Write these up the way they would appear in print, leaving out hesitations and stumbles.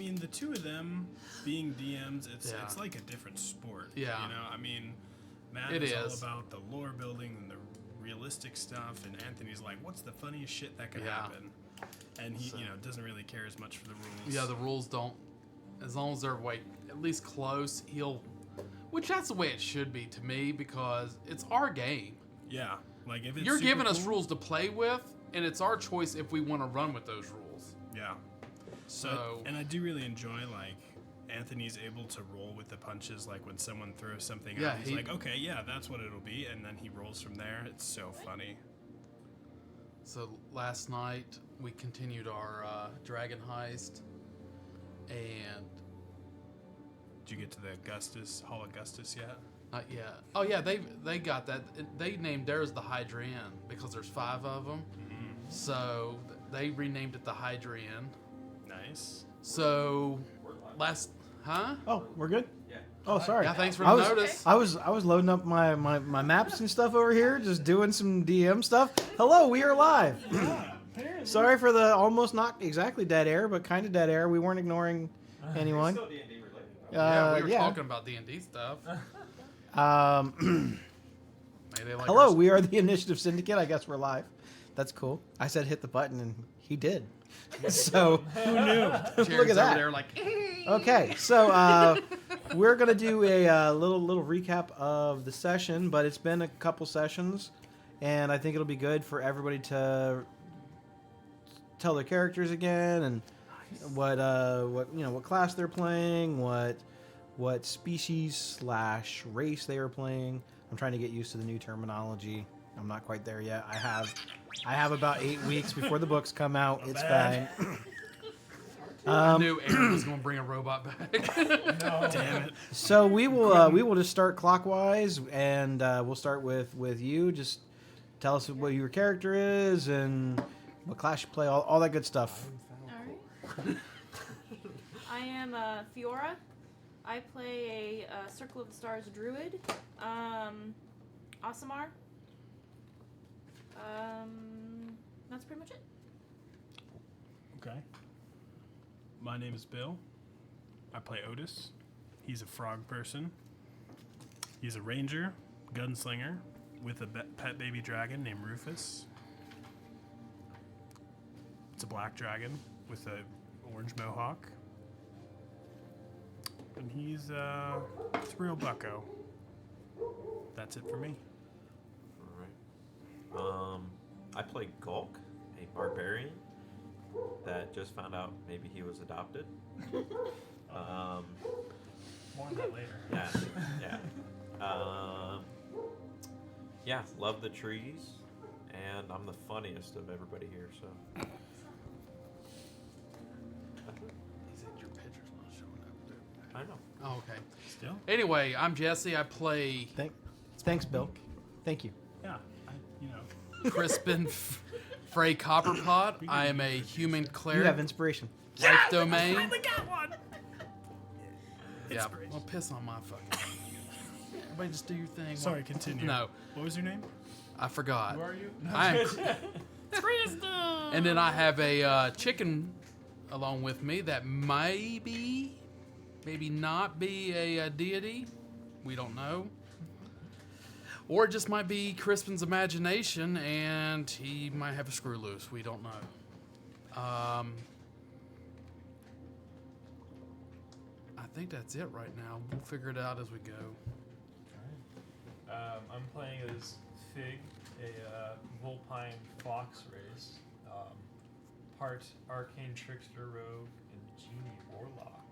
mean, the two of them being DMs, it's like a different sport. Yeah. You know, I mean, Matt is all about the lore building and the realistic stuff, and Anthony's like, what's the funniest shit that could happen? And he, doesn't really care as much for the rules. Yeah, the rules don't. As long as they're at least close, which that's the way it should be to me, because it's our game. Yeah, like if it's you're giving us rules to play with, and it's our choice if we want to run with those rules. Yeah. So, and I do really enjoy Anthony's able to roll with the punches. Like when someone throws something out, he's like, okay, yeah, that's what it'll be, and then he rolls from there. It's so funny. So last night we continued our dragon heist, and did you get to the Hall Augustus yet? Not yet. Oh yeah, they got that. They named theirs the Hydrian because there's 5 of them. Mm-hmm. So they renamed it the Hydrian. Nice. So Oh, we're good? Yeah. Oh, sorry. Yeah, thanks for the notice. I was loading up my maps and stuff over here, just doing some DM stuff. Hello, we are live. Sorry for the almost not exactly dead air, but kind of dead air. We weren't ignoring anyone. Still D&D related. Yeah, we were talking about D&D stuff. Hello, we are the Initiative Syndicate. I guess we're live. That's cool. I said hit the button, and he did. So who knew? Look at that. Over there like, okay, so we're gonna do a little recap of the session, but it's been a couple sessions, and I think it'll be good for everybody to tell their characters again and what class they're playing, what species / race they are playing. I'm trying to get used to the new terminology. I'm not quite there yet. I have about 8 weeks before the books come out. It's fine. I knew Aaron was going to bring a robot back. No, damn it. So we will just start clockwise, and we'll start with you. Just tell us what your character is and what class you play, all that good stuff. All right. I am Fiora. I play a Circle of the Stars druid. Aasimar. That's pretty much it. Okay. My name is Bill. I play Otis. He's a frog person. He's a ranger, gunslinger, with a pet baby dragon named Rufus. It's a black dragon with a orange mohawk. And he's it's a real bucko. That's it for me. All right. I play Gulk, a barbarian that just found out maybe he was adopted. More on that later. Yeah, love the trees, and I'm the funniest of everybody here, so. He said your picture's not showing up there. I know. Oh, okay. Still? Anyway, I'm Jesse. I play Thanks, Bill. Thank you. Yeah, Crispin Frey Copperpot. I am a human cleric. You have inspiration. Life domain. I finally got one! Yeah, well, piss on my fucking. Everybody just do your thing. Sorry, continue. No. What was your name? I forgot. Who are you? I am Kristen. And then I have a chicken along with me that maybe not be a deity. We don't know. Or it just might be Crispin's imagination, and he might have a screw loose. We don't know. I think that's it right now. We'll figure it out as we go. Alright. I'm playing as Fig, a Vulpine Fox race. Part Arcane Trickster Rogue and Genie Warlock.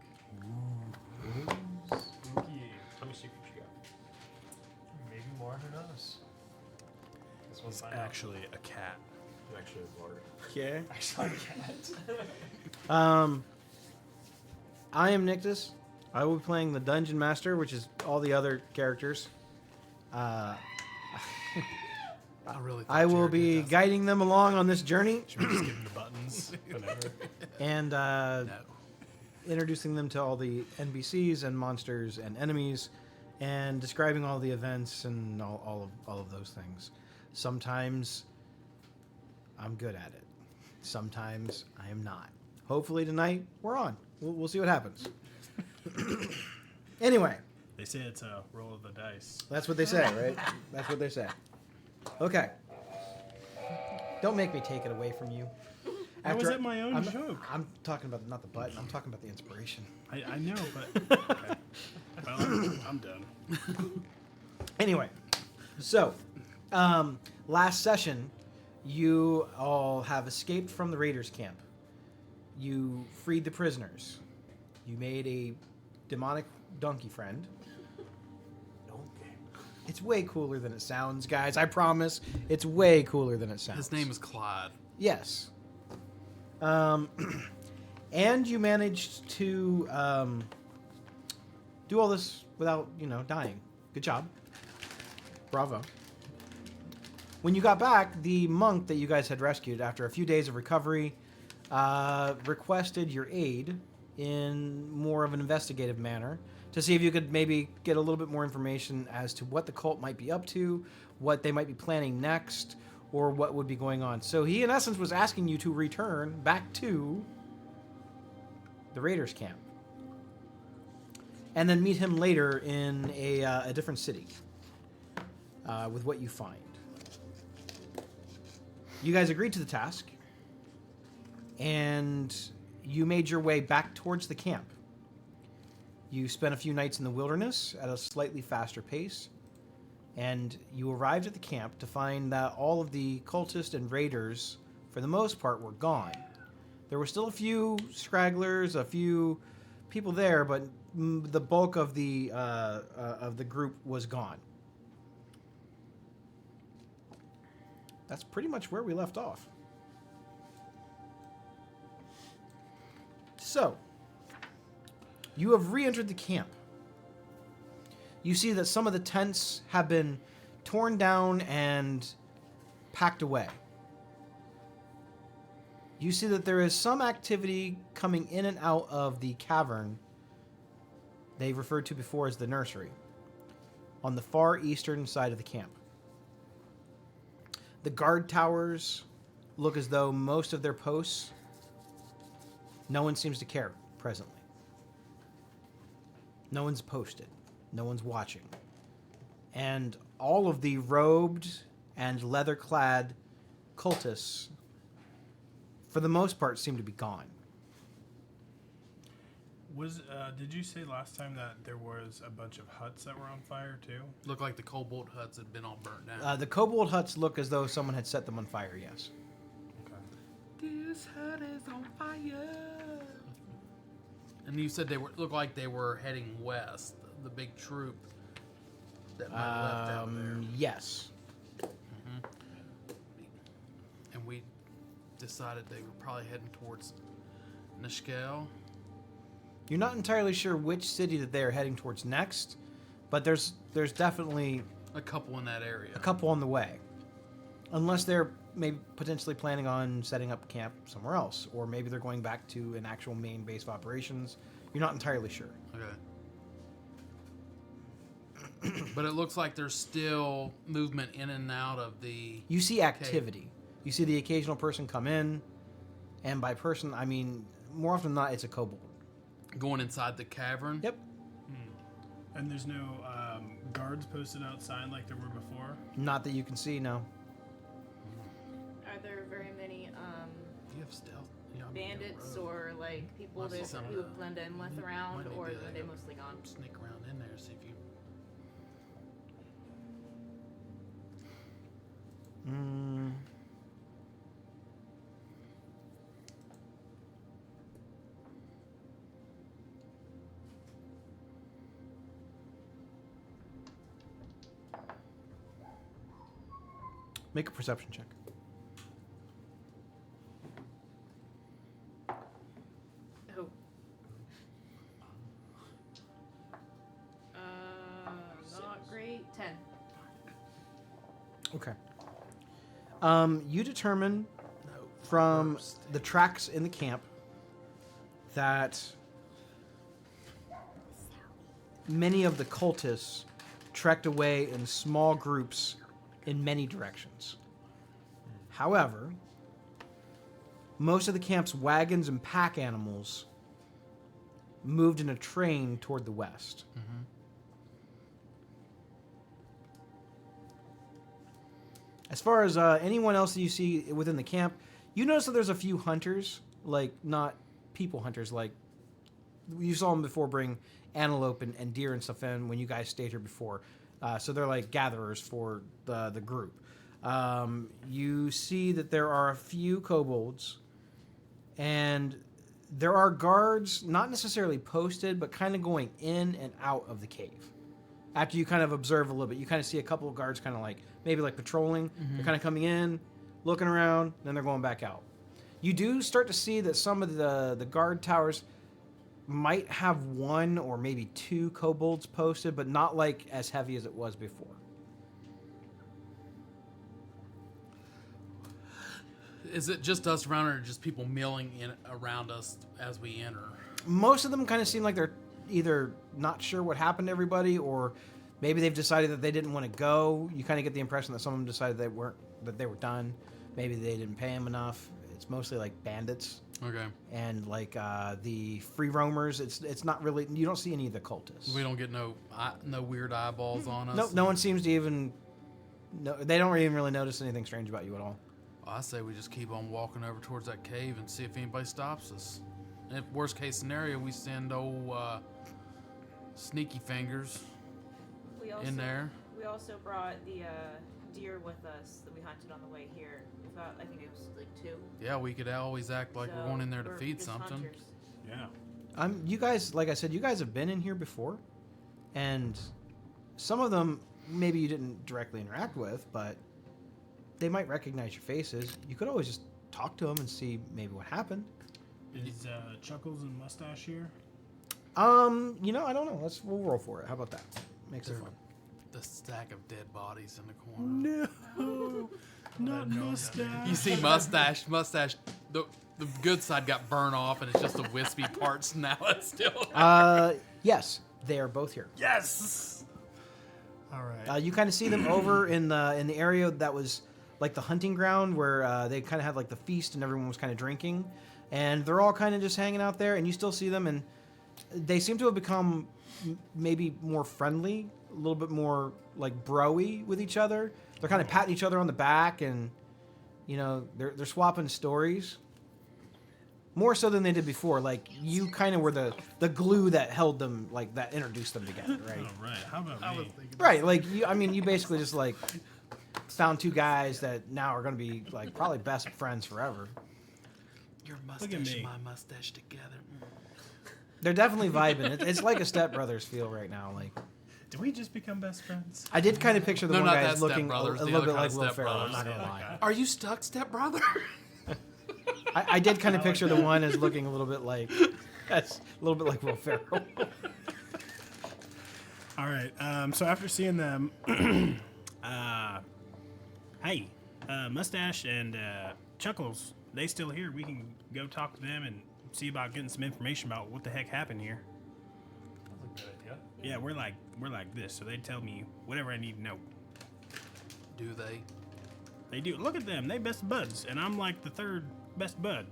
Ooh. Spooky. How many secrets you got? Maybe more, who knows? This one's actually a cat. Actually, a lord. Yeah. Actually, a cat. I am Nictus. I will be playing the Dungeon Master, which is all the other characters. I will be guiding them along on this journey. Should we just give them the buttons? Whatever. And introducing them to all the NPCs and monsters and enemies, and describing all the events and all of those things. Sometimes I'm good at it. Sometimes I am not. Hopefully tonight we're on. We'll see what happens. Anyway, They say it's a roll of the dice. that's what they say, right? That's what they say. Okay. Don't make me take it away from you. That was it my own joke. I'm talking about not the button. I'm talking about the inspiration. I know, but okay. Well, I'm done. Anyway, so last session, you all have escaped from the Raiders camp. You freed the prisoners. You made a demonic donkey friend. It's way cooler than it sounds, guys. I promise. It's way cooler than it sounds. His name is Clyde. Yes. And you managed to do all this without, dying. Good job. Bravo. When you got back, the monk that you guys had rescued, after a few days of recovery, requested your aid in more of an investigative manner to see if you could maybe get a little bit more information as to what the cult might be up to, what they might be planning next, or what would be going on. So he, in essence, was asking you to return back to the Raiders camp and then meet him later in a different city with what you find. You guys agreed to the task, and you made your way back towards the camp. You spent a few nights in the wilderness at a slightly faster pace, and you arrived at the camp to find that all of the cultists and raiders, for the most part, were gone. There were still a few stragglers, a few people there, but the bulk of the group was gone. That's pretty much where we left off. So, you have re-entered the camp. You see that some of the tents have been torn down and packed away. You see that there is some activity coming in and out of the cavern they referred to before as the nursery, on the far eastern side of the camp. The guard towers look as though most of their posts, no one seems to care presently. No one's posted. No one's watching. And all of the robed and leather-clad cultists, for the most part, seem to be gone. Did you say last time that there was a bunch of huts that were on fire too? Looked like the Cobalt huts had been all burnt down. The kobold huts look as though someone had set them on fire, yes. Okay. This hut is on fire. And you said looked like they were heading west. The big troop that might have left out there. Yes. And we decided they were probably heading towards Nishkel. You're not entirely sure which city that they are heading towards next, but there's definitely A couple in that area. a couple on the way. Unless they're maybe potentially planning on setting up camp somewhere else, or maybe they're going back to an actual main base of operations. You're not entirely sure. Okay. But it looks like there's still movement in and out of the... You see activity. You see the occasional person come in, and by person, I mean, more often than not, it's a kobold. Going inside the cavern? Yep. And there's no guards posted outside like there were before? Not that you can see, no. Are there very many Do you have stealth? Yeah, I mean, bandits road. or like people Must be that some, who have blended in with around, might need or to, are they mostly gone? Sneak around in there, see if you... Make a perception check. Oh. Not great. 10. Okay. You determine from the tracks in the camp that many of the cultists trekked away in small groups in many directions. However, most of the camp's wagons and pack animals moved in a train toward the west. As far as anyone else that you see within the camp, you notice that there's a few hunters, like not people hunters, like you saw them before bring antelope and deer and stuff in when you guys stayed here before. So they're like gatherers for the group. You see that there are a few kobolds, and there are guards, not necessarily posted, but kind of going in and out of the cave. After you kind of observe a little bit, you kind of see a couple of guards kind of like, maybe like patrolling. They're kind of coming in, looking around, then they're going back out. You do start to see that some of the guard towers might have one or maybe two kobolds posted, but not like as heavy as it was before. Is it just us around, or just people milling in around us as we enter? Most of them kind of seem like they're either not sure what happened to everybody, or maybe they've decided that they didn't want to go. You kind of get the impression that some of them decided they were done. Maybe they didn't pay them enough. It's mostly like bandits. Okay. And like the free roamers. It's not really. You don't see any of the cultists. We don't get no weird eyeballs on us. Nope. No one seems to even. No, they don't even really notice anything strange about you at all. I say we just keep on walking over towards that cave and see if anybody stops us. And if worst case scenario, we send old Sneaky Fingers We also, in there. We also brought the deer with us that we hunted on the way here. We thought, I think it was like 2. Yeah, we could always act like So we're going in there to we're feed just something. hunters. Yeah. You guys, like I said, you guys have been in here before, and some of them maybe you didn't directly interact with, but they might recognize your faces. You could always just talk to them and see maybe what happened. Is Chuckles and Mustache here? I don't know. We'll roll for it. How about that? Makes it They're- fun. The stack of dead bodies in the corner. No, not Mustache. You see Mustache, the good side got burned off, and it's just the wispy parts now. It's still. Yes, they are both here. Yes. All right. You kind of see them over in the area that was like the hunting ground where they kind of had like the feast and everyone was kind of drinking, and they're all kind of just hanging out there, and you still see them, and they seem to have become maybe more friendly, a little bit more like bro-y with each other. They're kind of patting each other on the back, and they're swapping stories more so than they did before. Like you kind of were the glue that held them, like that introduced them together, right? All right. How about me? Right, like you basically just like found two guys that now are going to be like probably best friends forever. Your at mustache me. and my mustache together. They're definitely vibing. It's like a Step Brothers feel right now. Like Did we just become best friends? I did kind of picture the No, one not guy that as looking Step Brothers, a the little other bit kind like of Will Step Ferrell. I'm Brothers. not gonna Yeah, lie. okay. Are you stuck, stepbrother? I did kind of picture the one as looking a little bit like that's a little bit like Will Ferrell. All right. So after seeing them, hey, Mustache and Chuckles, they still here. We can go talk to them and see about getting some information about what the heck happened here. That's a good idea. Yeah, we're like this, so they tell me whatever I need to know. Do they? They do. Look at them. They best buds, and I'm like the third best bud.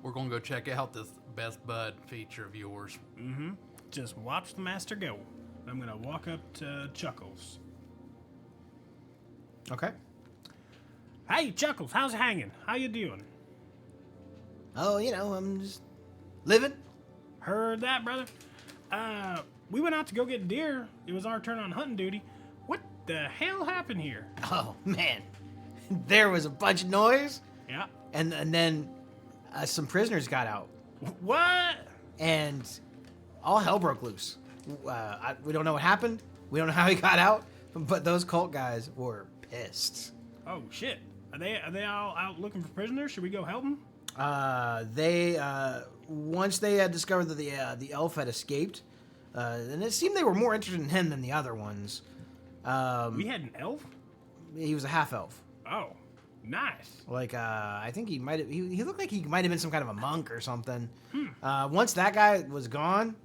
We're gonna go check out this best bud feature of yours. Mm-hmm. Just watch the master go. I'm gonna walk up to Chuckles. Okay. Hey, Chuckles, how's it hanging? How you doing? Oh, I'm just living. Heard that, brother. We went out to go get deer. It was our turn on hunting duty. What the hell happened here? Oh man, there was a bunch of noise, Yeah. and then some prisoners got out, What? and all hell broke loose. We don't know what happened. We don't know how he got out, but those cult guys were pissed. Oh shit. Are they all out looking for prisoners? Should we go help them? They once they had discovered that the elf had escaped, and it seemed they were more interested in him than the other ones. We had an elf? He was a half elf. Oh, nice. Like I think he might have. He looked like he might have been some kind of a monk or something. Once that guy was gone,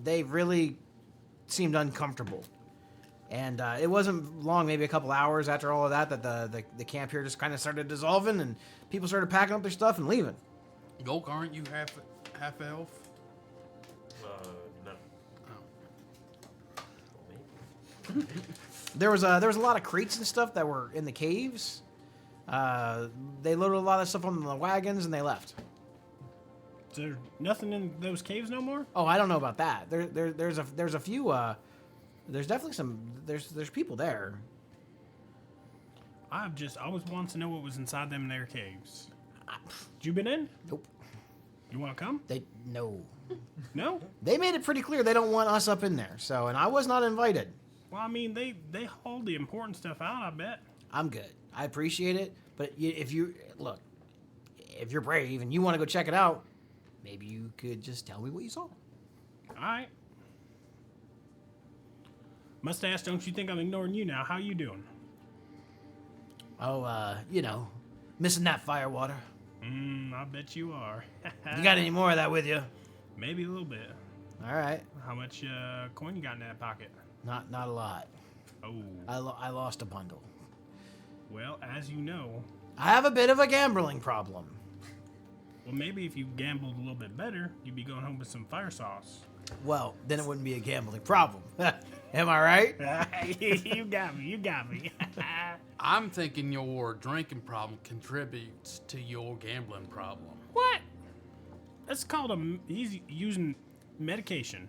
they really seemed uncomfortable. And it wasn't long, maybe a couple hours after all of that, that the camp here just kind of started dissolving, and people started packing up their stuff and leaving. Gulk, aren't you half elf? There was a lot of crates and stuff that were in the caves. They loaded a lot of stuff on the wagons and they left. Is there nothing in those caves no more? Oh, I don't know about that. There's a few. There's definitely some. There's people there. I've just always wanted to know what was inside them their caves. You been in? Nope. You want to come? No. No? They made it pretty clear they don't want us up in there. So, and I was not invited. Well, I mean, they hauled the important stuff out, I bet. I'm good. I appreciate it, but if you're brave and you want to go check it out, maybe you could just tell me what you saw. All right. Mustache, don't you think I'm ignoring you now? How you doing? Oh, missing that fire water. I bet you are. You got any more of that with you? Maybe a little bit. All right. How much coin you got in that pocket? Not a lot. Oh. I lost a bundle. Well, as you know, I have a bit of a gambling problem. well, maybe if you gambled a little bit better, you'd be going home with some fire sauce. Well, then it wouldn't be a gambling problem. Am I right? You got me. I'm thinking your drinking problem contributes to your gambling problem. What? That's called he's using medication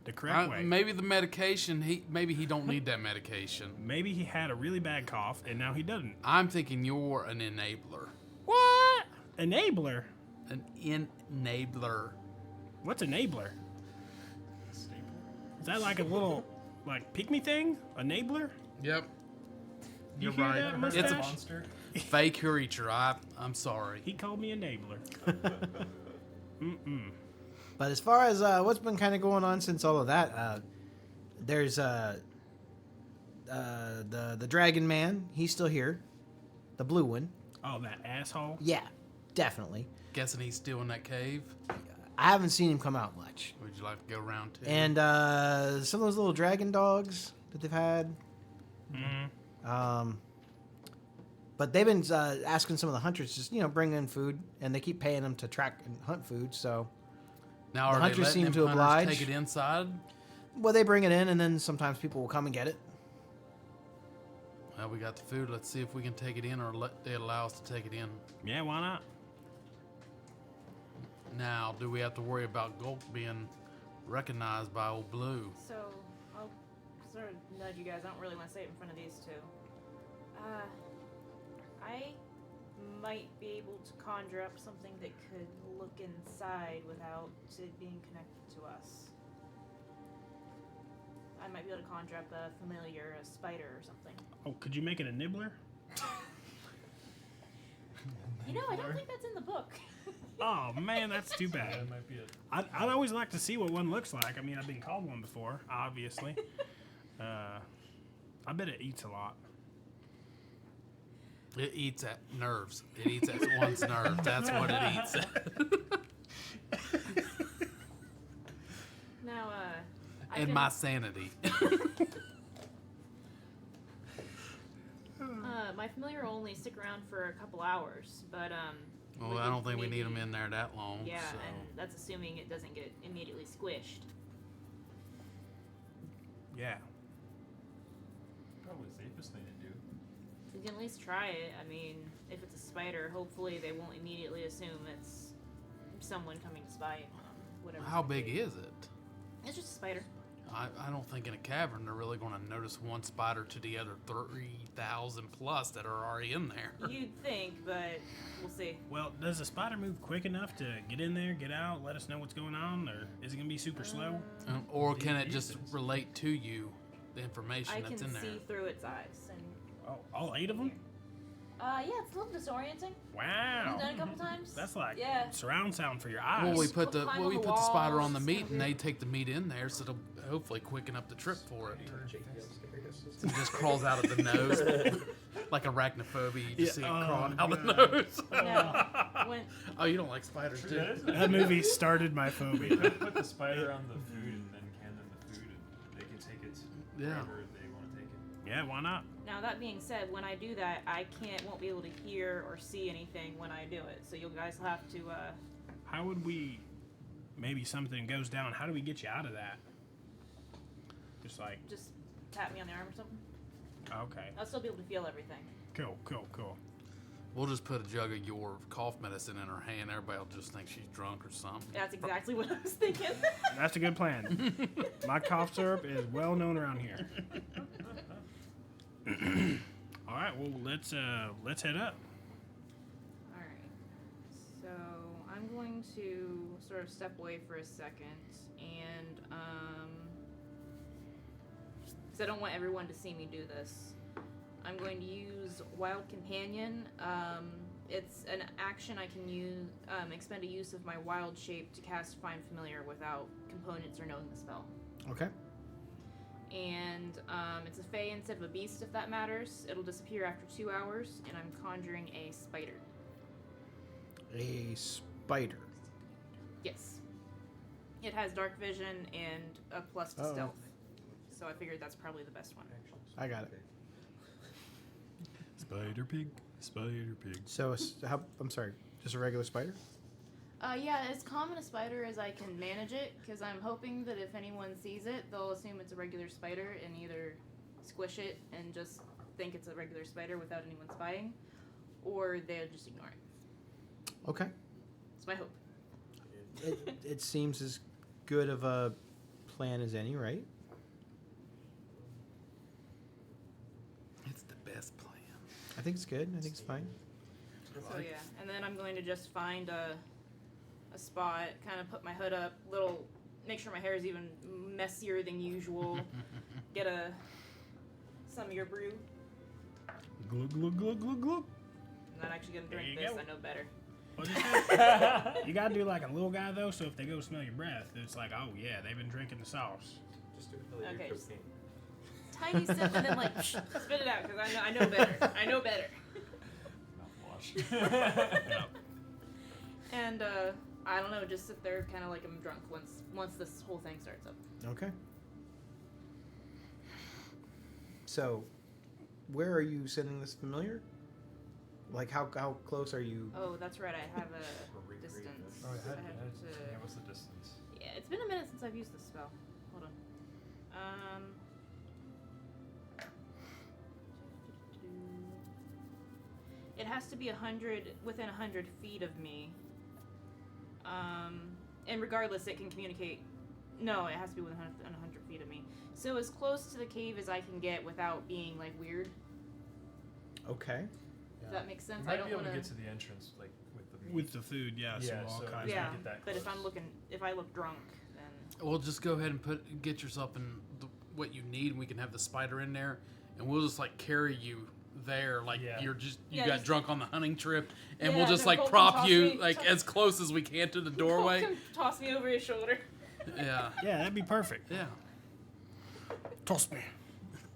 the correct way. Maybe the medication, maybe he don't need that medication. Maybe he had a really bad cough and now he doesn't. I'm thinking you're an enabler. What? Enabler? An enabler. What's enabler? Is that like a little, pick-me thing? Enabler? Yep. You You're hear right. that, It's a Mustache? monster. fake creature. I'm sorry. He called me enabler. But as far as what's been kind of going on since all of that, there's the Dragon Man. He's still here. The blue one. Oh, that asshole? Yeah, definitely. Guessing he's still in that cave. I haven't seen him come out much. Would you like to go around too? And some of those little dragon dogs that they've had. But they've been asking some of the hunters just bring in food, and they keep paying them to track and hunt food. So, now the are hunters they letting seem them to oblige. Take it inside? well, they bring it in, and then sometimes people will come and get it. Well, we got the food. Let's see if we can take it in, or they allow us to take it in. Yeah, why not? Now, do we have to worry about Gulp being recognized by Old Blue? So, I'll sort of nudge you guys. I don't really want to say it in front of these two. I might be able to conjure up something that could look inside without it being connected to us. I might be able to conjure up a familiar, a spider or something. Oh, could you make it a nibbler? You know, I don't think that's in the book. Oh, man, that's too bad. That might be it. I'd always like to see what one looks like. I mean, I've been called one before, obviously. I bet it eats a lot. It eats at nerves. It eats at one's nerve. That's what it eats at. Now, I And can, my sanity. my familiar will only stick around for a couple hours, but Well, we I could don't think we need maybe- them in there that long. Yeah, so. and that's assuming it doesn't get immediately squished. Yeah. Probably the safest thing to do. We can at least try it. I mean, if it's a spider, hopefully they won't immediately assume it's someone coming to spy on whatever. How it big be. is it? It's just a spider. I don't think in a cavern they're really going to notice one spider to the other 3,000 plus that are already in there. You'd think, but we'll see. Well, does the spider move quick enough to get in there, get out, let us know what's going on, or is it going to be super slow? Or can it just relate to you the information I that's can in there? see through its eyes, and Oh, all 8 of them? yeah, it's a little disorienting. Wow. You've done it a couple times. That's like Yeah. surround sound for your eyes. Well, we Just put the climb well, on we the put the spider on the walls, meat, kind and of- they take the meat in there, so it'll hopefully quicken up the trip for it. It just crawls out of the nose, like arachnophobia. You just see it Yeah, crawling oh, out the God. nose. No, when Oh, you don't like spiders, do That you? is That movie started my phobia. Put the spider on the food and then can them the food, and they can take it Yeah. wherever they want to take it. Yeah, why not? Now that being said, when I do that, I won't be able to hear or see anything when I do it. So you guys will have to. How would we, maybe something goes down, how do we get you out of that? Just like Just tap me on the arm or something. Okay. I'll still be able to feel everything. Cool. We'll just put a jug of your cough medicine in her hand. Everybody will just think she's drunk or something. That's exactly what I was thinking. That's a good plan. My cough syrup is well known around here. All right. Well, let's head up. Alright. So I'm going to sort of step away for a second and because I don't want everyone to see me do this. I'm going to use Wild Companion. It's an action I can use, expend a use of my wild shape to cast Find Familiar without components or knowing the spell. Okay. And it's a fae instead of a beast, if that matters. It'll disappear after 2 hours, and I'm conjuring a spider. A spider. Yes. It has dark vision and a plus to Uh-oh. stealth. So I figured that's probably the best one. I got it. Spider pig. So, I'm sorry, just a regular spider? Yeah, as common a spider as I can manage it, because I'm hoping that if anyone sees it, they'll assume it's a regular spider and either squish it and just think it's a regular spider without anyone spying, or they'll just ignore it. Okay. It's my hope. It seems as good of a plan as any, right? It's the best plan. I think it's good. I think it's fine. So yeah, and then I'm going to just find a spot, kind of put my hood up, make sure my hair is even messier than usual. Get some of your brew. Glug glug glug glug glug. I'm not actually gonna There drink you this. go. I know better. What'd you say? You gotta do like a little guy though, so if they go smell your breath, it's like, oh yeah, they've been drinking the sauce. Just do it like Okay, your just- cocaine. Tiny sip and then like spit it out because I know better. I know better. Mouthwash. Yep. And I don't know, just sit there kind of like I'm drunk once this whole thing starts up. Okay. So, where are you sending this familiar? Like, how close are you? Oh, that's right. I have a Recreate distance. this. Oh, I yeah, have to. yeah, what's the distance? Yeah, it's been a minute since I've used this spell. Hold on. It has to be within 100 feet of me. And regardless, it can communicate. No, it has to be within 100 feet of me. So as close to the cave as I can get without being like weird. Okay. If that makes sense. You might I don't be able want to get to the entrance like with the meat. With the food, yeah. So Yeah, all so- kinds. Yeah, get that but if close. if I look drunk, then We'll just go ahead and get yourself in what you need, and we can have the spider in there, and we'll just like carry you there, like Yeah. you Yeah, got just- drunk on the hunting trip, and Yeah, we'll just no, like Colton prop toss you me- like as close as we can to the doorway. Come toss me over his shoulder. Yeah, Yeah, that'd be perfect. yeah. Toss me.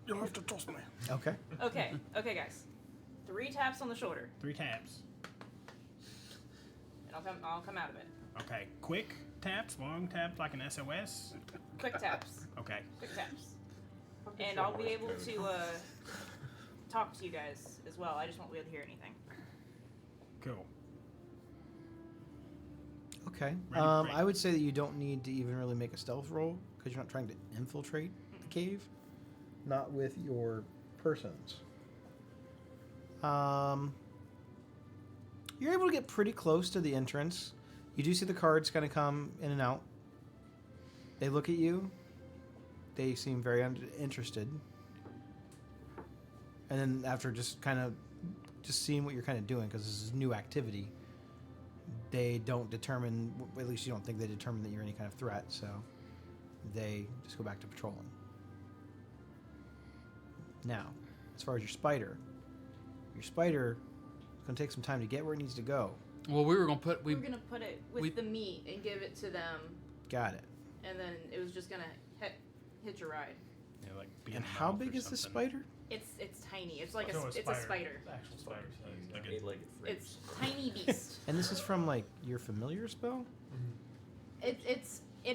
You'll have to toss me. Okay. Okay, guys. 3 taps on the shoulder, 3 taps. and I'll come out of it. Okay. Quick taps, long taps, like an SOS. Quick taps, Okay. quick taps, and I'll be able to talk to you guys as well. I just won't be able to hear anything. Cool. Okay. Ready to break. I would say that you don't need to even really make a stealth roll because you're not trying to infiltrate the cave. Not with your persons. You're able to get pretty close to the entrance. You do see the cards kind of come in and out. They look at you. They seem very interested. And then after just seeing what you're kind of doing, because this is new activity, they don't determine, at least you don't think they determine that you're any kind of threat, so they just go back to patrolling. Now, as far as your spider is going to take some time to get where it needs to go. Well, we were gonna put We're gonna put it with we- the meat and give it to them, Got it. and then it was just gonna hitch a ride. Yeah, like being And a how mouth big or is this something. spider? It's tiny. It's like So it's a spider. Actual spider size. Like a- 8-legged fridge. It's tiny beast. And this is from, like, your familiar spell? It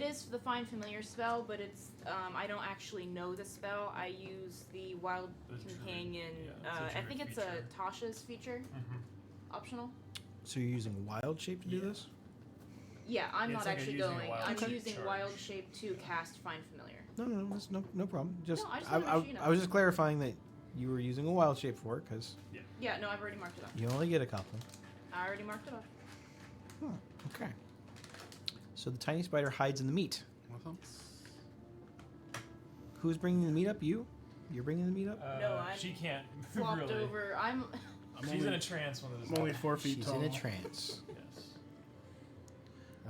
is the Find Familiar spell, but it's I don't actually know the spell. I use the Wild The druid, Companion. yeah, it's a I think druid it's feature. a Tasha's feature, optional. So you're using wild shape to do this? Yeah, I'm It's not like actually using a going. wild I'm shape using charge. Wild Shape to cast Find Familiar. No, that's no problem. Just No, I just wanna make sure you know. I was just clarifying that you were using a wild shape for it because Yeah, no, I've already marked it off. you only get a couple. I already marked it off. Okay. So the tiny spider hides in the meat. Who's bringing the meat up? You? You're bringing the meat up? No, I'm she can't Flopped really. over. I'm She's in a trance when it is. I'm only 4 feet She's tall. in a trance. Yes.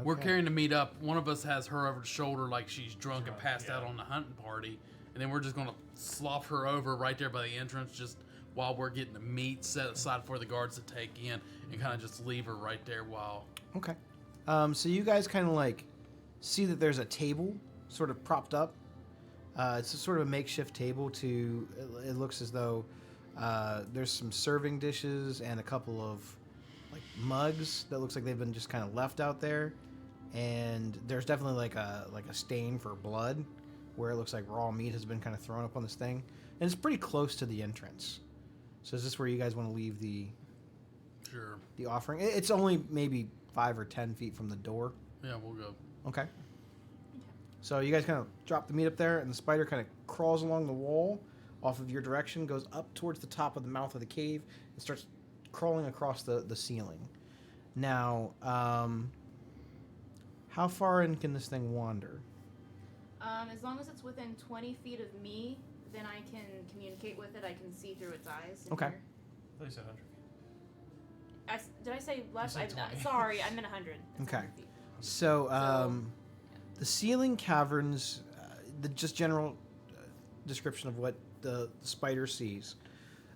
We're Okay. carrying the meat up. One of us has her over the shoulder like she's drunk and Drunk, passed out yeah. on the hunting party. And then we're just going to slop her over right there by the entrance just while we're getting the meat set aside for the guards to take in and kind of just leave her right there while... Okay. So you guys kind of like see that there's a table sort of propped up. It's a sort of a makeshift table to. It looks as though there's some serving dishes and a couple of like mugs that looks like they've been just kind of left out there. And there's definitely like a stain for blood where it looks like raw meat has been kind of thrown up on this thing. And it's pretty close to the entrance. So is this where you guys want to leave the Sure. offering? It's only maybe 5 or 10 feet from the door. Yeah, we'll go. Okay. So you guys kind of drop the meat up there, and the spider kind of crawls along the wall off of your direction, goes up towards the top of the mouth of the cave, and starts crawling across the ceiling. Now, how far in can this thing wander? as long as it's within 20 feet of me, then I can communicate with it. I can see through its eyes. Okay. Hear. I thought you said 100 feet. Did I say less? You said I'm 20. sorry, I meant 100. It's Okay. 100 feet. So, the ceiling caverns, the just general description of what the spider sees.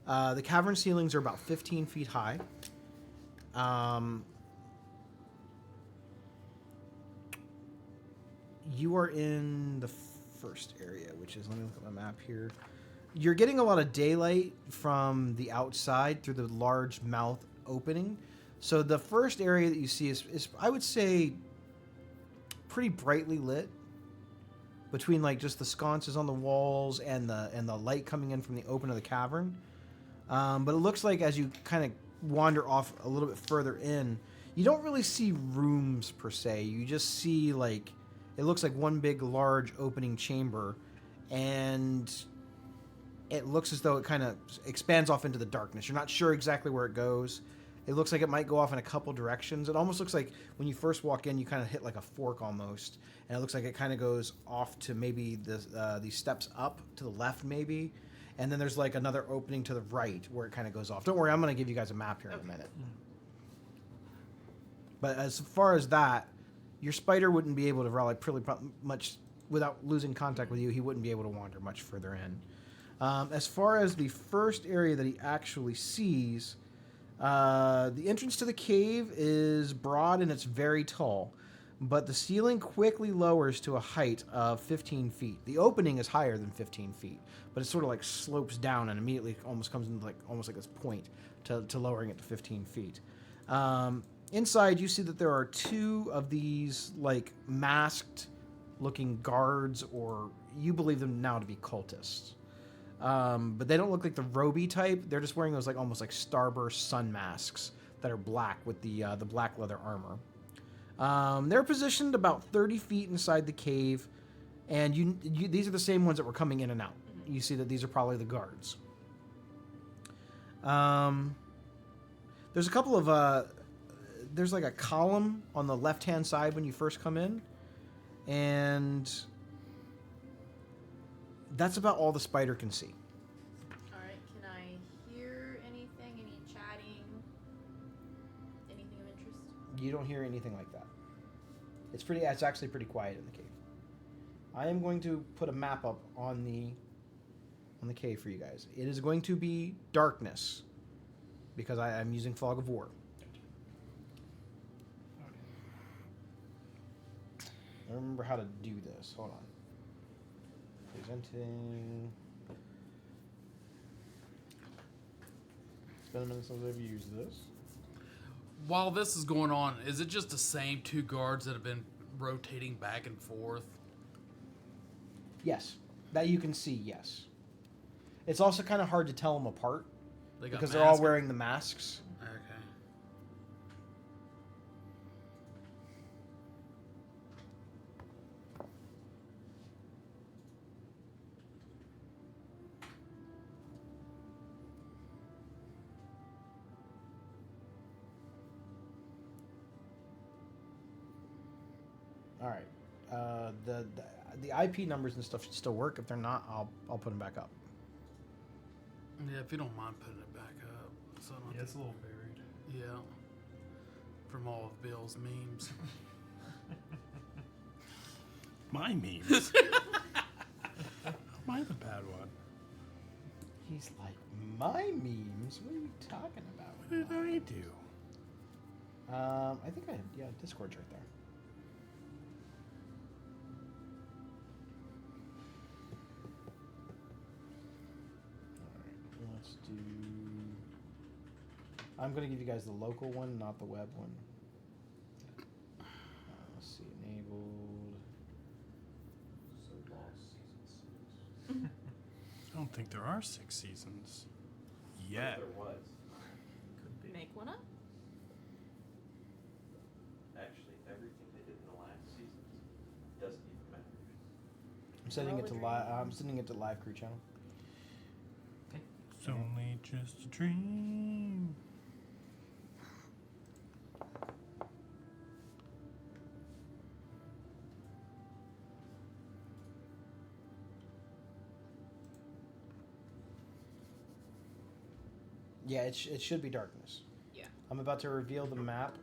The cavern ceilings are about 15 feet high. You are in the first area, which is, let me look at my map here. You're getting a lot of daylight from the outside through the large mouth opening. So the first area that you see is I would say, pretty brightly lit. Between like just the sconces on the walls and the light coming in from the open of the cavern. But it looks like as you kind of wander off a little bit further in, you don't really see rooms per se. You just see like, it looks like one big large opening chamber, and it looks as though it kind of expands off into the darkness. You're not sure exactly where it goes. It looks like it might go off in a couple directions. It almost looks like when you first walk in, you kind of hit like a fork almost. And it looks like it kind of goes off to maybe these steps up to the left maybe. And then there's like another opening to the right where it kind of goes off. Don't worry, I'm going to give you guys a map here in a minute. But as far as that, your spider wouldn't be able to really much, without losing contact with you, he wouldn't be able to wander much further in. As far as the first area that he actually sees, the entrance to the cave is broad and it's very tall, but the ceiling quickly lowers to a height of 15 feet. The opening is higher than 15 feet, but it sort of like slopes down and immediately almost comes into almost like this point to lowering it to 15 feet. Inside, you see that there are two of these like masked looking guards, or you believe them now to be cultists. But they don't look like the roby type. They're just wearing those like almost like starburst sun masks that are black with the black leather armor. They're positioned about 30 feet inside the cave, and these are the same ones that were coming in and out. You see that these are probably the guards. There's a couple of there's like a column on the left-hand side when you first come in, and that's about all the spider can see. Alright, can I hear anything? Any chatting? Anything of interest? You don't hear anything like that. It's actually pretty quiet in the cave. I am going to put a map up on the cave for you guys. It is going to be darkness because I'm using Fog of War. I remember how to do this. Hold on. Presenting. It's been a minute since I've used this. While this is going on, is it just the same two guards that have been rotating back and forth? Yes. That you can see, yes. It's also kind of hard to tell them apart They got because they're all masks? wearing the masks. Okay. All right. The IP numbers and stuff should still work. If they're not, I'll put them back up. Yeah, if you don't mind putting it back up. So I don't Yeah, it's a little buried. yeah. From all of Bill's memes. My memes. Am I the bad one? He's like, my memes? What are you talking about? What did I do? I think I had, Discord's right there. Alright, let's do... I'm going to give you guys the local one, not the web one. Let's see, enabled... I don't think there are 6 seasons. Yet. There was. Could be. Make one up. Actually, everything they did in the last season doesn't even matter. I'm sending it to Well, live. I'm sending it to live crew channel. It's only just a dream. Yeah, it should be darkness. Yeah. I'm about to reveal the map.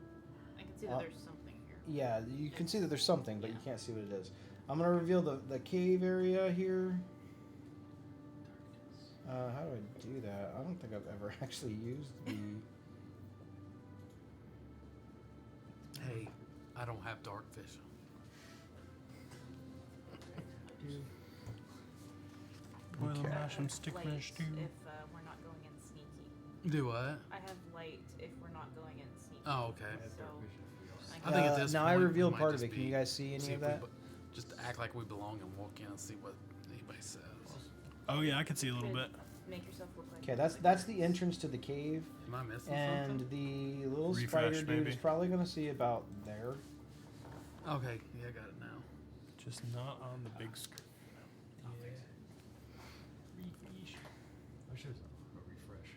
I can see that there's something here. Yeah, you can see that there's something, but you can't see what it is. I'm gonna reveal the cave area here. How do I do that? I don't think I've ever actually used the. Hey, I don't have dark vision. Boil Okay. and mash and stick Light mash stew. if we're not going in sneaky. Do what? I have light if we're not going in sneaky. Oh, okay. So I think at this now point, I we revealed might part of just it. Can you be- guys see any see of if we that? just act like we belong and walk in and see what anybody says. Oh yeah, I can see a little bit. make yourself look like. Okay, that's the entrance to the cave, Am I missing and something? the little Refresh, spider dude maybe. is probably gonna see about there. Okay, yeah, I got it now. Just not on the big screen. Refresh. I should have a refresh.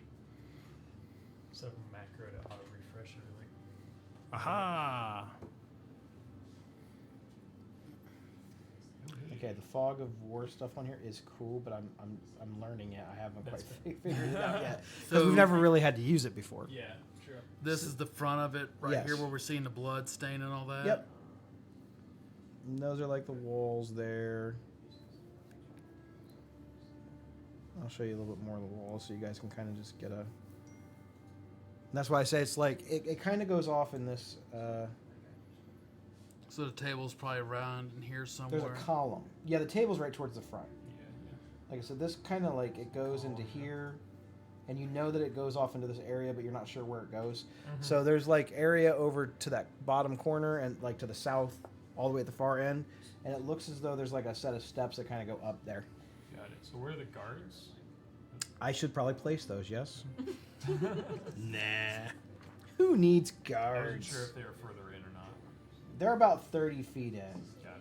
Set up a macro to auto refresh everything. Aha! Okay, the fog of war stuff on here is cool, but I'm learning it. I haven't That's quite figured it out yet because So- we've never really had to use it before. Yeah, sure. This is the front of it, right Yes. here, where we're seeing the blood stain and all that. Yep. And those are like the walls there. I'll show you a little bit more of the walls so you guys can kind of just get a. And that's why I say it's like it kind of goes off in this. So the table's probably around in here There's somewhere. a column. Yeah, the table's right towards the front. Yeah, Like I said, this kind of like it goes into here, and you know that it goes off into this area, but you're not sure where it goes. So there's like area over to that bottom corner and like to the south, all the way at the far end, and it looks as though there's like a set of steps that kind of go up there. Got it. So where are the guards? I should probably place those. Yes. Nah. Who needs I guards? wasn't sure if they were further in or not. They're about 30 feet in. Got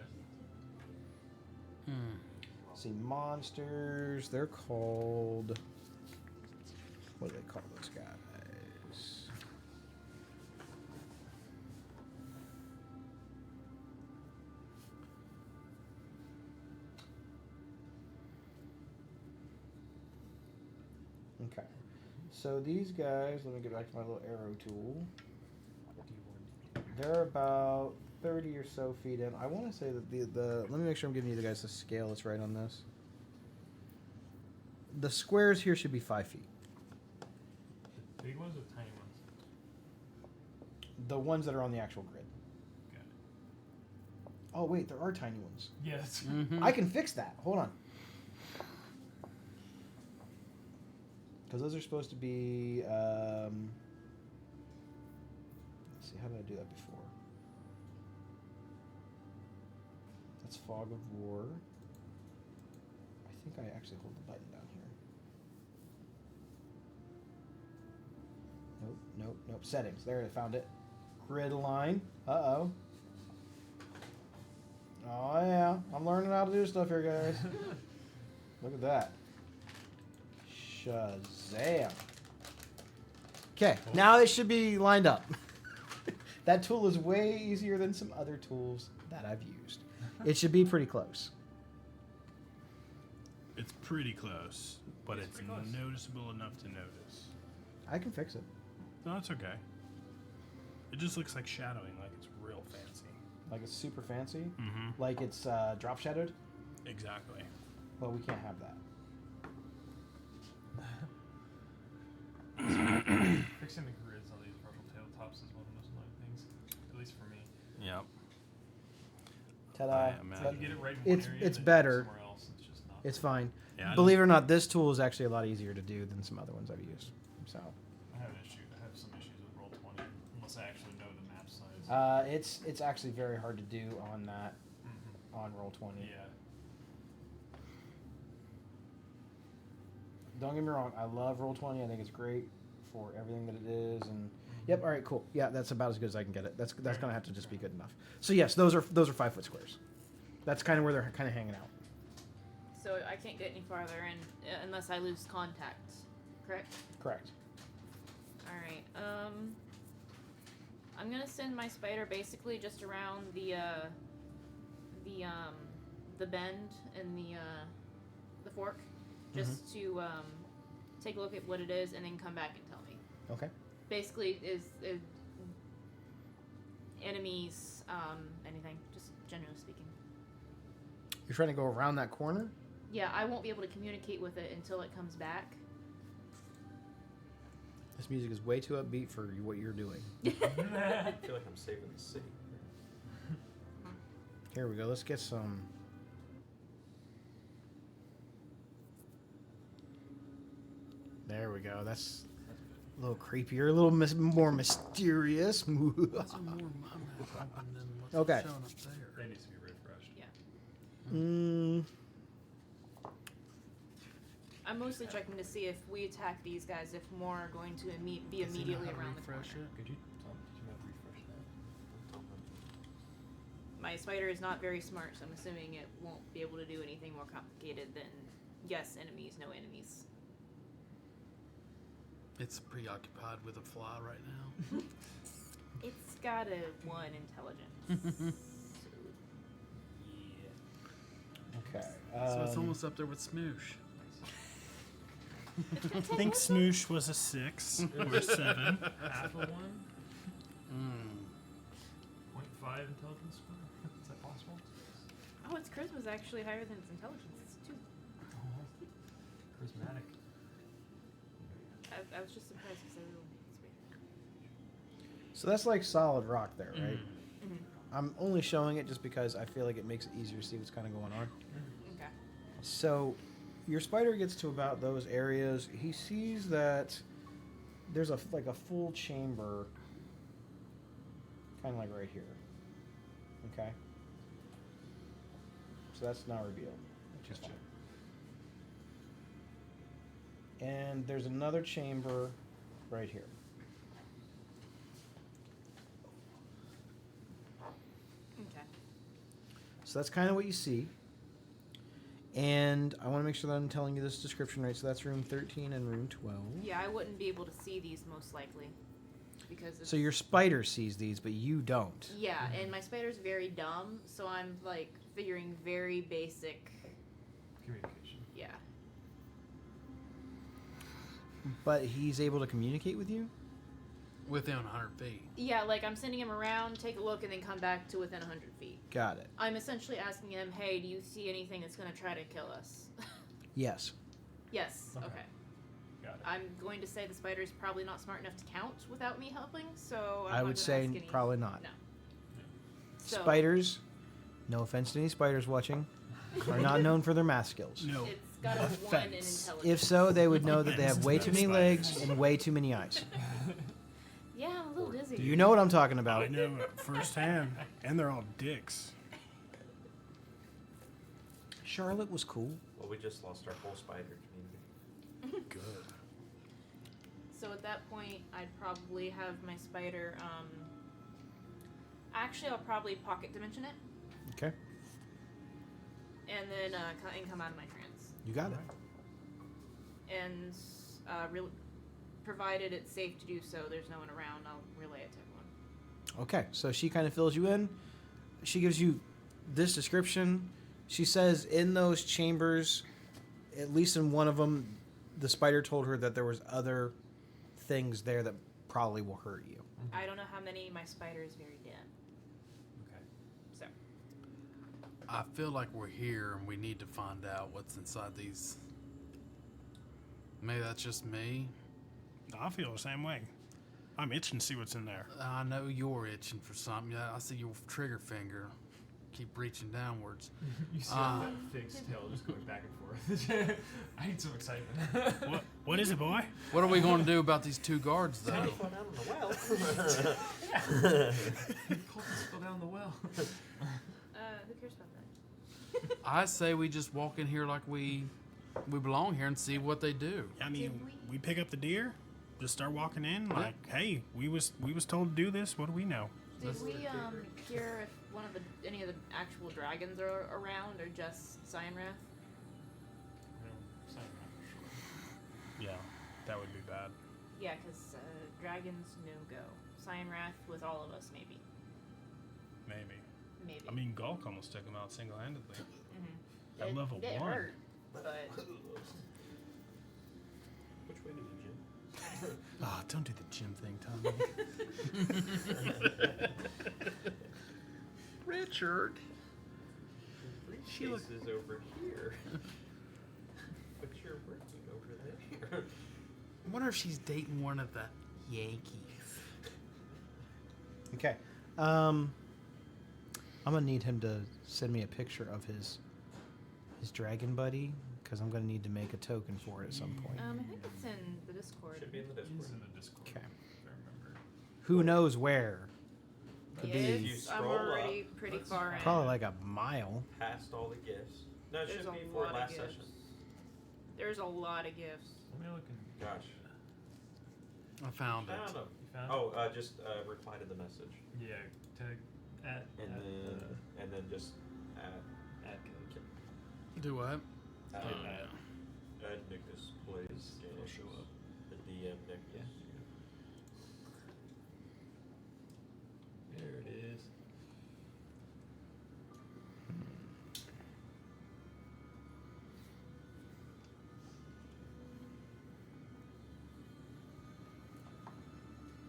it. See, monsters. They're called. What do they call those guys? Okay. So these guys, let me get back to my little arrow tool. They're about 30 or so feet in. I want to say that the let me make sure I'm giving you guys the scale that's right on this. The squares here should be 5 feet. The big ones or tiny ones? The ones that are on the actual grid. Got it. Oh wait, there are tiny ones. Yes. Mhm. I can fix that. Hold on. Because those are supposed to be. Let's see, how did I do that before? That's Fog of War. I think I actually hold the button down here. Nope, nope, nope. Settings. There, I found it. Grid line. Uh-oh. Oh, yeah. I'm learning how to do stuff here, guys. Look at that. Shazam. Okay, now they should be lined up. That tool is way easier than some other tools. that I've used. It should be pretty close. It's pretty close, but it's pretty close. noticeable enough to notice. I can fix it. No, that's okay. It just looks like shadowing, like it's real fancy. Like it's super fancy. Mm-hmm. Like it's drop shadowed. Exactly. Well, we can't have that. Fixing the grids on these partial tabletops is one of the most annoying things, at least for me. Yep. Ta-da! I It's imagine. like you get it right in one It's- area, it's and then better. somewhere else, it's just not. It's fine. Yeah, I Believe it or not, this tool is actually a lot easier to do than some other ones I've used. So I have some issues with Roll20 unless I actually know the map size. it's actually very hard to do on that Mhm. on Roll20. Yeah. Don't get me wrong, I love Roll20. I think it's great for everything that it is. And yep, all right, cool. Yeah, that's about as good as I can get it. That's gonna have to just be good enough. So yes, those are 5-foot squares. That's kind of where they're kind of hanging out. So I can't get any farther in unless I lose contact. Correct. Correct. All right. I'm gonna send my spider basically just around the bend and the fork, just to take a look at what it is and then come back and tell me. Okay. Basically, is enemies, anything, just generally speaking. You're trying to go around that corner. Yeah, I won't be able to communicate with it until it comes back. This music is way too upbeat for what you're doing. I feel like I'm saving the city. Here we go. Let's get some. There we go. That's a little creepier, a little more mysterious. That's more my map open than what's Okay. showing up there. That needs to be refreshed. Mm, Hmm. I'm mostly checking to see if we attack these guys, if more are going to be Does he know immediately how to around the corner. refresh it? Could you not refresh that? My spider is not very smart, so I'm assuming it won't be able to do anything more complicated than yes, enemies, no enemies. It's preoccupied with a fly right now. It's got a 1 intelligence. okay. So it's almost up there with Smoosh. I think Smoosh was a 6 or 7. Half a 1? Mm. 0.5 intelligence score? Is that possible? Oh, its charisma is actually higher than its intelligence. It's 2. Charismatic. I was just surprised because I really it's weird. So that's like solid rock there, right? Mhm. I'm only showing it just because I feel like it makes it easier to see what's kind of going on. Okay. So your spider gets to about those areas. He sees that there's a full chamber, kind of like right here. Okay. So that's now revealed, which is fine. And there's another chamber right here. Okay. So that's kind of what you see. And I want to make sure that I'm telling you this description right. So that's room 13 and room 12. Yeah, I wouldn't be able to see these most likely. Because So your spider sees these, but you don't. yeah, and my spider's very dumb, so I'm like figuring very basic. Communication. Yeah. But he's able to communicate with you? Within 100 feet. Yeah, like I'm sending him around, take a look, and then come back to within 100 feet. Got it. I'm essentially asking him, hey, do you see anything that's going to try to kill us? Yes. Yes, Okay. okay. Got it. I'm going to say the spider's probably not smart enough to count without me helping, so I'm I not would gonna say ask any- probably not. No. So Spiders, no offense to any spiders watching, are not known for their math skills. No. it's got a 1 in Offense. intelligence. If so, they would know that they have way too many Spiders. legs and way too many eyes. Yeah, I'm a little dizzy. You know what I'm talking I about. know it firsthand. And they're all dicks. Charlotte was cool. Well, we just lost our whole spider community. Good. So at that point, I'd probably have my spider. Actually, I'll probably pocket dimension it, Okay. and then come out of my trance. You got it. And provided it's safe to do so, there's no one around, I'll relay it to everyone. Okay, so she kind of fills you in. she gives you this description. She says in those chambers, at least in one of them, the spider told her that there was other things there that probably will hurt you. I don't know how many my spider is very dead. Okay. So I feel like we're here and we need to find out what's inside these. Maybe that's just me. I feel the same way. I'm itching to see what's in there. I know you're itching for something. Yeah, I see your trigger finger. Keep reaching downwards. You see that fig's tail just going back and forth. I need some excitement. What is it, boy? What are we going to do about these 2 guards, though? Fell down in the well. Cultists fell down the well. who cares about that? I say we just walk in here like we belong here and see what they do. I mean, Did we pick up the deer, just start walking in. Like, hey, we was told to do this. What do we know? Did we hear if any of the actual dragons are around or just Cyanrath? Yeah, that would be bad. Yeah, because dragons no go. Cyanrath with all of us maybe. Maybe. I mean, Gulk almost took him out single-handedly. Mm-hmm. At level it 1. hurt, but Which way to the gym? Oh, don't do the gym thing, Tommy. Richard. She is over here. But you're working over there. I wonder if she's dating one of the Yankees. Okay. I'm gonna need him to send me a picture of his dragon buddy, because I'm gonna need to make a token for it at some point. I think it's in the Discord. Should be in the Discord. It's in the Discord. Okay. If I remember. Who knows where? Could Yeah, be If you I'm scroll already up, pretty let's far in. probably like a mile. Past all the gifts. No, it There's should a be for lot last of gifts. session. There's a lot of gifts. Let me look in. Gosh. I found I don't it. know. You found Oh, just reply to the message. it? Yeah. Tag at And then just add Do what? add yeah. Nickus plays It'll games. show up. The DM Nickus. Yeah. There it is.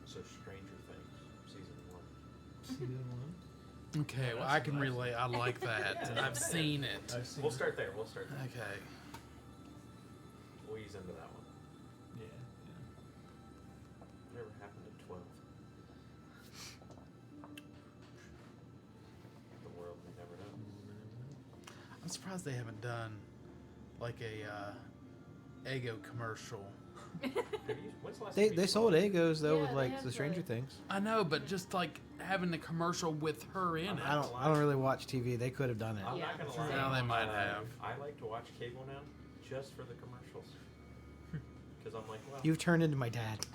So Stranger Things, season 1. Season 1. Okay, well, That's I can nice. relate. I like that. Yeah. I've seen it. I've seen We'll it. start there. We'll start there. Okay. We'll ease into that one. Yeah. Whatever happened to 12? The world may never know. I'm surprised they haven't done like a Eggo commercial. Have you, when's the last time They you they saw sold it? Egos though Yeah, with they like have the Stranger the- Things. I know, but just like having the commercial with her in it. I don't really watch TV. They could have done it. I'm Yeah. not gonna Same. lie. Well, they might have. I like to watch cable now just for the commercials. Because I'm like, wow. You've turned into my dad.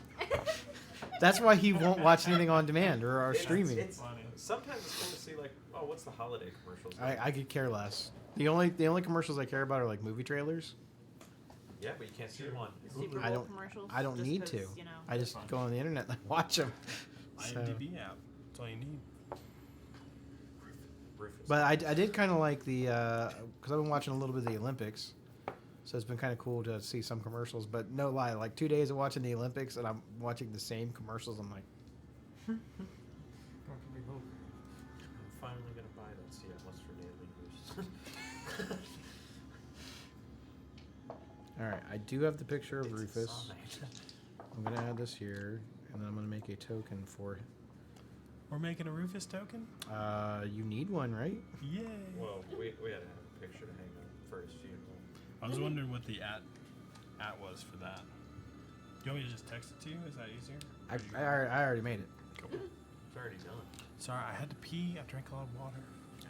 That's why he won't watch anything on demand or streaming. It's, Funny. sometimes it's cool to see like, oh, what's the holiday commercials? I could care less. The only commercials I care about are like movie trailers. Yeah, but you can't see them on. Super I Bowl don't- commercials. I don't just need 'cause, to. You know. I just go on the internet and watch them. So, IMDb app. That's all you need. Rufus. but I did kind of like the because I've been watching a little bit of the Olympics, so it's been kind of cool to see some commercials. But no lie, like 2 days of watching the Olympics and I'm watching the same commercials. I'm like, What can we hope? I'm finally gonna buy that CMS for daily use. all right, I do have the picture of It's Rufus. Sonic. I'm gonna add this here, and then I'm gonna make a token for. We're making a Rufus token? You need one, right? Yay. Well, we had to have a picture to hang on for his funeral. I was wondering what the at was for that. Do you want me to just text it to you? Is that easier? I already made it. It's already done. Sorry, I had to pee. I drank a lot of water.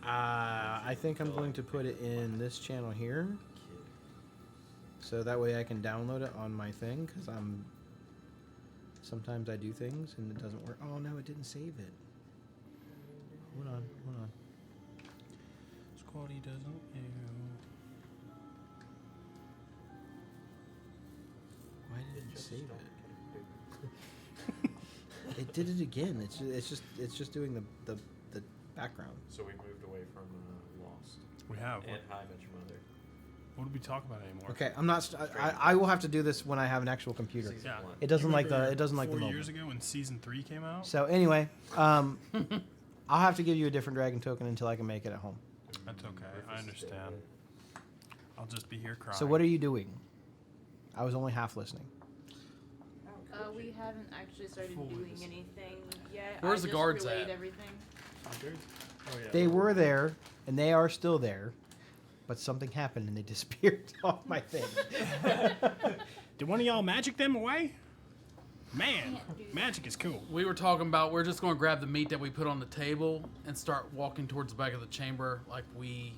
I think I'm going to put it in this channel here, Kid. so that way I can download it on my thing. Because sometimes I do things and it doesn't work. Oh no, it didn't save it. Hold on. Squatty doesn't ew. Why didn't it just save stopped it? It did it again. It's just doing the background. So we moved away from Lost We have. and How I Met Your Mother. What did we talk about anymore? Okay, I'm not. I will have to do this when I have an actual computer. Season Yeah. one. It doesn't You like the. remember It doesn't like the 4 moment. years ago when season 3 came out. So anyway, I'll have to give you a different dragon token until I can make it at home. That's okay. I understand. I'll just be here crying. So what are you doing? I was only half listening. We haven't actually started Fully doing listening. anything yet. Where's I the just guards relayed at? everything. Oh yeah. They were there, and they are still there, but something happened and they disappeared off my thing. Did one of y'all magic them away? Man, Can't do that. magic is cool. We were talking about we're just going to grab the meat that we put on the table and start walking towards the back of the chamber like we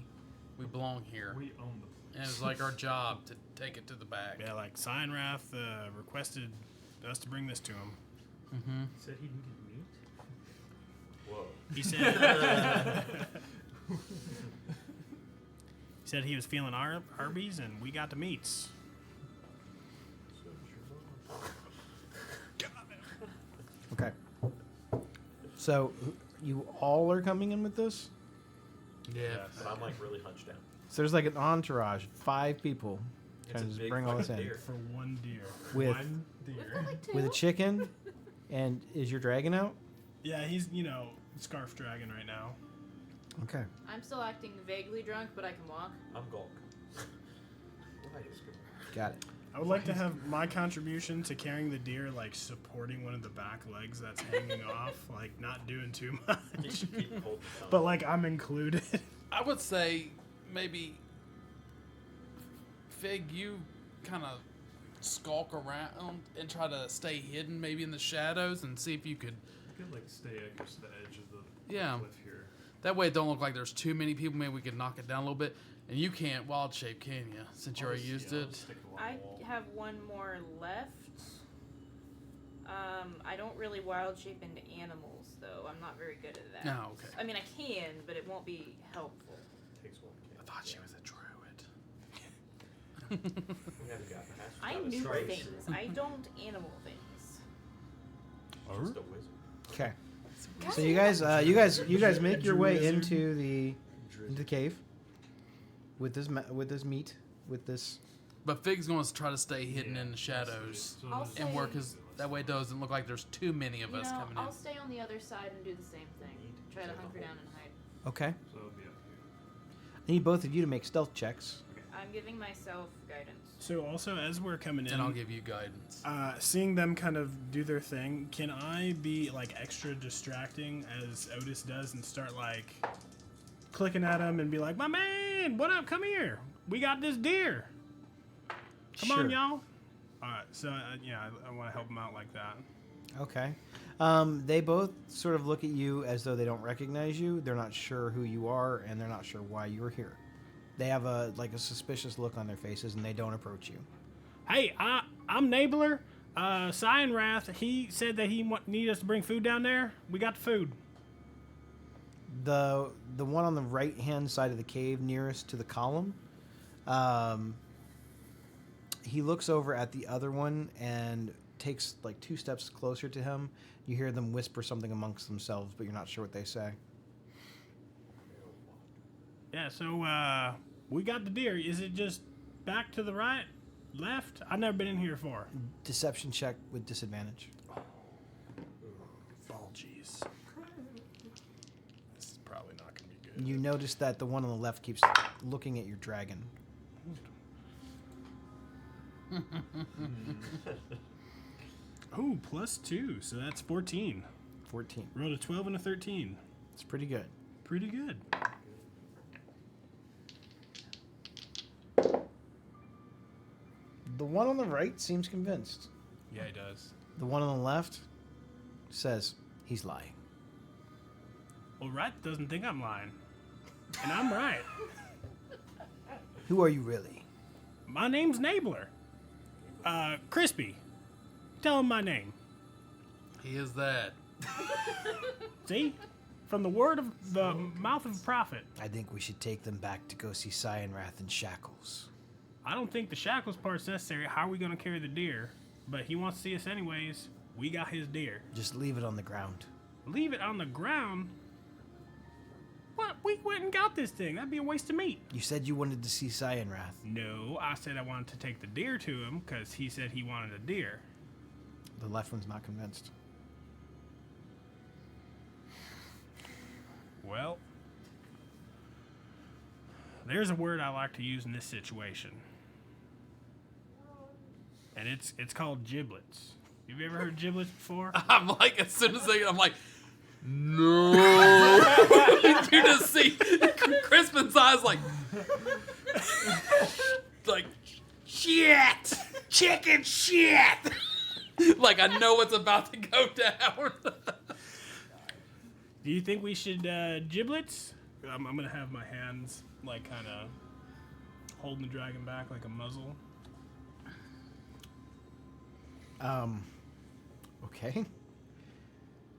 belong here. We own the. And it's like our job to take it to the back. Yeah, like Cyanrath requested us to bring this to him. Mm-hmm. He said he needed meat. Whoa. He said he said he was feeling Arby's, and we got the meats. Okay. So you all are coming in with this? Yeah. But I'm like really hunched down. So there's like an entourage, 5 people, It's trying a to just big bring all this in fucking deer. For one deer. with One We've deer. got like 2. with a chicken. And is your dragon out? Yeah, he's scarf dragon right now. Okay. I'm still acting vaguely drunk, but I can walk. I'm Gulk. Why is good? Got it. I would like to have my contribution to carrying the deer, like supporting one of the back legs that's hanging off, like not doing too much. Keep holding the But like I'm included. I would say maybe Fig, you kind of skulk around and try to stay hidden maybe in the shadows and see if you could. You could like stay close to the edge of the Yeah. cliff here. That way it don't look like there's too many people. Maybe we could knock it down a little bit. And you can't wild shape, can you? Since you I'll already just- used yeah, I'll it. just stick along I the wall. have one more left. I don't really wild shape into animals, though. I'm not very good at that. Oh, okay. I mean, I can, but it won't be helpful. Takes one. I thought she was a druid. We haven't gotten past I without a knew strike. things. I don't animal things. Just a wizard. Okay. God, So you guys make your way into the cave with this meat with this. But Fig's going to try to stay hidden Yeah, in the shadows so I'll there's- and say- work his. That way it doesn't look like there's too many of You us know, coming I'll in. stay on the other side and do the same thing. Try to hunker down and hide. Okay. So it'll be up here. I need both of you to make stealth checks. I'm giving myself guidance. So also as we're coming in, And I'll give you guidance. seeing them kind of do their thing, can I be like extra distracting as Otis does and start like clicking at him and be like, "My man, what up? Come here. We got this deer. Come on, y'all." All right. So I want to help them out like that. Okay. They both sort of look at you as though they don't recognize you. They're not sure who you are, and they're not sure why you're here. They have a suspicious look on their faces, and they don't approach you. Hey, I'm Nabler. Cyanrath, he said that he need us to bring food down there. We got the food. The one on the right hand side of the cave, nearest to the column, he looks over at the other one and takes like 2 steps closer to him. You hear them whisper something amongst themselves, but you're not sure what they say. Yeah, so we got the deer. Is it just back to the right, left? I've never been in here before. Deception check with disadvantage. Oh, jeez. This is probably not going to be good. You notice that the one on the left keeps looking at your dragon. Oh, +2, so that's 14. 14. Rolled a 12 and a 13. It's pretty good. Pretty good. The one on the right seems convinced. Yeah, he does. The one on the left says he's lying. Well, right doesn't think I'm lying. And I'm right. Who are you really? My name's Nabler. Crispy. Tell him my name. He is that. See? From the word of the mouth of a prophet. I think we should take them back to go see Cyanrath in shackles. I don't think the shackles part's necessary. How are we going to carry the deer? But he wants to see us anyways. We got his deer. Just leave it on the ground. Leave it on the ground. We went and got this thing. That'd be a waste of meat. You said you wanted to see Cyanrath. No, I said I wanted to take the deer to him because he said he wanted a deer. The left one's not convinced. Well, there's a word I like to use in this situation. And it's called giblets. Have you ever heard giblets before? I'm like, as soon as I'm like, no. You just see Crispin's eyes like shit, chicken shit. Like I know what's about to go down. Do you think we should giblets? I'm gonna have my hands like kind of holding the dragon back like a muzzle. Okay.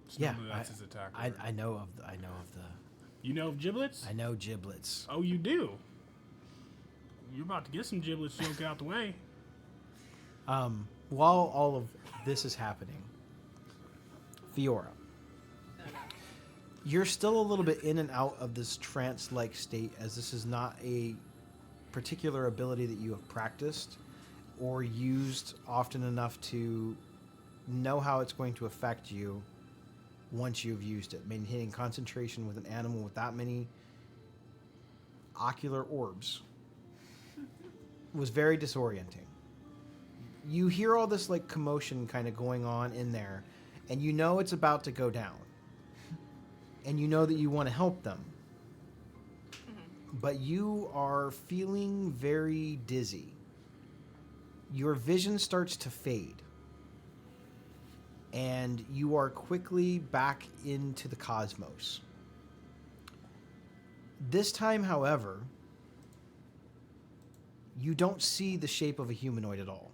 Just Yeah, know that that's his attack. I know of the. You know of giblets? I know giblets. Oh, you do. You're about to get some giblets joked out the way. While all of this is happening, Fiora, you're still a little bit in and out of this trance-like state, as this is not a particular ability that you have practiced or used often enough to know how it's going to affect you once you've used it. Maintaining concentration with an animal with that many ocular orbs was very disorienting. You hear all this like commotion kind of going on in there, and you know it's about to go down. And you know that you want to help them. But you are feeling very dizzy. Your vision starts to fade. And you are quickly back into the cosmos. This time, however, you don't see the shape of a humanoid at all.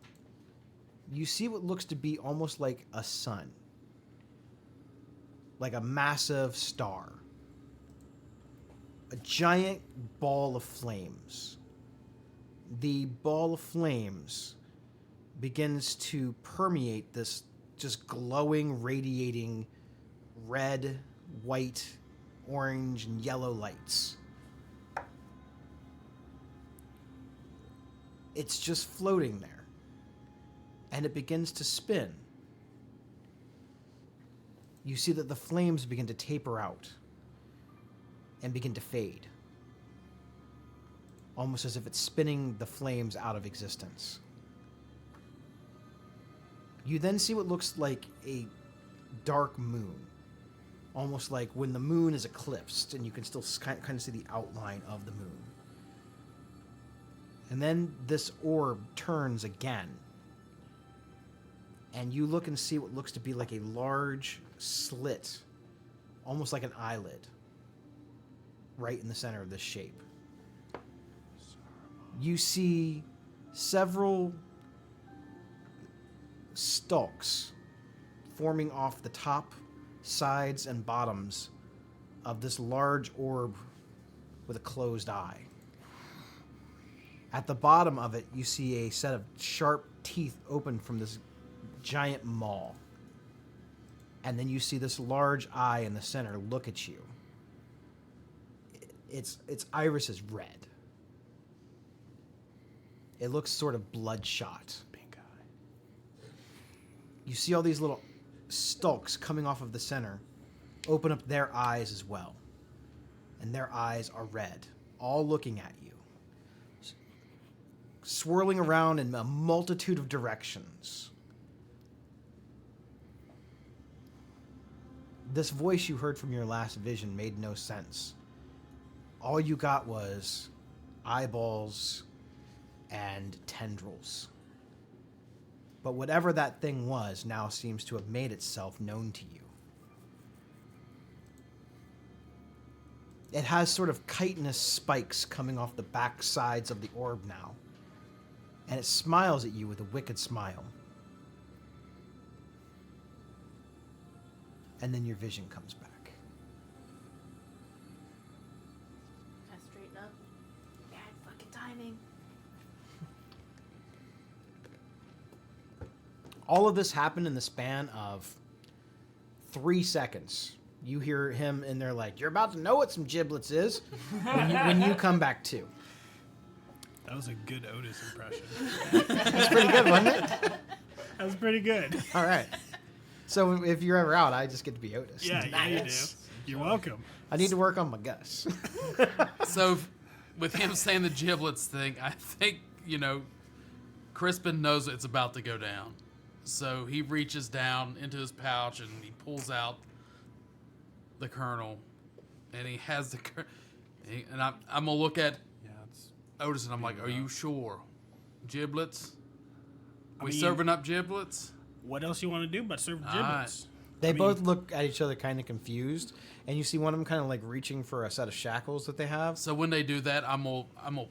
You see what looks to be almost like a sun. Like a massive star. A giant ball of flames. The ball of flames begins to permeate this just glowing, radiating red, white, orange, and yellow lights. It's just floating there. And it begins to spin. You see that the flames begin to taper out and begin to fade. Almost as if it's spinning the flames out of existence. You then see what looks like a dark moon. Almost like when the moon is eclipsed and you can still kind of see the outline of the moon. And then this orb turns again. And you look and see what looks to be like a large slit, almost like an eyelid, right in the center of this shape. You see several stalks forming off the top, sides, and bottoms of this large orb with a closed eye. At the bottom of it, you see a set of sharp teeth open from this giant maw. And then you see this large eye in the center look at you. Its iris is red. It looks sort of bloodshot. Pink eye. You see all these little stalks coming off of the center open up their eyes as well. And their eyes are red, all looking at you. Swirling around in a multitude of directions. This voice you heard from your last vision made no sense. All you got was eyeballs and tendrils. But whatever that thing was now seems to have made itself known to you. It has sort of chitinous spikes coming off the back sides of the orb now. And it smiles at you with a wicked smile. And then your vision comes back. Can I straighten up? Bad fucking timing. All of this happened in the span of 3 seconds. You hear him in there like, you're about to know what some giblets is when you come back to. That was a good Otis impression. That's pretty good, wasn't it? That was pretty good. All right. So if you're ever out, I just get to be Otis. Yeah, yeah, you do. You're welcome. I need to work on my Gus. So, with him saying the giblets thing, I think, Crispin knows it's about to go down. So he reaches down into his pouch and he pulls out the kernel. And he has the and I'm going to look at Otis and I'm like, are you sure? Giblets? We serving up giblets? What else you want to do but serve All giblets? They both look at each other kind of confused, and you see one of them kind of like reaching for a set of shackles that they have. So when they do that, I'm gonna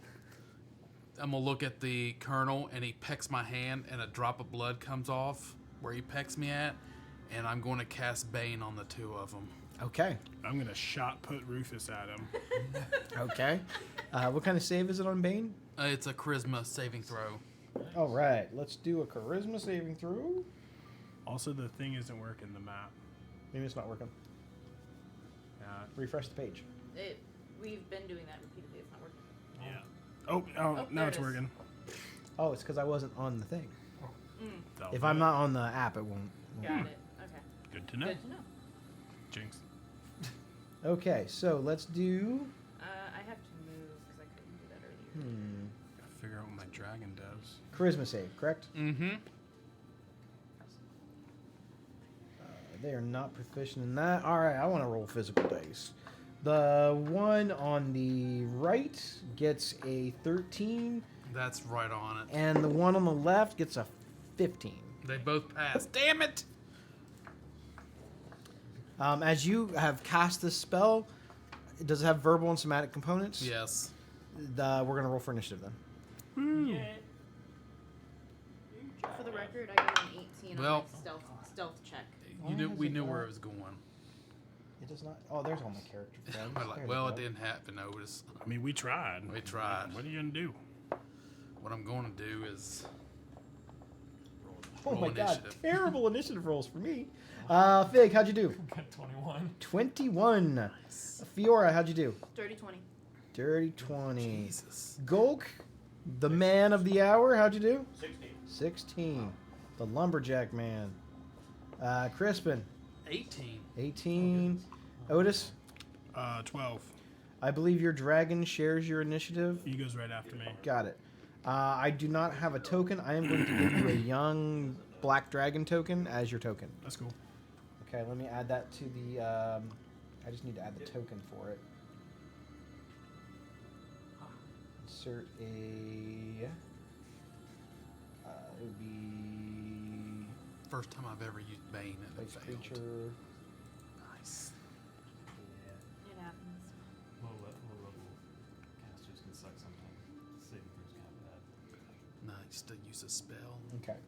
look at the colonel, and he pecks my hand, and a drop of blood comes off where he pecks me at, and I'm going to cast Bane on the two of them. Okay. I'm going to shot put Rufus at him. Okay. What kind of save is it on Bane? It's a charisma saving throw. All right. Let's do a charisma saving throw. Also, the thing isn't working, the map. Maybe it's not working. Refresh the page. We've been doing that repeatedly. It's not working. Yeah. Oh, now there it's it is. working. Oh, it's because I wasn't on the thing. That'll If do I'm it. not on the app, it won't. Got it. Okay. Good to know. Good to know. Jinx. Okay, so let's do. I have to move because I couldn't do that earlier. Gotta figure out what my dragon does. Charisma save, correct? Mm-hmm. They are not proficient in that. All right, I want to roll physical dice. The one on the right gets a 13, That's right on it. and the one on the left gets a 15. They both pass. Damn it! As you have cast this spell, does it have verbal and somatic components? Yes. We're going to roll for initiative then. For the record, I got an 18 Well- on my stealth check. We knew where it was going. It does not. Oh, there's all my character friends. We're like, There well, they it go. didn't happen, Otis. I mean, we tried. We tried. What are you going to do? What I'm going to do is Oh roll my god, initiative. terrible initiative rolls for me. Fig, how'd you do? Got 21. 21. Fiora, how'd you do? Dirty 20. Dirty 20. Jesus. Golk, the man of the hour, how'd you do? 16. 16. The lumberjack man. Crispin, 18. 18. Otis, 12. I believe your dragon shares your initiative. He goes right after me. Got it. I do not have a token. I am going to give you a young black dragon token as your token. That's cool. Okay, let me add that to the. I just need to add the token for it. Insert a. It would be First time I've ever used Bane and it place failed. creature. Nice. It happens. Low level casters can suck sometimes. Saving throws kind of bad. Nice to use a spell. Okay.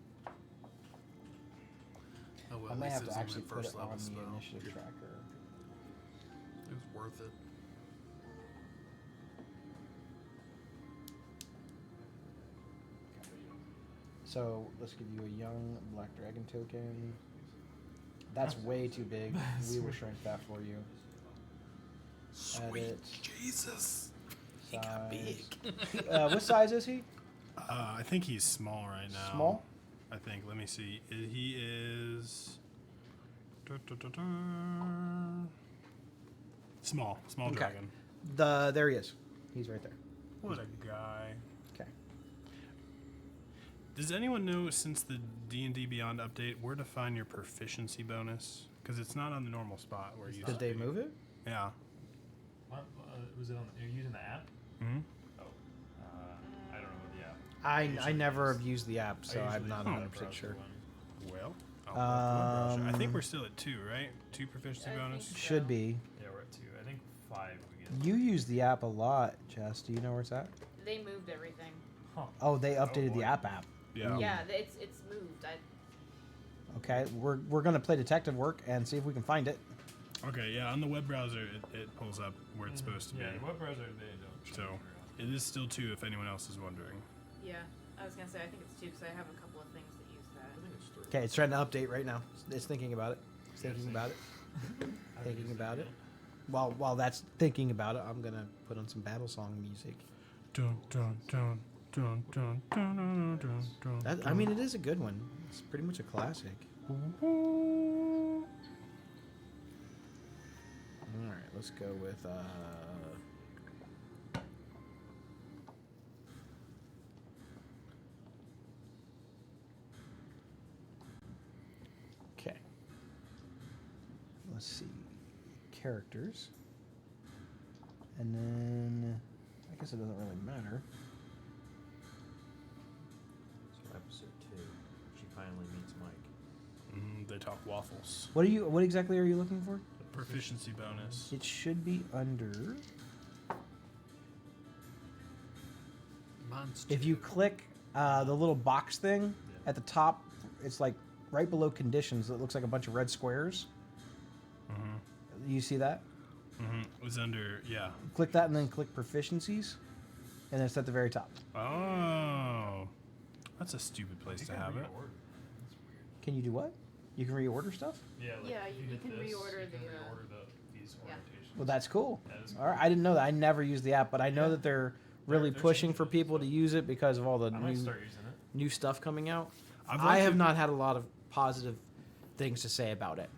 Oh well, I at may least have it to was only actually a put first it level on the spell. initiative tracker. It was worth it. So let's give you a young black dragon token. That's way too big. We will shrink that for you. Sweet Edit. Jesus. He got big. What size is he? I think he's small right now. Small? I think. Let me see. He is. Small. Small Okay. dragon. There he is. He's right there. What a guy. Okay. Does anyone know, since the D&D Beyond update, where to find your proficiency bonus? Because it's not on the normal spot where you. Did they move it? Yeah. What? Was it on? Are you using the app? Hmm. Oh. I don't know what the app. I never have used the app, so I I'm usually not use the 100% browser sure. one. Well. I'll have to web browser. I think Um, we're still at 2, right? 2 proficiency I think bonus. so. Should be. Yeah, we're at 2. I think 5 we get. You use the app a lot, Jess. Do you know where it's at? They moved everything. Huh. Oh, they updated boy. the app. Yeah. Yeah, it's moved. Okay, we're gonna play detective work and see if we can find it. Okay. Yeah. On the web browser, it pulls up where it's supposed to be. Yeah, the web browser they don't. So it is still 2 if anyone else is wondering. Yeah, I was gonna say I think it's 2 because I have a couple of things that use that. I think it's 3. Okay, it's trying to update right now. It's thinking about it. It's thinking about it. I thinking about it. While that's thinking about it, I'm gonna put on some battle song music. Dun, dun, dun, dun, dun, dun, dun, dun, dun, That, I mean, it is a good one. It's pretty much a classic. dun. All right, let's go with. Okay. Let's see. Characters. And then. I guess it doesn't really matter. So episode 2, she finally meets Mike. They talk waffles. What exactly are you looking for? Proficiency bonus. It should be under. Mine's If you click the little box thing at the top, it's like right below conditions. It looks like a bunch of red squares. You see that? It was under, yeah. Click that and then click proficiencies, and then it's at the very top. Oh. That's a stupid place to have it. Can you do what? You can reorder stuff? Yeah, like Yeah, if you hit can this, reorder you can the, reorder these yeah. orientations. Well, that's cool. That is All right, I didn't know that. I never used the app, but I know Yeah. that they're really They're pushing changing for it, people to so- use it because of all the I might start using it. new stuff coming out. I've I liked have it- not had a lot of positive things to say about it.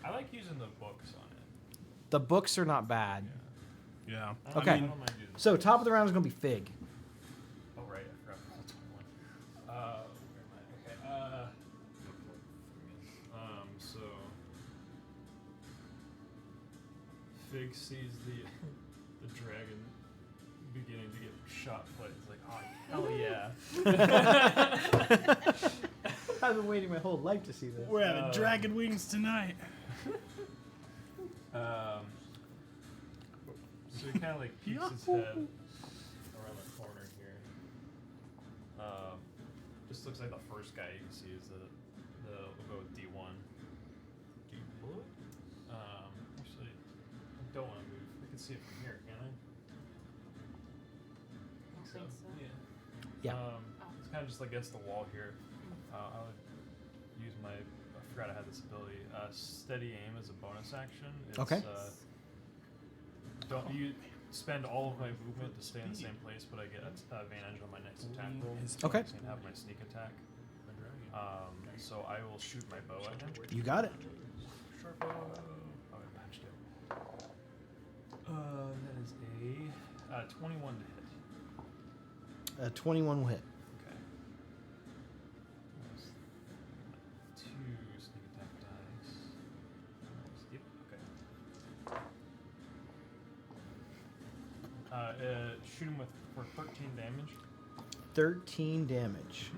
I like using the books on it. The books are not bad. Yeah. Okay. I don't mind using So top of the round is going to be Fig. Oh, right. I forgot that's 21. Where am I? Okay. So Fig sees the dragon beginning to get shot put. It's like, oh, hell yeah. I've been waiting my whole life to see this. We're having dragon wings tonight. So he kind of like peeks his head around the corner here. Just looks like the first guy you can see is we'll go with D1. D1? Actually, I don't want to move. I can see it from here, can I? I think so. Yeah. Yeah. It's kind of just against the wall here. I would use I forgot I had this ability. Steady aim as a bonus action. It's, Okay. Don't you spend all of my movement to stay in the same place, but I get advantage on my next attack roll. Okay. So I can have my sneak attack. So I will shoot my bow at him. You got it. Short bow. Oh, I patched it. That is a 21 to hit. 21 will hit. Okay. That's 2 sneak attack dice. Yep. Okay. Shoot him for 13 damage. 13 damage.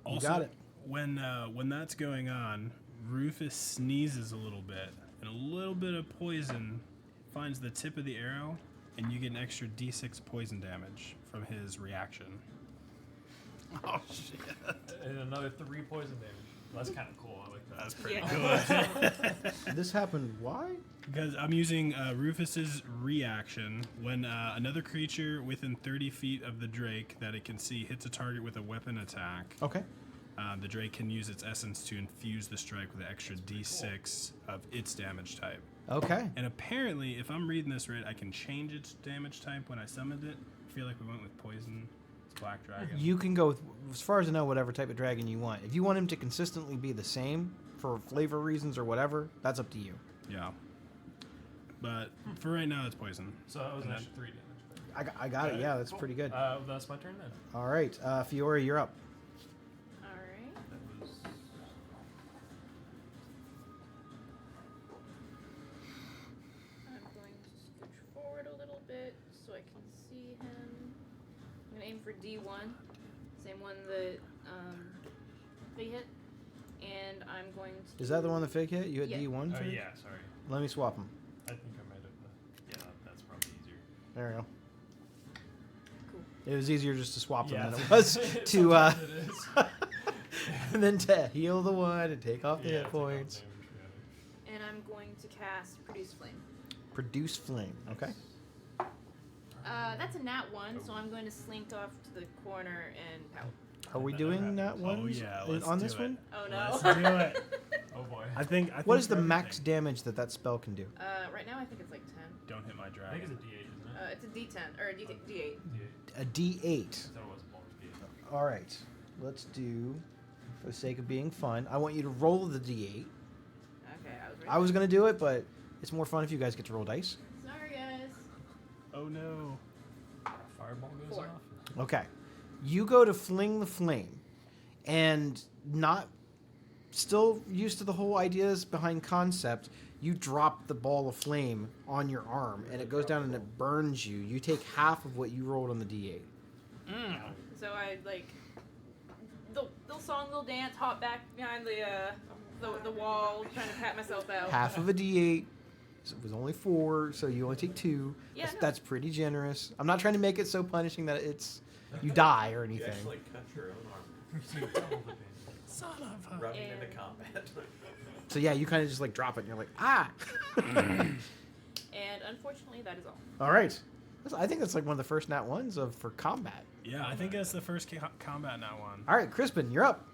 You Also, got it. When that's going on, Rufus sneezes a little bit, and a little bit of poison finds the tip of the arrow, and you get an extra d6 poison damage from his reaction. Oh shit! And another 3 poison damage. That's kind of cool. I like that. That's pretty good. This happened. Why? Because I'm using Rufus's reaction. When another creature within 30 feet of the Drake that it can see hits a target with a weapon attack, Okay. the Drake can use its essence to infuse the strike with an extra d6 of its damage type. Okay. And apparently, if I'm reading this right, I can change its damage type when I summoned it. I feel like we went with poison. It's black dragon. You can go with, as far as I know, whatever type of dragon you want. If you want him to consistently be the same for flavor reasons or whatever, that's up to you. Yeah. But for right now, it's poison. So that was And actually 3 damage. I got it. Yeah, that's pretty good. That's my turn then. All right, Fiora, you're up. Alright. That was. I'm going to scooch forward a little bit so I can see him. I'm gonna aim for D1, same one that they hit, and I'm going to. Is that the one that Fig hit? You hit Yeah. D1? Oh Fig? yeah, sorry. Let me swap them. I think I might have. Yeah, that's probably easier. There we go. Cool. It was easier just to swap them Yeah, than it was to sometimes it is. and then to heal the one and take off the Yeah, hit take off points. damage, yeah. And I'm going to cast Produce Flame. Produce flame. Okay. That's a nat 1, so I'm going to slink off to the corner and pout. Are we doing that one? Oh yeah, let's on do this it. one? Oh no. Let's do it. Oh boy. I think. What is the for max everything- damage that spell can do? Right now I think it's like 10. Don't hit my I think dragon. it's a D8, isn't it? It's a D10 or a D8. D8. A D8. So it was bonus D8. All right. Let's do, for the sake of being fun, I want you to roll the D8. Okay, I was going to do it, but it's more fun if you guys get to roll dice. Sorry, guys. Oh no. Fireball goes 4. off. Okay. You go to fling the flame, and not still used to the whole ideas behind concept, you drop the ball of flame on your arm, and it goes down and it burns you. You take half of what you rolled on the D8. So I like little song, little dance, hop back behind the wall, trying to pat myself out. Half of a D8. So it was only 4, so you only take 2. Yeah, that's, no. that's pretty generous. I'm not trying to make it so punishing that you die or You anything. actually cut your own arm. So double the damage. Son of a. Running And- into combat. So yeah, you kind of just like drop it, and you're like, ah. And unfortunately, that is all. All right. I think that's like one of the first nat ones for combat. Yeah, I think that's the first combat now one. All right, Crispin, you're up.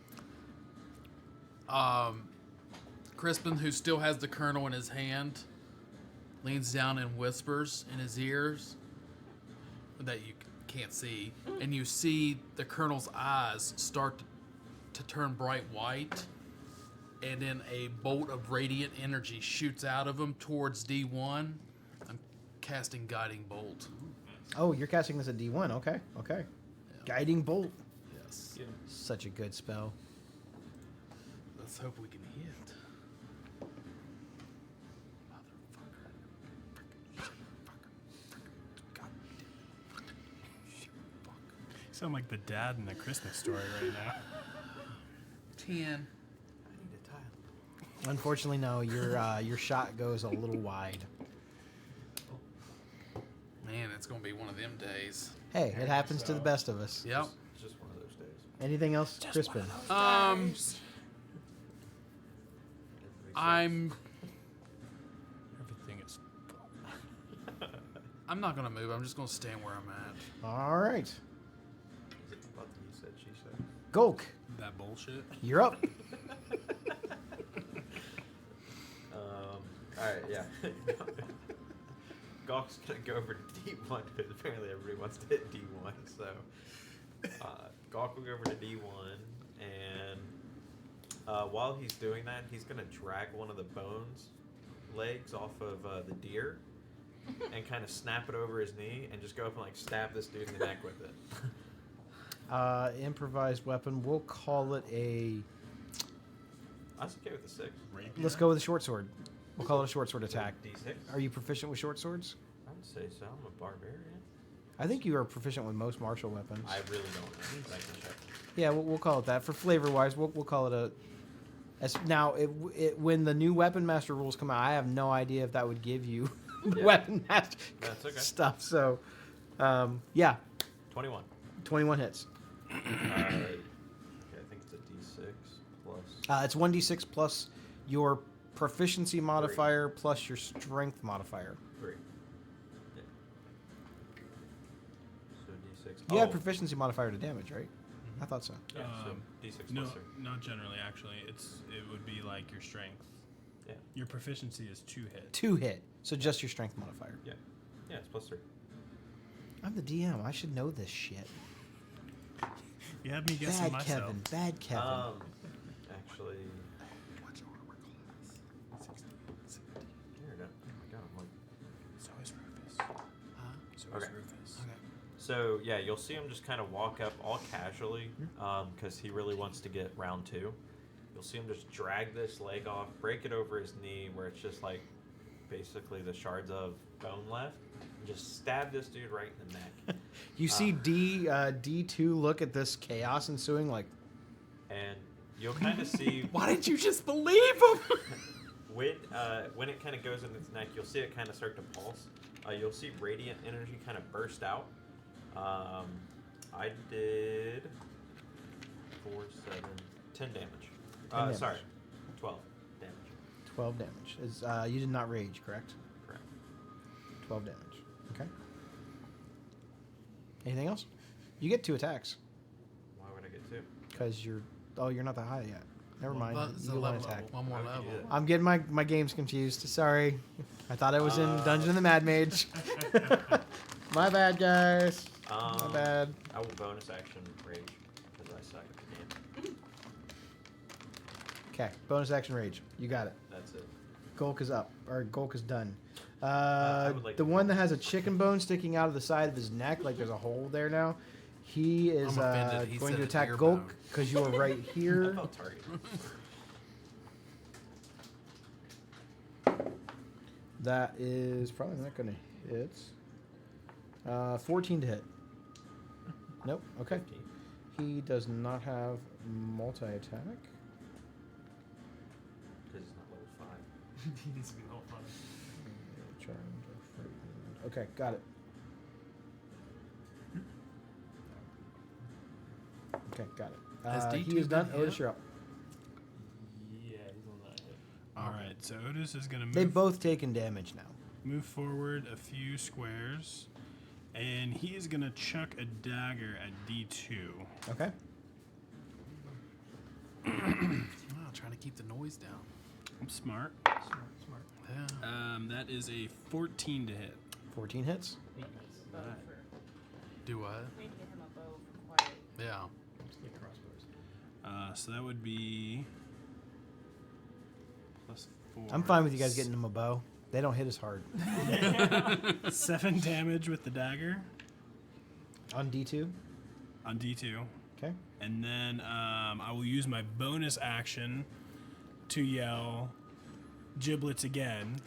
Crispin, who still has the kernel in his hand, leans down and whispers in his ears that you can't see, and you see the colonel's eyes start to turn bright white, and then a bolt of radiant energy shoots out of him towards D1. I'm casting Guiding Bolt. Oh, you're casting this at D1. Okay. Yeah. Guiding Bolt. Yes. Such a good spell. Let's hope we can hit. You sound like the dad in the Christmas story right now. 10. I need a tile. Unfortunately, no. Your shot goes a little wide. Man, it's going to be one of them days. Hey, it happens to the best of us. Yep. It's just one of those days. Anything else, Crispin? I'm Everything is. not gonna move. I'm just gonna stand where I'm at. All right. Is it what he said, she said? Gulk, That bullshit. you're up. Alright, yeah. Gawk's gonna go over to D1 because apparently everybody wants to hit D1. So, Gawk will go over to D1, and while he's doing that, he's gonna drag one of the bones legs off of the deer and kind of snap it over his knee and just go up and like stab this dude in the neck with it. Improvised weapon. We'll call it a. I was okay with the 6. Rapier. Let's go with a short sword. We'll call it a short sword attack. D6? Are you proficient with short swords? I would say so. I'm a barbarian. I think you are proficient with most martial weapons. I really don't know, but I can check. Yeah, we'll call it that. For flavor wise, we'll call it a. Now, when the new weapon master rules come out, I have no idea if that would give you Yeah. weapon master That's okay. stuff. So, yeah, 21. 21 hits. Okay, I think it's a D6 plus. It's 1d6 plus your proficiency modifier plus your strength modifier. 3. Yeah. So D6. You have proficiency modifier to damage, right? I thought so. Yeah, so D6 No, plus 3. not generally. Actually, it would be like your strength. Yeah. Your proficiency is 2 hits. 2 hit, so just your strength modifier. Yeah. Yeah, it's plus 3. I'm the DM. I should know this shit. You had me guessing Bad myself. Kevin. Bad Kevin. Actually. Here it is. Oh my god, I'm like. So is Rufus. So Okay. is Rufus. So yeah, you'll see him just kind of walk up all casually, because he really wants to get round 2. You'll see him just drag this leg off, break it over his knee, where it's just like basically the shards of bone left, and just stab this dude right in the neck. You see D2 look at this chaos ensuing like, And you'll kind of see Why didn't you just believe him? when it kind of goes in its neck, you'll see it kind of start to pulse. You'll see radiant energy kind of burst out. I did 4, 7, 10 damage. 10 damage. Sorry, 12 damage. 12 damage. You did not rage, correct? Correct. 12 damage. Okay. Anything else? You get 2 attacks Why would I get 2? because you're not that high yet. Never mind. But it's a You want level attack. up. One more How would level. you do that? I'm getting my games confused. Sorry. I thought I was in Dungeon of the Mad Mage. My bad, guys. My bad. I will bonus action rage because I suck at the game. Okay, bonus action rage. You got it. That's it. Golk is up, or Golk is done. I would like The to- one that has a chicken bone sticking out of the side of his neck, like there's a hole there now. He is I'm offended. He going said to an attack ear Golk bone. because you are right I here. felt targeted. That is probably not going to hit. 14 to hit. Nope. Okay. 15. He does not have multi-attack. Because it's not level 5. He needs to be helped on. Charmed or frightened. Okay, got it. Okay, got it. Has D2 he is done. been Otis, hit? you're up. Yeah, he's on that hit. All right, so Otis is going to They've move, both taken damage now. move forward a few squares, and he is going to chuck a dagger at D2. Okay. Wow, trying to keep the noise down. I'm smart. Smart. Yeah. That is a 14 to hit. 14 hits. Bow for, Do what? we need to get him a bow for quiet. Yeah. Just get crossbows. So that would be +4. I'm fine with you guys getting him a bow. They don't hit as hard. 7 damage with the dagger On D2. on D2. Okay. And then I will use my bonus action to yell giblets again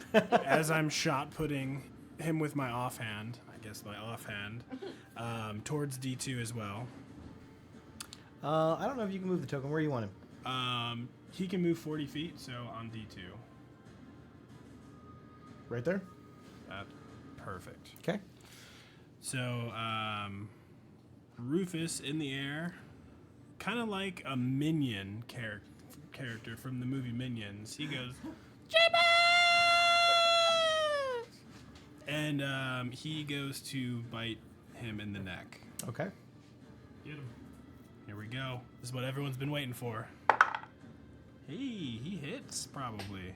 as I'm shot putting him with my offhand, I guess my offhand, towards D2 as well. I don't know if you can move the token. Where you want him? He can move 40 feet, so on D2. Right there? Perfect. Okay. So, Rufus in the air, kind of like a minion character from the movie Minions. He goes, and he goes to bite him in the neck. Okay. Get him. Here we go. This is what everyone's been waiting for. Hey, he hits probably.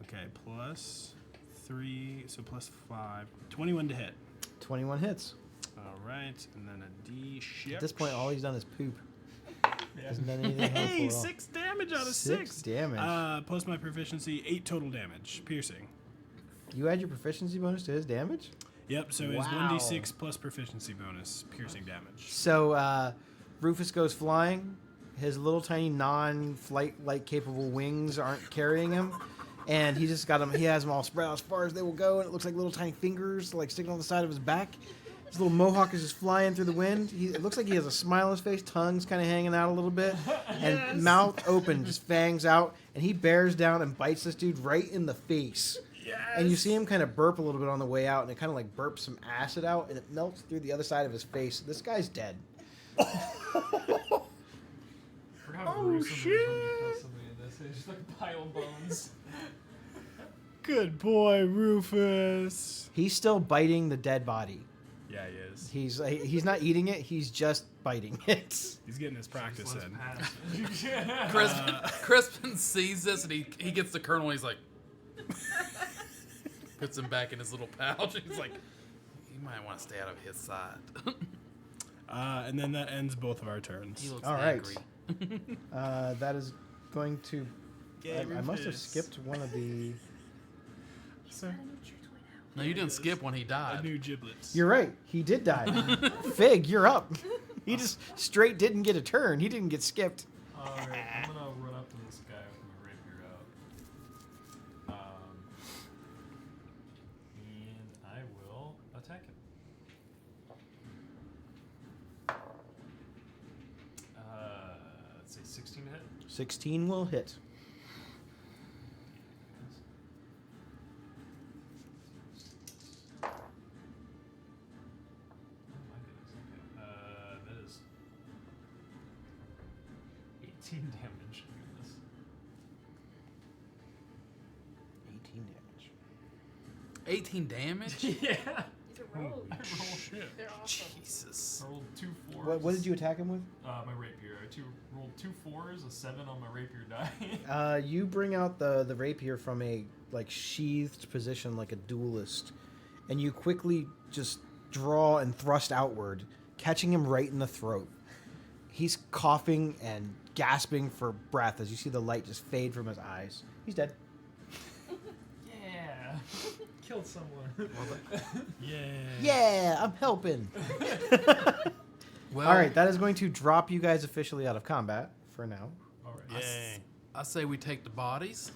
Okay, +3, so +5. 21 to hit. 21 hits. All right, and then a D shift. At this point, all he's done is poop. Yeah. Hasn't done anything helpful Hey, at all. 6 damage out of 6 6. damage. Plus my proficiency, 8 total damage, piercing. You add your proficiency bonus to his damage? Yep, so it's Wow. 1d6 plus proficiency bonus, piercing damage. So Rufus goes flying. His little tiny non-flight-like capable wings aren't carrying him, and he just got them. He has them all spread out as far as they will go, and it looks like little tiny fingers like sticking on the side of his back. His little mohawk is just flying through the wind. It looks like he has a smile on his face, tongue's kind of hanging out a little bit, and mouth open, just fangs out, and he bears down and bites this dude right in the face. Yes! And you see him kind of burp a little bit on the way out, and it kind of like burps some acid out, and it melts through the other side of his face. This guy's dead. Forgot how gruesome it is when you kill somebody in this. It's just like pile of bones. Good boy, Rufus. He's still biting the dead body. Yeah, he is. He's not eating it. He's just biting it. He's getting his practice Just in. let it pass. Crispin sees this and he gets the colonel. And he's like, puts him back in his little pouch. He's like, you might want to stay out of his side. And then that ends both of our turns. He looks All right. angry. That is going to. Yay, I must have Rufus. skipped one of the. Sir, No, you didn't skip when he I died. knew giblets. You're right. He did die. Fig, you're up. He just straight didn't get a turn. He didn't get skipped. Alright, I'm gonna run up to this guy with my rapier out. And I will attack him. Let's say 16 to hit. 16 will hit. Oh my goodness, okay. That is 18 damage. Goodness. 18 damage. 18 damage? Yeah. These are rogue. Shit. They're awesome. Jesus. I rolled 2 4s. What did you attack him with? My rapier. I rolled 2 4s, a 7 on my rapier die. You bring out the rapier from a like sheathed position, like a duelist, and you quickly just draw and thrust outward, catching him right in the throat. He's coughing and gasping for breath as you see the light just fade from his eyes. He's dead. Yeah. Killed someone. Yeah. Yeah, I'm helping. Well, All right, that is going to drop you guys officially out of combat for now. Alright. Yay. I say we take the bodies,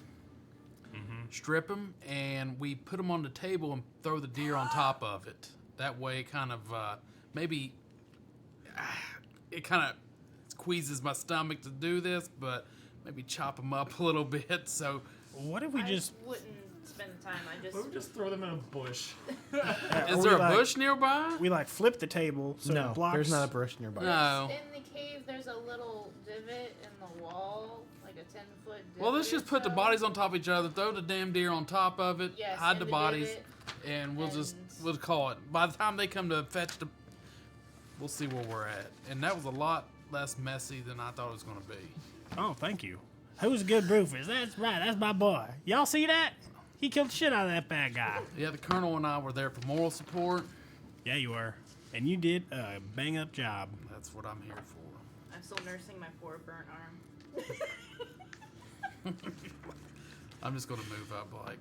Mm-hmm. strip them, and we put them on the table and throw the deer on top of it. That way, kind of maybe it kind of squeezes my stomach to do this, but maybe chop them up a little bit. So What if we just? I wouldn't spend the time. I What if we just throw them in a bush? is there a bush nearby? We like flip the table so no, it blocks. there's not a bush nearby. No. In the cave, there's a little divot in the wall, like a 10-foot divot. Well, let's just put the so- bodies on top of each other, throw the damn deer on top of it, Yes, hide in the the bodies, divot, and and- we'll call it. By the time they come to fetch the, we'll see where we're at. And that was a lot less messy than I thought it was going to be. Oh, thank you. Who's a good Rufus? That's right. That's my boy. Y'all see that? He killed the shit out of that bad guy. Yeah, the colonel and I were there for moral support. Yeah, you were. And you did a bang up job. That's what I'm here for. I'm still nursing my poor burnt arm. I'm just going to move up like,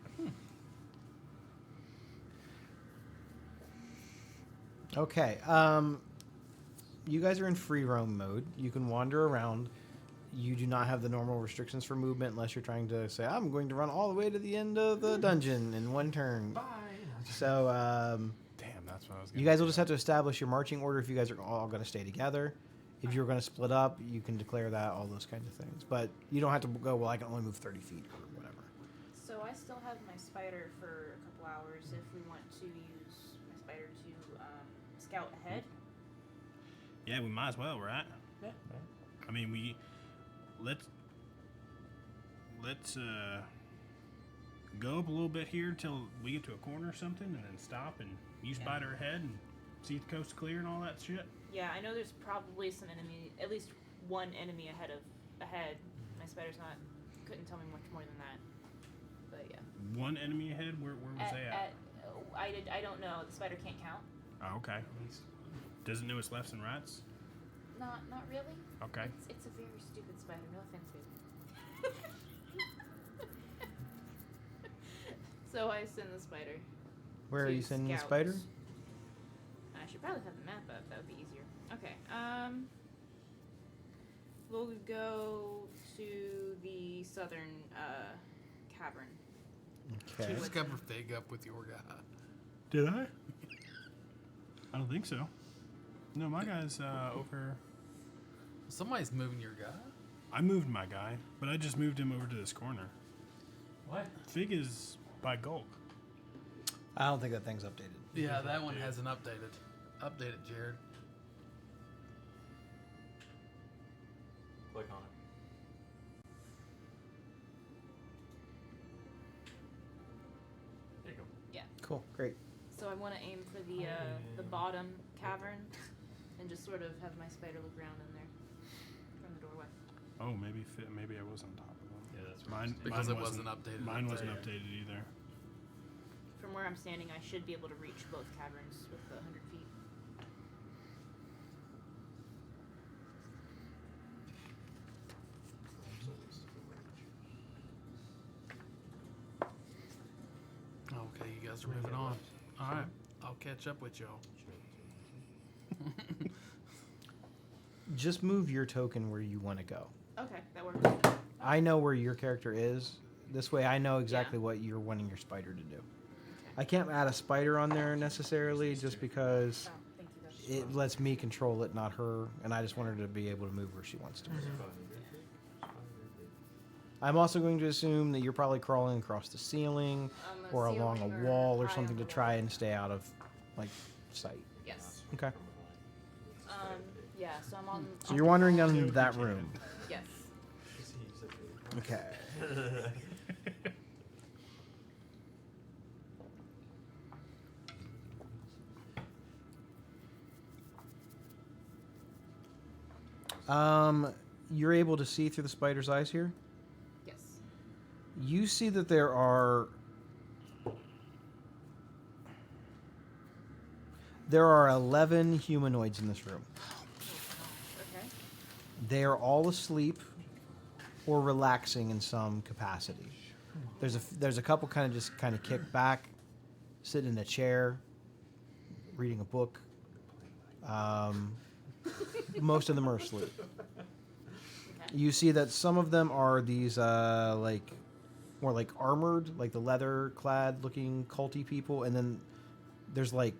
Okay. You guys are in free roam mode. You can wander around. You do not have the normal restrictions for movement unless you're trying to say, I'm going to run all the way to the end of the dungeon in one turn. Bye. So, Damn, that's what I was you guys will just have to establish your marching order if you guys are all going to stay together. If you're going to split up, you can declare that, all those kinds of things. But you don't have to go, well, I can only move 30 feet or whatever. So I still have my spider for a couple hours if we want to use my spider to scout ahead. Yeah, we might as well, right? Yeah. I mean, let's go up a little bit here until we get to a corner or something, and then stop and use spider ahead and see if the coast's clear and all that shit. Yeah, I know there's probably some enemy, at least one enemy ahead. My spider's couldn't tell me much more than that. But yeah. One enemy ahead. Where was they at? I don't know. The spider can't count. Oh, okay. Doesn't know its lefts and rights. Not really. Okay. It's a very stupid spider. No offense, baby. So I send the spider. Where are to you sending the scout. spider? I should probably have the map up. That would be easier. Okay. We'll go to the southern cavern. Okay. just cover Fig up with your guy. Did I? I don't think so. No, my guy's over. Somebody's moving your guy. I moved my guy, but I just moved him over to this corner. What? Fig is by Gulk. I don't think that thing's updated. Yeah, that one hasn't updated. Update it, Jared. Click on it. There you go. Cool. Great. So I want to aim for the bottom cavern, and just sort of have my spider look around in there from the doorway. Oh, maybe I was on top of him. Yeah, that's Mine Because mine it wasn't updated. Mine up wasn't there. updated either. From where I'm standing, I should be able to reach both caverns with the 100 feet. Okay, you guys are moving on. All right, I'll catch up with y'all. Just move your token where you want to go. Okay, that works. I know where your character is. This way I know exactly what you're wanting your spider to do. I can't add a spider on there necessarily just because Oh, thank you. That's it lets me control it, not her, and I just want her to be able to move where she wants to move. I'm also going to assume that you're probably crawling across the ceiling or along a wall or something to try and stay out of like sight. Yes. Okay. Yeah. So I'm on. So you're wandering down that room. Yes. Okay. You're able to see through the spider's eyes here. Yes. You see that there are 11 humanoids in this room. Okay. They are all asleep or relaxing in some capacity. There's a couple kind of kicked back, sitting in a chair, reading a book. Most of them are asleep. Okay. You see that some of them are these like more like armored, like the leather-clad looking culty people, and then there's like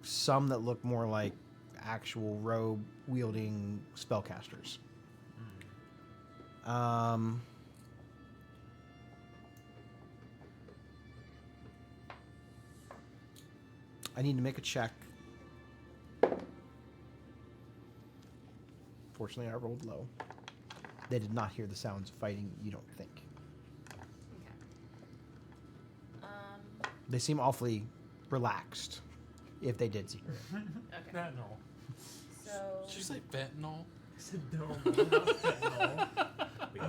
some that look more like actual robe-wielding spellcasters. I need to make a check. Fortunately, I rolled low. They did not hear the sounds of fighting, you don't think. Okay. They seem awfully relaxed, if they did see her. Okay. Fentanyl. So. Did you say fentanyl? I said no, not fentanyl.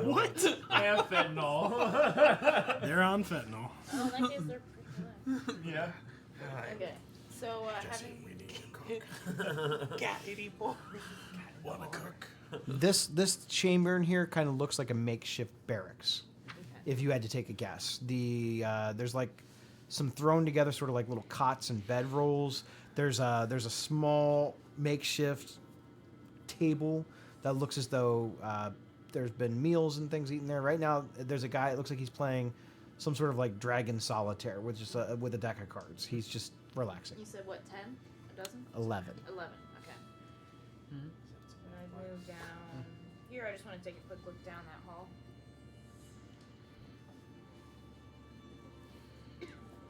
What? I am fentanyl. They're on fentanyl. Oh, in that case, they're pretty relaxed. Yeah. Okay. So, having. We need to cook. Cat 84. Wanna cook? This chamber in here kind of looks like a makeshift barracks. Okay. If you had to take a guess, there's like some thrown together sort of like little cots and bedrolls. There's a small makeshift table that looks as though there's been meals and things eaten there. Right now, there's a guy. It looks like he's playing some sort of like dragon solitaire with just with a deck of cards. He's just relaxing. You said what, 10? A dozen? 11. 11, okay. Mhm. When I move down here, I just want to take a quick look down that hall.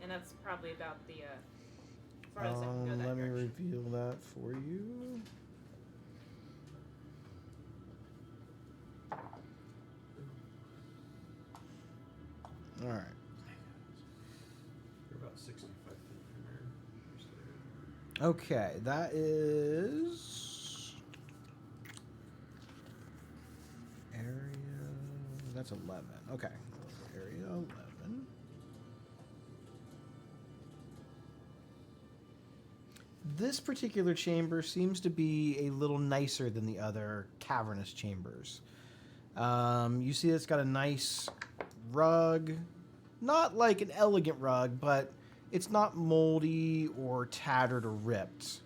And that's probably about the farthest I can go that Let me direction. reveal that for you. All right. You're about 65 feet from here. Okay, that is area. That's 11. Okay, area 11. This particular chamber seems to be a little nicer than the other cavernous chambers. You see, it's got a nice rug, not like an elegant rug, but it's not moldy or tattered or ripped.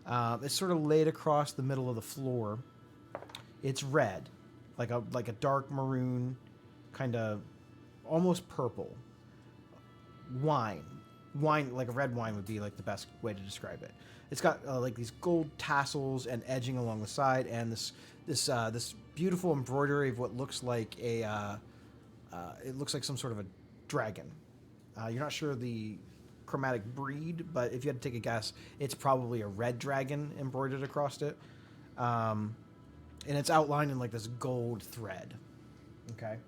It's sort of laid across the middle of the floor. It's red, like a dark maroon, kind of almost purple. Wine, like a red wine would be like the best way to describe it. It's got like these gold tassels and edging along the side, and this beautiful embroidery of what looks like it looks like some sort of a dragon. You're not sure the chromatic breed, but if you had to take a guess, it's probably a red dragon embroidered across it. And it's outlined in like this gold thread. Okay.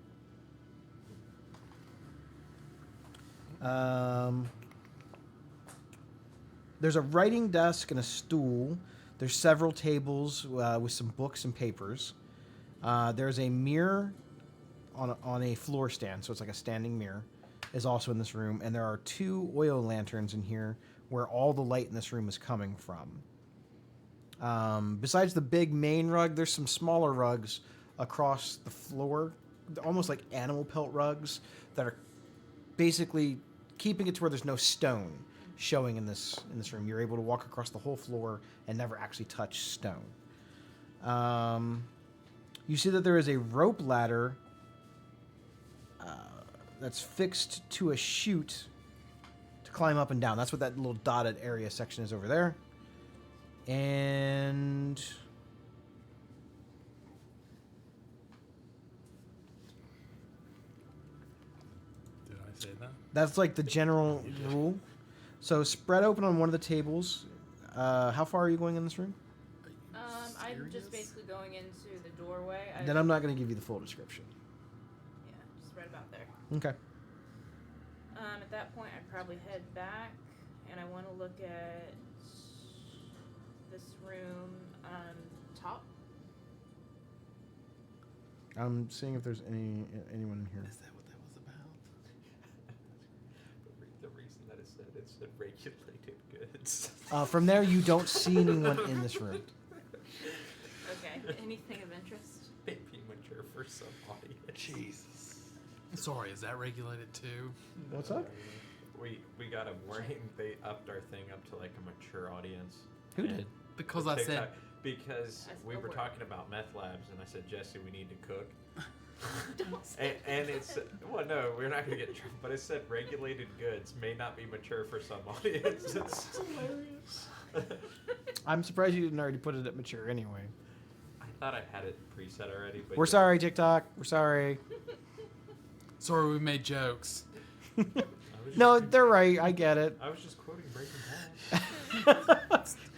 There's a writing desk and a stool. There's several tables with some books and papers. There's a mirror on a floor stand, so it's like a standing mirror, is also in this room, and there are 2 oil lanterns in here where all the light in this room is coming from. Besides the big main rug, there's some smaller rugs across the floor, almost like animal pelt rugs that are basically keeping it to where there's no stone showing in this room. You're able to walk across the whole floor and never actually touch stone. You see that there is a rope ladder that's fixed to a chute to climb up and down. That's what that little dotted area section is over there. And Did I say that? that's like the general rule. So spread open on one of the tables. How far are you going in this room? I'm just basically going into the doorway. Then I'm not going to give you the full description. Yeah, just right about there. Okay. At that point, I'd probably head back, and I want to look at this room on top. I'm seeing if there's anyone in here. Is that what that was about? The reason that it said regulated goods. From there, you don't see anyone in this room. Okay. Anything of interest? Maybe mature for some audience. Jesus. Sorry, is that regulated too? What's up? We got a warning. They upped our thing up to like a mature audience. Who And did? Because the I said TikTok- because That's we the were word. talking about meth labs, and I said, Jesse, we need to cook. Don't say And it's well, no, we're not gonna get in trouble. But it said regulated goods may not be mature for some audiences. Hilarious. I'm surprised you didn't already put it at mature anyway. I thought I had it preset already, but We're sorry, TikTok. We're sorry. sorry we made jokes. I was just No, quoting- they're right. I get it. I was just quoting Breaking Bad.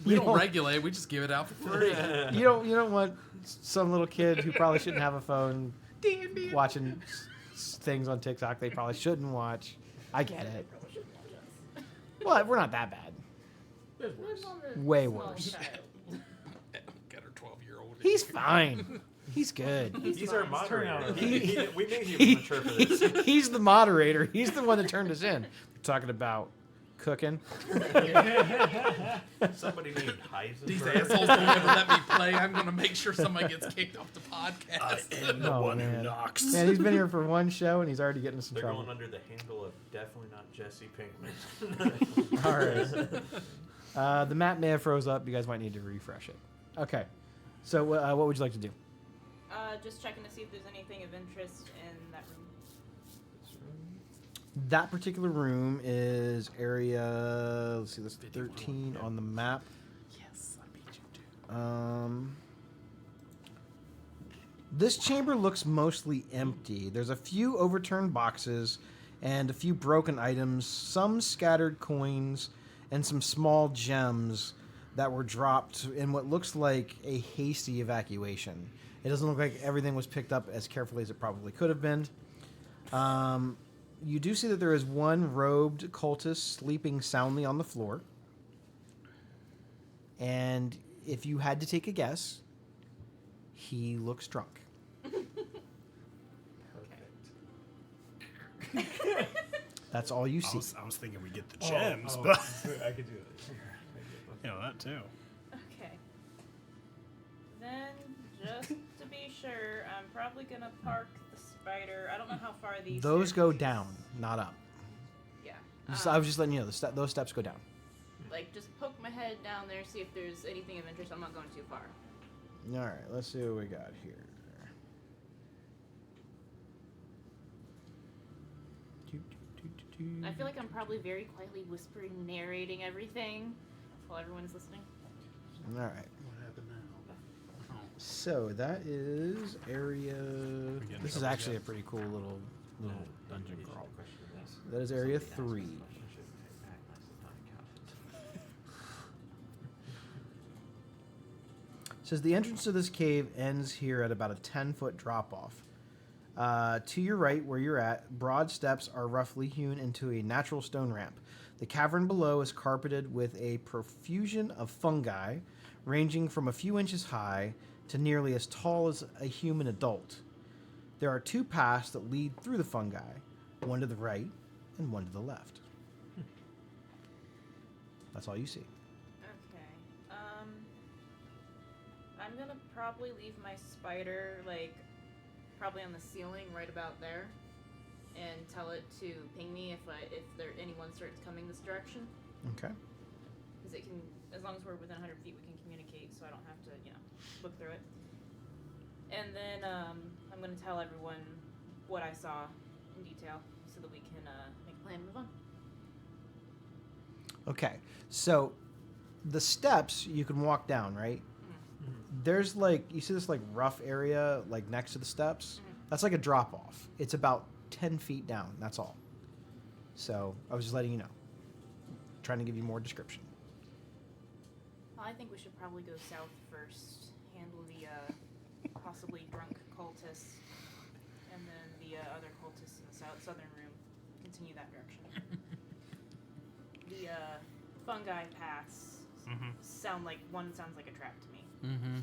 We You don't regulate. We just give it out for free. You don't want some little kid who probably shouldn't have a phone watching things on TikTok they probably shouldn't watch. I get it. Well, we're not that bad. There's worse. Way Small worse. child. Got her 12-year-old. He's fine. He's good. He's our fine. Turn out moderator. okay. We made him mature for this. He's the moderator. He's the one that turned us in. We're talking about cooking. Somebody named Heisenberg. These assholes don't ever let me play. I'm going to make sure somebody gets kicked off the podcast. am the Oh, one man. who knocks. Man, he's been here for one show and he's already getting us in They're trouble. going under the handle of definitely not Jesse Pinkman. All right. The map may have froze up. You guys might need to refresh it. Okay. So what would you like to do? Just checking to see if there's anything of interest in that room. That particular room is area, let's see, that's 13 on the map. Yes, I beat you too. This chamber looks mostly empty. There's a few overturned boxes and a few broken items, some scattered coins, and some small gems that were dropped in what looks like a hasty evacuation. It doesn't look like everything was picked up as carefully as it probably could have been. You do see that there is one robed cultist sleeping soundly on the floor. And if you had to take a guess, he looks drunk. Perfect. That's all you see. I was thinking we get the gems, Oh, but I could do it. you know that too. Okay. Then, just to be sure, I'm probably gonna park the spider. I don't know how far these. Those go staircases- down, not up. Yeah. I was just letting you know, those steps go down. Like, just poke my head down there, see if there's anything of interest. I'm not going too far. All right, let's see what we got here. I feel like I'm probably very quietly whispering, narrating everything while everyone's listening. All right. What happened now? So that is area. getting This is trouble actually a yet? pretty cool little dungeon Maybe crawl. question this. That is area Somebody 3. asked this question, shouldn't take back, unless it's not accounted. Says the entrance to this cave ends here at about a 10-foot drop off. To your right, where you're at, broad steps are roughly hewn into a natural stone ramp. The cavern below is carpeted with a profusion of fungi, ranging from a few inches high to nearly as tall as a human adult. There are 2 paths that lead through the fungi, one to the right and one to the left. That's all you see. Okay. I'm gonna probably leave my spider, like, probably on the ceiling right about there, and tell it to ping me if anyone starts coming this direction. Okay. Because it can, as long as we're within 100 feet, we can communicate, so I don't have to, look through it. And then I'm going to tell everyone what I saw in detail, so that we can make a plan and move on. Okay. So the steps you can walk down, right? There's you see this rough area next to the steps? That's like a drop off. It's about 10 feet down. That's all. So I was just letting you know. Trying to give you more description. Well, I think we should probably go south first, handle the possibly drunk cultists, and then the other cultists in the southern room. Continue that direction. The fungi paths sound like a trap to me. Mm-hmm.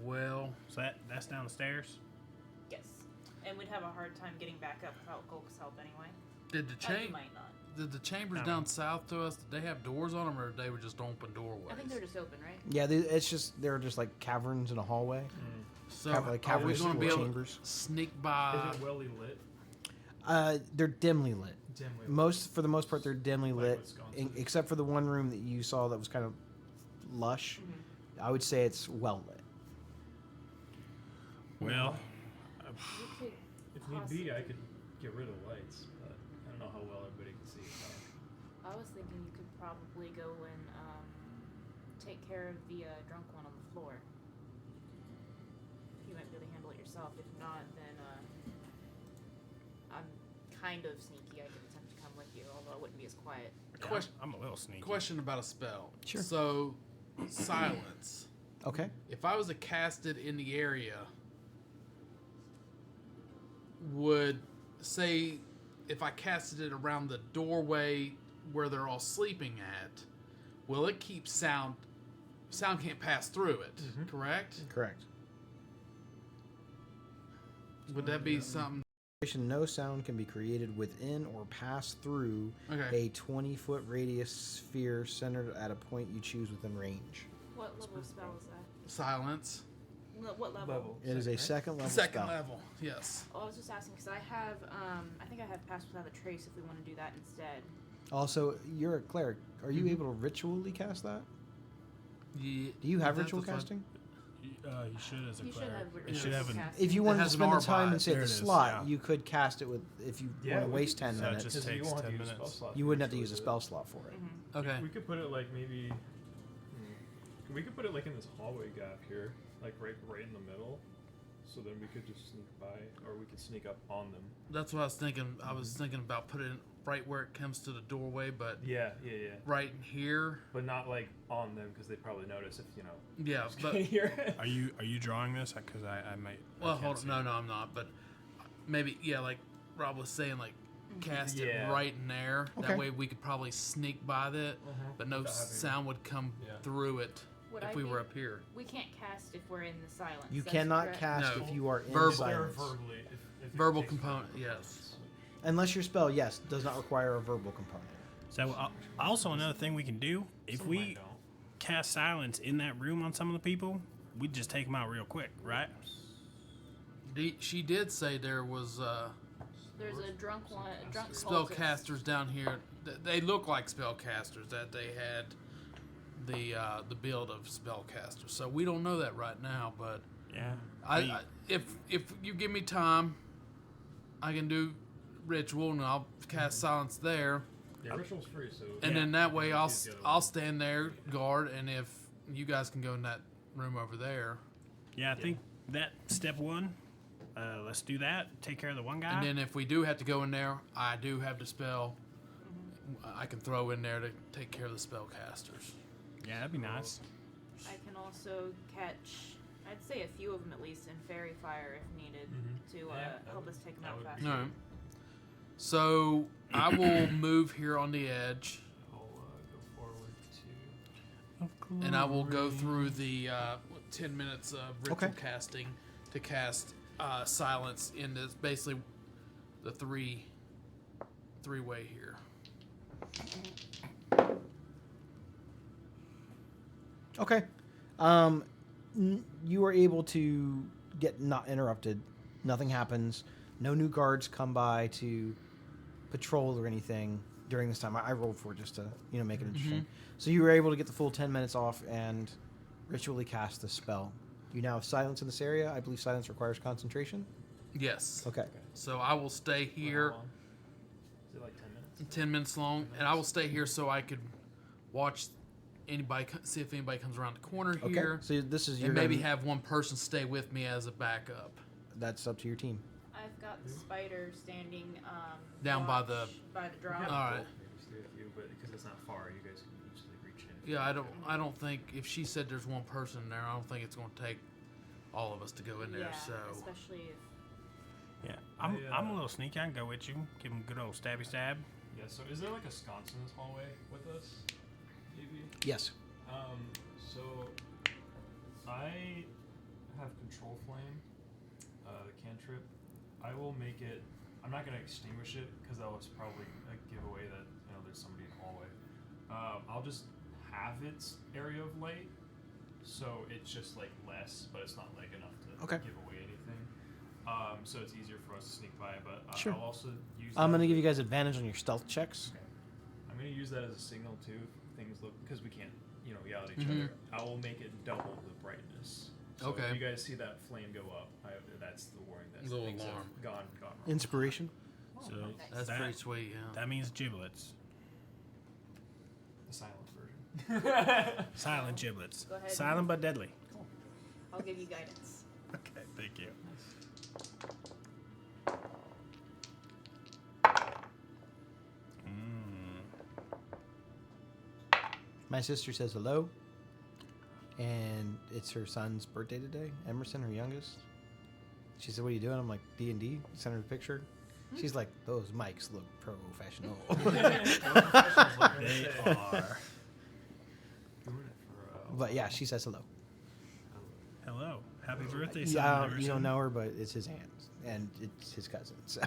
Well, So that's down the stairs. Yes. And we'd have a hard time getting back up without Golk's help anyway. did the You might not. did the chambers No. down south to us? Did they have doors on them, or they were just open doorways? I think they're just open, right? Yeah, they're just like caverns in a hallway. So like are we caverns going to be or able chambers. to sneak by? Is it well lit? They're dimly lit. Dimly lit. For the most part, they're dimly Like lit, Wisconsin. except for the one room that you saw that was kind of lush. I would say it's well lit. Well, You could If need be, I could get rid of lights, but I don't know how well everybody can see it. I was thinking you could probably go and take care of the drunk one on the floor. You might be able to handle it yourself. If not, then I'm kind of sneaky. I could attempt to come with you, although I wouldn't be as quiet. Question- I'm a little sneaky. Question about a spell. Sure. So, silence. Okay. If I was to cast it in the area, would say if I casted it around the doorway where they're all sleeping at, will it keep sound? Sound can't pass through it, correct? Correct. Would that be something? No sound can be created within or pass through Okay. a 20-foot radius sphere centered at a point you choose within range. What level spell is that? Silence. What level? It is a right? second level Second spell. level. Yes. Oh, I was just asking because I have, I think I have Pass Without a Trace if we want to do that instead. Also, you're a cleric. Are you able to ritually cast that? Yeah. Do you have That's ritual the fun- casting? You should as a You should cleric. have It ritual should have an. casting. If you It wanted to has an spend the R time bot. and say There the it is, slot, yeah. you could cast it with. If you want to waste 10 So it minutes, just Because you takes won't 10 use a spell minutes. slot you for wouldn't have to ritual, use a so spell slot for it. Okay. We could put it like maybe. We could put it like in this hallway gap here, like right in the middle. So then we could just sneak by, or we could sneak up on them. That's what I was thinking. I was thinking about putting it right where it comes to the doorway, but Yeah. right in here. But not like on them because they'd probably notice if Yeah, but here. Are you drawing this? Because I might. I well, can't hold see on. it. No, I'm not. But maybe like Rob was saying, like cast Yeah. it right in there. Okay. That way we could probably sneak by that, but no Without having- sound would come Yeah. through it Would if I we be- were up here. We can't cast if we're in the silence. You that's cannot correct? cast No. if you are in Verbal. silence. verbally. If it Verbal takes component, verbal yes. Unless your spell, yes, does not require a verbal component. So also another thing we can do if Some we might don't. cast silence in that room on some of the people, we just take them out real quick, right? She did say there was There's a drunk one, a drunk cultist. spellcasters down here. They look like spellcasters. That they had the build of spellcasters. So we don't know that right now, but Yeah. if you give me time, I can do ritual and I'll cast silence there, Yeah, ritual's free, so. and Yeah. then that way I'll Choose the other I'll one. stand there guard, and if you guys can go in that room over there, Yeah, I think that step one. Let's do that. Take care of the one guy. and then if we do have to go in there, I do have the spell. I can throw in there to take care of the spellcasters. Yeah, that'd be nice. I can also catch, I'd say a few of them at least, in fairy fire if needed to Yeah, that help would- us take them that out would be faster. All right. So I will move here on the edge, I'll go forward to. and I will go through the 10 minutes of ritual Okay. casting to cast silence in this basically the three-way here. Okay. You are able to get not interrupted. Nothing happens. No new guards come by to patrol or anything during this time. I rolled for it just to make it interesting. So you were able to get the full 10 minutes off and ritually cast the spell. You now have silence in this area. I believe silence requires concentration. Yes. Okay. So I will stay here. How long? Is it like 10 minutes? 10 minutes long, and I will stay here so I could watch anybody, see if anybody comes around the corner Okay. here, So this is your and maybe have one person stay with me as a backup. That's up to your team. I've got the spider standing Down by watch the- by the drop. All right. Maybe stay with you, but because it's not far, you guys can easily reach in. Yeah, I don't think if she said there's one person in there, I don't think it's going to take all of us to go in there. Yeah, So especially if Yeah, I'm I, a little sneaky. I can go with you. Give him a good old stabby stab. Yeah, so is there like a sconce in this hallway with us? Maybe? Yes. So I have Control Flame, the cantrip. I will make it. I'm not gonna extinguish it because that was probably a giveaway that there's somebody in the hallway. I'll just have its area of light, so it's just like less, but it's not like enough to give away anything. So it's easier for us to sneak by. But Sure. I'll also use. I'm gonna give you guys advantage on your stealth checks. Okay. I'm gonna use that as a signal too. If things look because we can't yell at each Mm-hmm. other. I will make it double the brightness. So Okay. if you guys see that flame go up, that's the warning that Little things alarm. have gone wrong. Inspiration. So That's that, pretty sweet. Yeah. that means giblets. The silent version. Silent giblets. Go ahead. Silent but deadly. I'll give you guidance. Okay, thank you. My sister says hello, and it's her son's birthday today. Emerson, her youngest. She said, "What are you doing?" I'm like, "D&D." Sent her the picture. She's like, "Those mics look professional." They are. But yeah, she says hello. Hello. Happy birthday, Yeah, son. you Emerson. don't know her, but it's his aunt, and it's his cousin. So,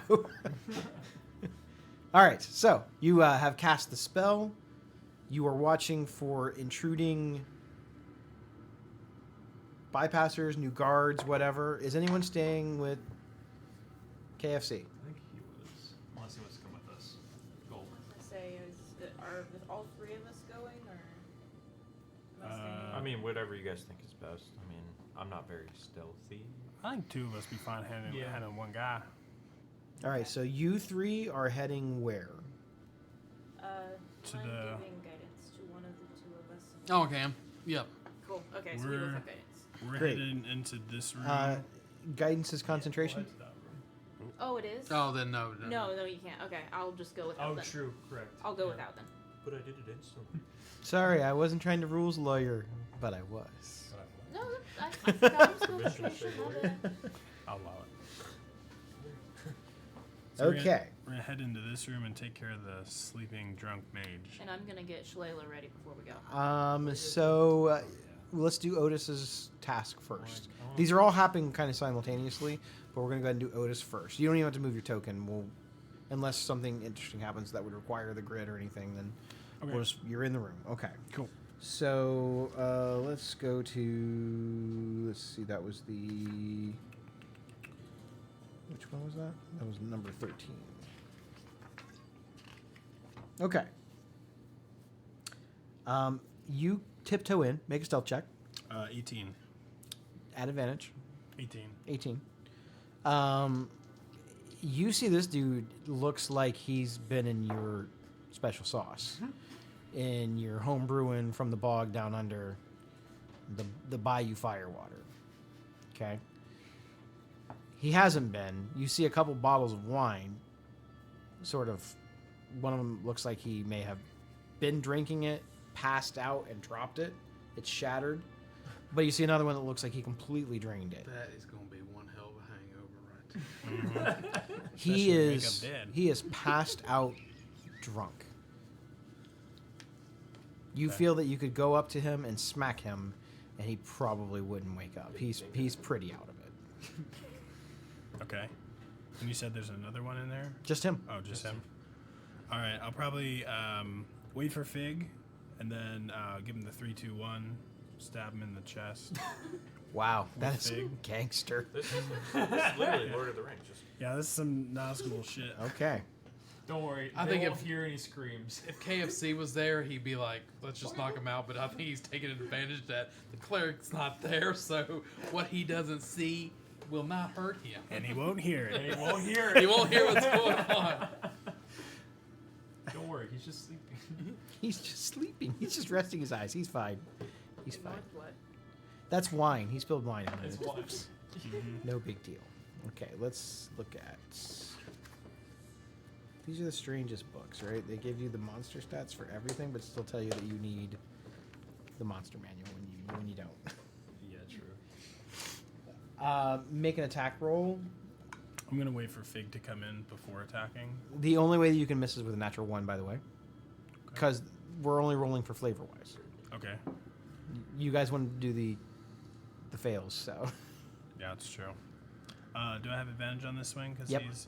all right. So you have cast the spell. You are watching for intruding bypassers, new guards, whatever. Is anyone staying with KFC? I think he was. Unless he wants to come with us. Gold. I say, are all three of us going, or am I staying? I mean, whatever you guys think is best. I mean, I'm not very stealthy. I think two of us be fine handling one guy. All right. So you three are heading where? To I'm the- giving guidance to one of the two of us. Oh, okay. Yep. Cool. Okay, so we both have guidance. We're Great. heading into this room. Guidance is concentration. Oh, it is. Oh, then no. No, you can't. Okay, I'll just go without Oh, then. true. Correct. I'll go Yeah. without then. But I did it instantly. Sorry, I wasn't trying to rules lawyer, but I was. No, I forgot I was going Permission to concentration. say My lawyer. bad. I'll allow it. So Okay. We're gonna head into this room and take care of the sleeping drunk mage. And I'm gonna get Shlayla ready before we go. So let's do Otis's task first. These are all happening kind of simultaneously, but we're gonna go ahead and do Otis first. You don't even have to move your token. Unless something interesting happens that would require the grid or anything, then you're in the room. Okay. Cool. So let's go to. Let's see. That was the. Which one was that? That was number 13. Okay. You tiptoe in, make a stealth check, 18. at advantage, 18. 18. You see this dude looks like he's been in your special sauce, in your home brewing from the bog down under the Bayou Firewater. Okay. He hasn't been. You see a couple bottles of wine. Sort of, one of them looks like he may have been drinking it, passed out, and dropped it. It's shattered. But you see another one that looks like he completely drained it. That is going to be one hell of a hangover, right there. He Especially wake is up dead. he is passed out drunk. You feel that you could go up to him and smack him, and he probably wouldn't wake up. He's pretty out of it. Okay. And you said there's another one in there? Just him. Oh, just him? All right. I'll probably wait for Fig and then give him the 3-2-1, stab him in the chest. Wow, that's Fig. gangster. This is literally Lord of the Rings. Just Yeah, this is some Nazgul shit. Okay. Don't worry. I They think won't if- hear any screams. If KFC was there, he'd be like, let's just knock him out. But I think he's taking advantage that the cleric's not there. So what he doesn't see will not hurt him. And he won't hear They it. won't hear it. He won't hear what's going on. Don't worry. He's just sleeping. He's just sleeping. He's just resting his eyes. He's fine. He's You fine. want what? That's wine. He spilled wine on It's it. one. No big deal. Okay, let's look at. These are the strangest books, right? They give you the monster stats for everything, but still tell you that you need the monster manual when you don't. Yeah, true. Make an attack roll. I'm going to wait for Fig to come in before attacking. The only way that you can miss is with a natural 1, by the way, because we're only rolling for flavor wise. Okay. You guys want to do the fails, so Yeah, that's true. Do I have advantage on this swing? Because Yep. he's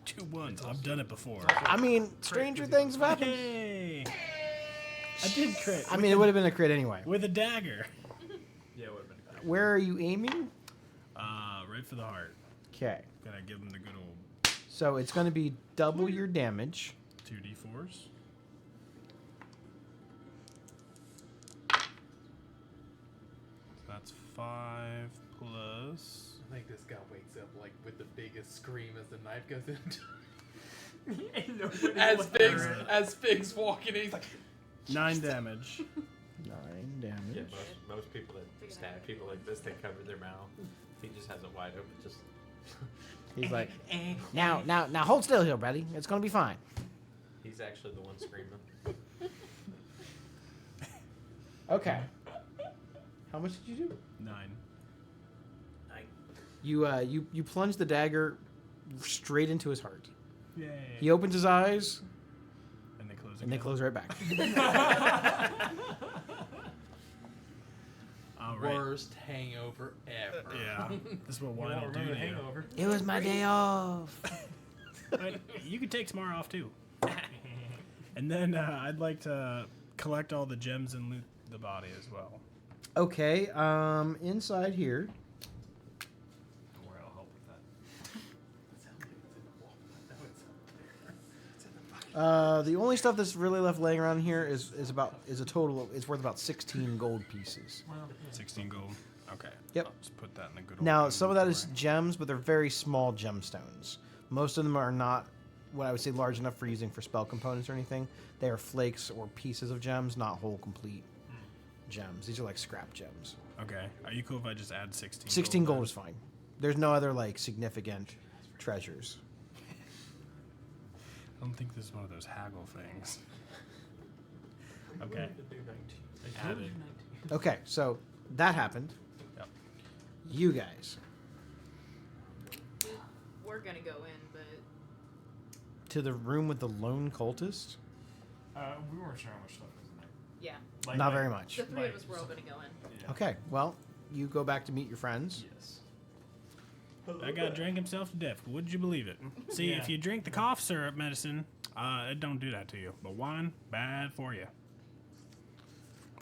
2 1s. I've done it before. I mean, stranger things have happened. Hey! I did crit. I mean, it would have been a crit anyway. With a dagger. Yeah, it would have been good. Where are you aiming? Right for the heart. Okay. Gotta give him the good old So it's going to be double your damage. 2d4s. That's 5 plus. I think this guy wakes up like with the biggest scream as the knife goes into. Ain't nobody As left. Big's walking in, he's like, 9 damage. 9 damage. Yeah, most people that stab people like this, they cover their mouth. He just has it wide open. Just He's like, now, hold still here, buddy. It's going to be fine. he's actually the one screaming. Okay. How much did you do? 9. You plunge the dagger straight into his heart. Yay. He opens his eyes, And they close and they again. close right back. All right. worst hangover ever. Yeah. This is what You wine won't will do remember to the you. hangover. It was my day off. But you can take tomorrow off too. And then I'd like to collect all the gems and loot the body as well. Okay, inside here. Don't worry, I'll help with that. The only stuff that's really left laying around here is a total. It's worth about 16 gold pieces. Well, 16 gold. Okay. Yep. I'll just put that in the good old Now, some of that is inventory. gems, but they're very small gemstones. Most of them are not what I would say large enough for using for spell components or anything. They are flakes or pieces of gems, not whole complete gems. These are like scrap gems. Okay. Are you cool if I just add 16? 16 gold then? is fine. There's no other like significant treasures. I don't think this is one of those haggle things. Okay. I Added. Okay, so that happened. Yep. You guys We're gonna go in, but to the room with the lone cultist? We weren't sure how much stuff was in there. yeah, Not very much. the three of us were all gonna go in. Yeah. Okay, well, you go back to meet your friends. Yes. That guy drank himself to death. Would you believe it? See, Yeah. if you drink the cough syrup medicine, it don't do that to you. But wine, bad for you.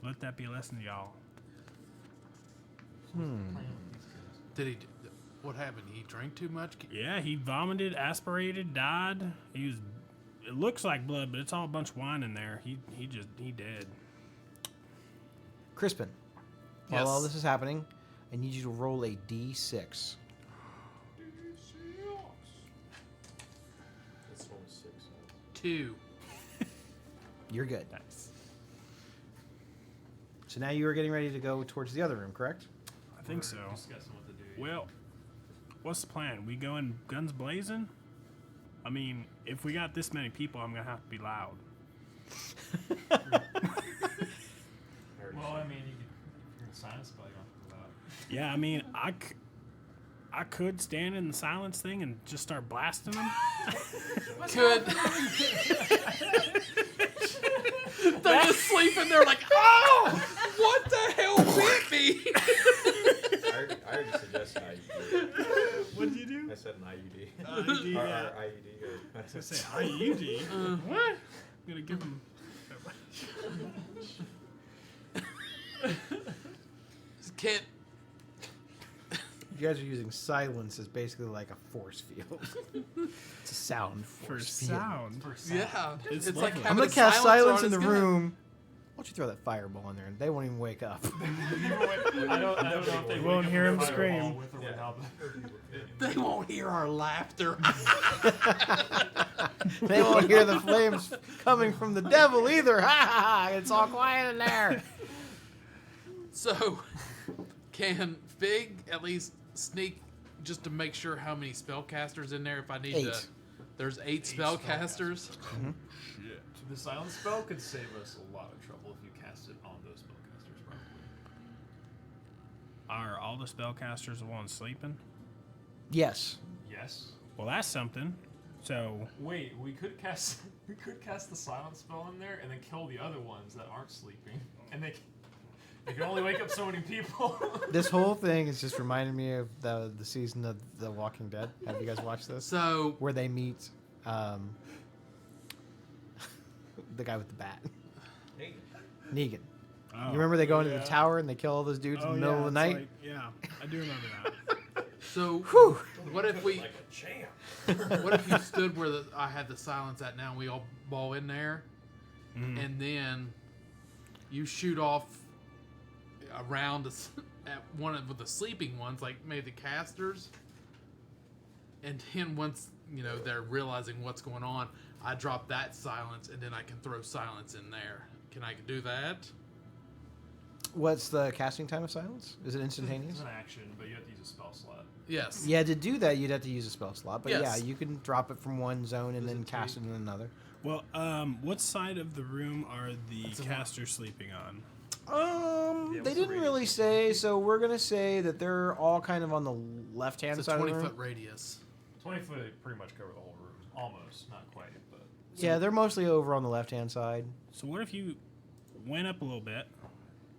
Let that be a lesson to y'all. Did he? What happened? He drank too much. Yeah, he vomited, aspirated, died. He was. It looks like blood, but it's all a bunch of wine in there. He dead. Crispin, while Yes. all this is happening, I need you to roll a d6. This one was 6. 2. You're good. Nice. So now you are getting ready to go towards the other room, correct? I think so. We're discussing what to do. Well, what's the plan? We going guns blazing? I mean, if we got this many people, I'm gonna have to be loud. Well, I mean, you're in silence spell, you don't have to go out. Yeah, I mean, I could stand in the silence thing and just start blasting them. Could. They're just sleeping there like, oh, what the hell bit me? I already suggested IUD. What did you do? I said an IUD. IUD, Or yeah. IUD. I was gonna say IUD. What? I'm gonna give him. Can't. You guys are using silence as basically like a force field. It's a sound For force field. sound. Yeah, It's it's like lovely. I'm having gonna a cast silencer silence on in the his gun. room. Why don't you throw that fireball in there and they won't even wake up? I don't know if they You won't hear him fireball scream. with or Yeah. without the- They won't hear our laughter. They won't hear the flames coming from the devil either. Ha ha ha! It's all quiet in there. So, can Fig at least sneak just to make sure how many spellcasters in there if I need 8. to? There's 8 spellcasters. Shit. The silence spell could save us a lot of trouble if you cast it on those spellcasters, probably. Are all the spellcasters the ones sleeping? Yes. Yes. Well, that's something. So Wait, we could cast the silence spell in there and then kill the other ones that aren't sleeping, and You can only wake up so many people. This whole thing is just reminding me of the season of The Walking Dead. Have you guys watched this? So Where they meet the guy with the bat, Negan. Oh. You remember they go into Yeah. the tower and they kill all those dudes in the middle of the it's night? like- yeah, I do remember that. so what if we? Like a champ. What if you stood where I had the silence at now and we all ball in there, and then you shoot off around at one of the sleeping ones, like maybe the casters, and then once they're realizing what's going on, I drop that silence and then I can throw silence in there. Can I do that? What's the casting time of silence? Is it instantaneous? It's an action, but you have to use a spell slot. Yes. Yeah, to do that, you'd have to use a spell slot. But Yes. yeah, you can drop it from one zone and Does then it cast take- it in another. Well, what side of the room are the That's a casters sleeping on? Yeah, They what's the didn't radius really of say, so we're gonna say that they're all kind of on the left-hand It's a side of the 20-foot room. radius. 20 foot, they pretty much cover the whole room. Almost, not quite, but Yeah, they're mostly over on the left-hand side. So what if you went up a little bit,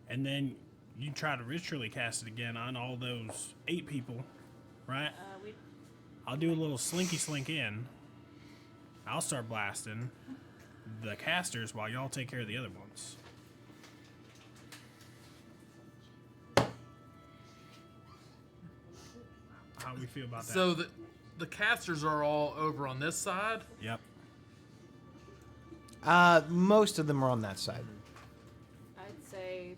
and then you try to ritually cast it again on all those 8 people, right? We I'll do a little slinky slink in. I'll start blasting the casters while y'all take care of the other ones. How do we feel about that? So the casters are all over on this side. Yep. Most of them are on that side. I'd say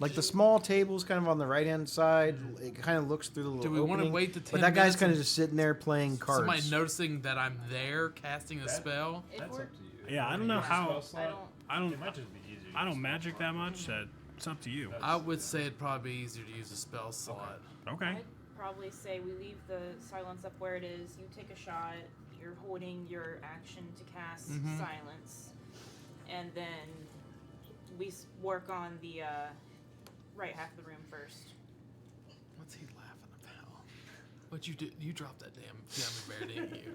Like the small table's kind of on the right-hand side. It kind of looks through the little Do we want to opening. wait to 10 But that guy's minutes kind of and just sitting there playing cards. somebody noticing that I'm there casting a spell? if that's we're, up to you. Yeah, I don't know Use a how- spell slot, I don't. It might just be easier. to I use don't a spell magic slot. that much. It's up to you. I would say it'd probably be easier to use a spell slot. Okay. I'd probably say we leave the silence up where it is. You take a shot. You're holding your action to cast Mhm. silence, and then we work on the right half of the room first. What's he laughing about? What you did? You dropped that damn gummy bear, didn't you?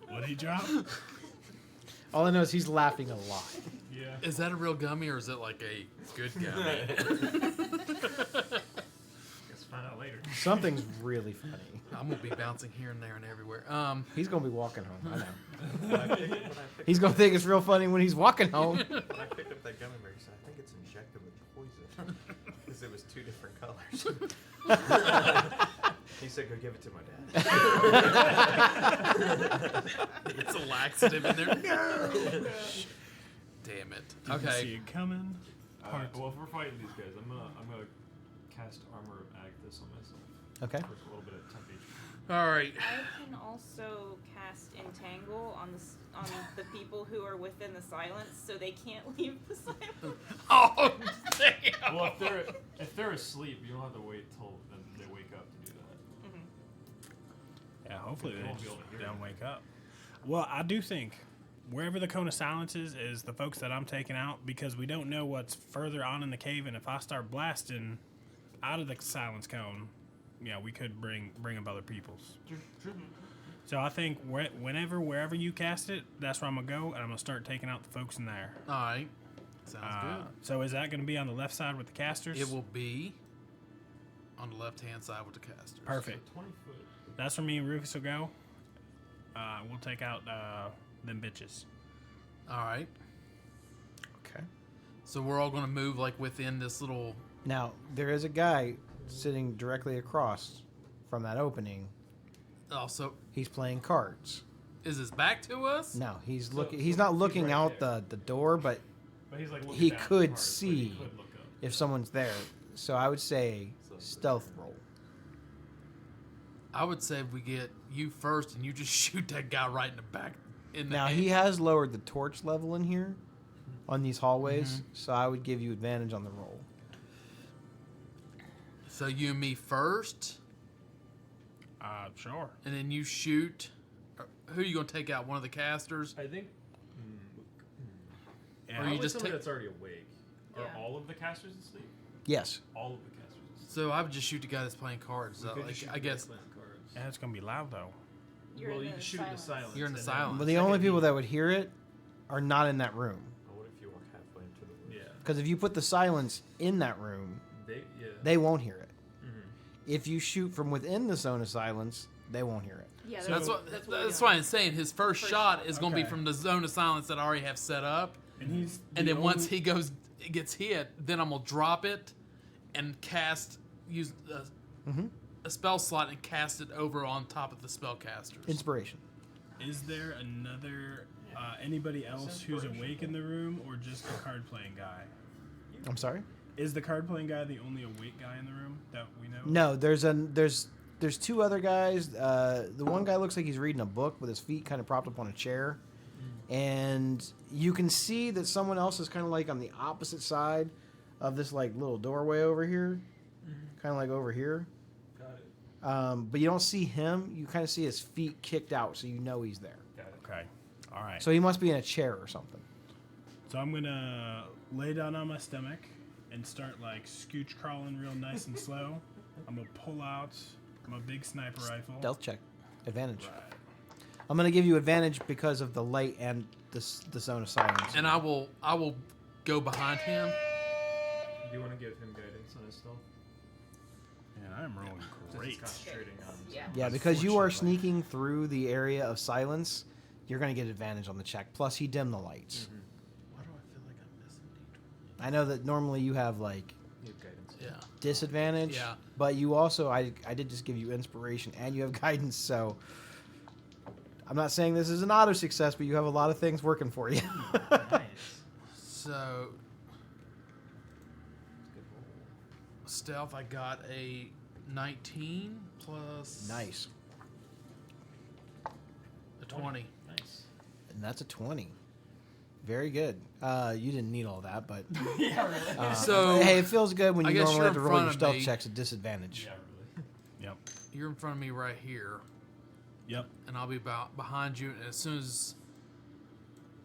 What did he drop? All I know is he's laughing a lot. Yeah. Is that a real gummy or is it like a good gummy? Let's find out later. Something's really funny. I'm gonna be bouncing here and there and everywhere. He's gonna be walking home. I know. When I picked He's gonna think it's real funny when he's walking home. when I picked up that gummy bear, he said, I think it's injected with poison. Because it was 2 different colors. He said, go give it to my dad. it's a laxative in there. Damn it. Didn't see Okay. it coming. Well, if we're fighting these guys, I'm gonna cast Armor of Agnes on myself Okay. for a little bit of temp HP. All right. I can also cast Entangle on the people who are within the silence, so they can't leave the silence. Oh damn. Well, if they're asleep, you don't have to wait till they wake up to do that. Yeah, hopefully They they won't be just able to hear don't you. wake up. Well, I do think wherever the cone of silence is the folks that I'm taking out because we don't know what's further on in the cave, and if I start blasting out of the silence cone, yeah, we could bring up other people's. So I think wherever you cast it, that's where I'm gonna go, and I'm gonna start taking out the folks in there. All right. Sounds So is that gonna be on the left side with the casters? good. It will be on the left-hand side with the casters. Perfect. 20 foot. That's where me and Rufus will go. We'll take out them bitches. All right. Okay. So we're all gonna move like within this little. Now there is a guy sitting directly across from that opening. Also, He's playing cards. is his back to us? No, he's So- looking. so He's not he's looking right out there. the door, but But he's like looking He down at the could cards, but see. he could look up. if someone's there, so I would say stealth roll. I would say we get you first, and you just shoot that guy right in the back. In the Now head. he has lowered the torch level in here on these hallways, so I would give you advantage on the roll. So you and me first, Sure. and then you shoot. Who are you gonna take out? One of the casters? I think. Yeah. Or you Probably just somebody take- that's already awake. Are Yeah. all of the casters asleep? Yes. All of the casters asleep. So I would just shoot the guy that's playing cards. We could Like, just shoot I the guess playing cards. Yeah, it's gonna be loud though. You're Well, in you the can shoot in the silence. You're in the and then silence. But the only second people you- that would hear it are not in that room. What if you walk halfway into the woods? Yeah. Because if you put the silence in that room, Yeah. they won't hear it. Mhm. If you shoot from within the zone of silence, they won't hear it. Yeah, So- That's what. we're That's doing. why I'm saying his first shot is going to be Okay. from the zone of silence that I already have set up, And he's and the then once only- he gets hit, then I'm gonna drop it and use a spell slot and cast it over on top of the spellcasters. Inspiration. Is there another anybody else who's awake in the room, or just the card playing guy? I'm sorry. Is the card playing guy the only awake guy in the room that we know? No, there's two other guys. The one guy looks like he's reading a book with his feet kind of propped up on a chair, and you can see that someone else is kind of like on the opposite side of this like little doorway over here, kind of like over here. Got it. But you don't see him. You kind of see his feet kicked out, so you know he's there. Got it. Okay. All right. So he must be in a chair or something. So I'm gonna lay down on my stomach and start like scooch crawling real nice and slow. I'm gonna pull out my big sniper rifle. Stealth check, advantage. Right. I'm gonna give you advantage because of the light and the zone of silence. And I will go behind him. Do you want to give him guidance on his stealth? Man, I'm rolling Since great. he's concentrating on. Yeah. Yeah, because you are Unfortunately. sneaking through the area of silence, you're going to get advantage on the check. Plus, he dimmed the lights. Why do I feel like I'm missing D20? I know that normally you have like You have guidance. Yeah. disadvantage, Yeah. but you also I did just give you inspiration and you have guidance. So I'm not saying this is an auto success, but you have a lot of things working for you. Nice. So Good roll. stealth, I got a 19 plus Nice, a 20. Nice. and that's a 20. Very good. You didn't need all that, but Yeah, really. So hey, it feels good when I you guess normally you're have to in roll front your of stealth me. checks at disadvantage. Yeah, really. Yep. you're in front of me right here, Yep. and I'll be about behind you. And as soon as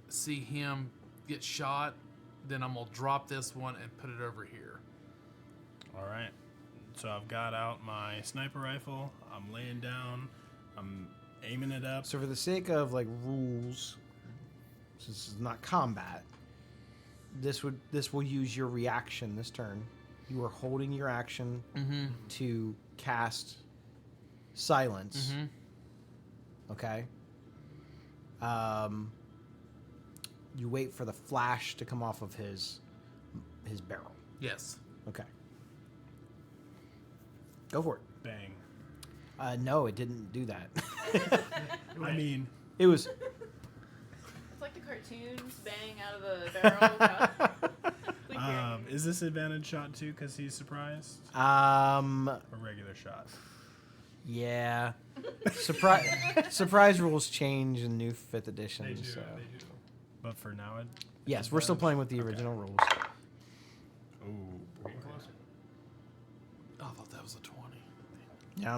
I see him get shot, then I'm gonna drop this one and put it over here. All right. So I've got out my sniper rifle. I'm laying down. I'm aiming it up. So for the sake of like rules, since this is not combat, this will use your reaction this turn. You are holding your action Mm-hmm. to cast silence. Mm-hmm. Okay. You wait for the flash to come off of his barrel. Yes. Okay. Go for it. Bang. No, it didn't do that. I mean, It was. It's like the cartoons bang out of the barrel. is this advantage shot too because he's surprised? Or regular shot? Yeah. Surprise rules change in new 5th edition. They do. So. They do. But for now, it. Yes, we're still playing with the original rules. Ooh. We're getting closer. I thought that was a 20. Yeah,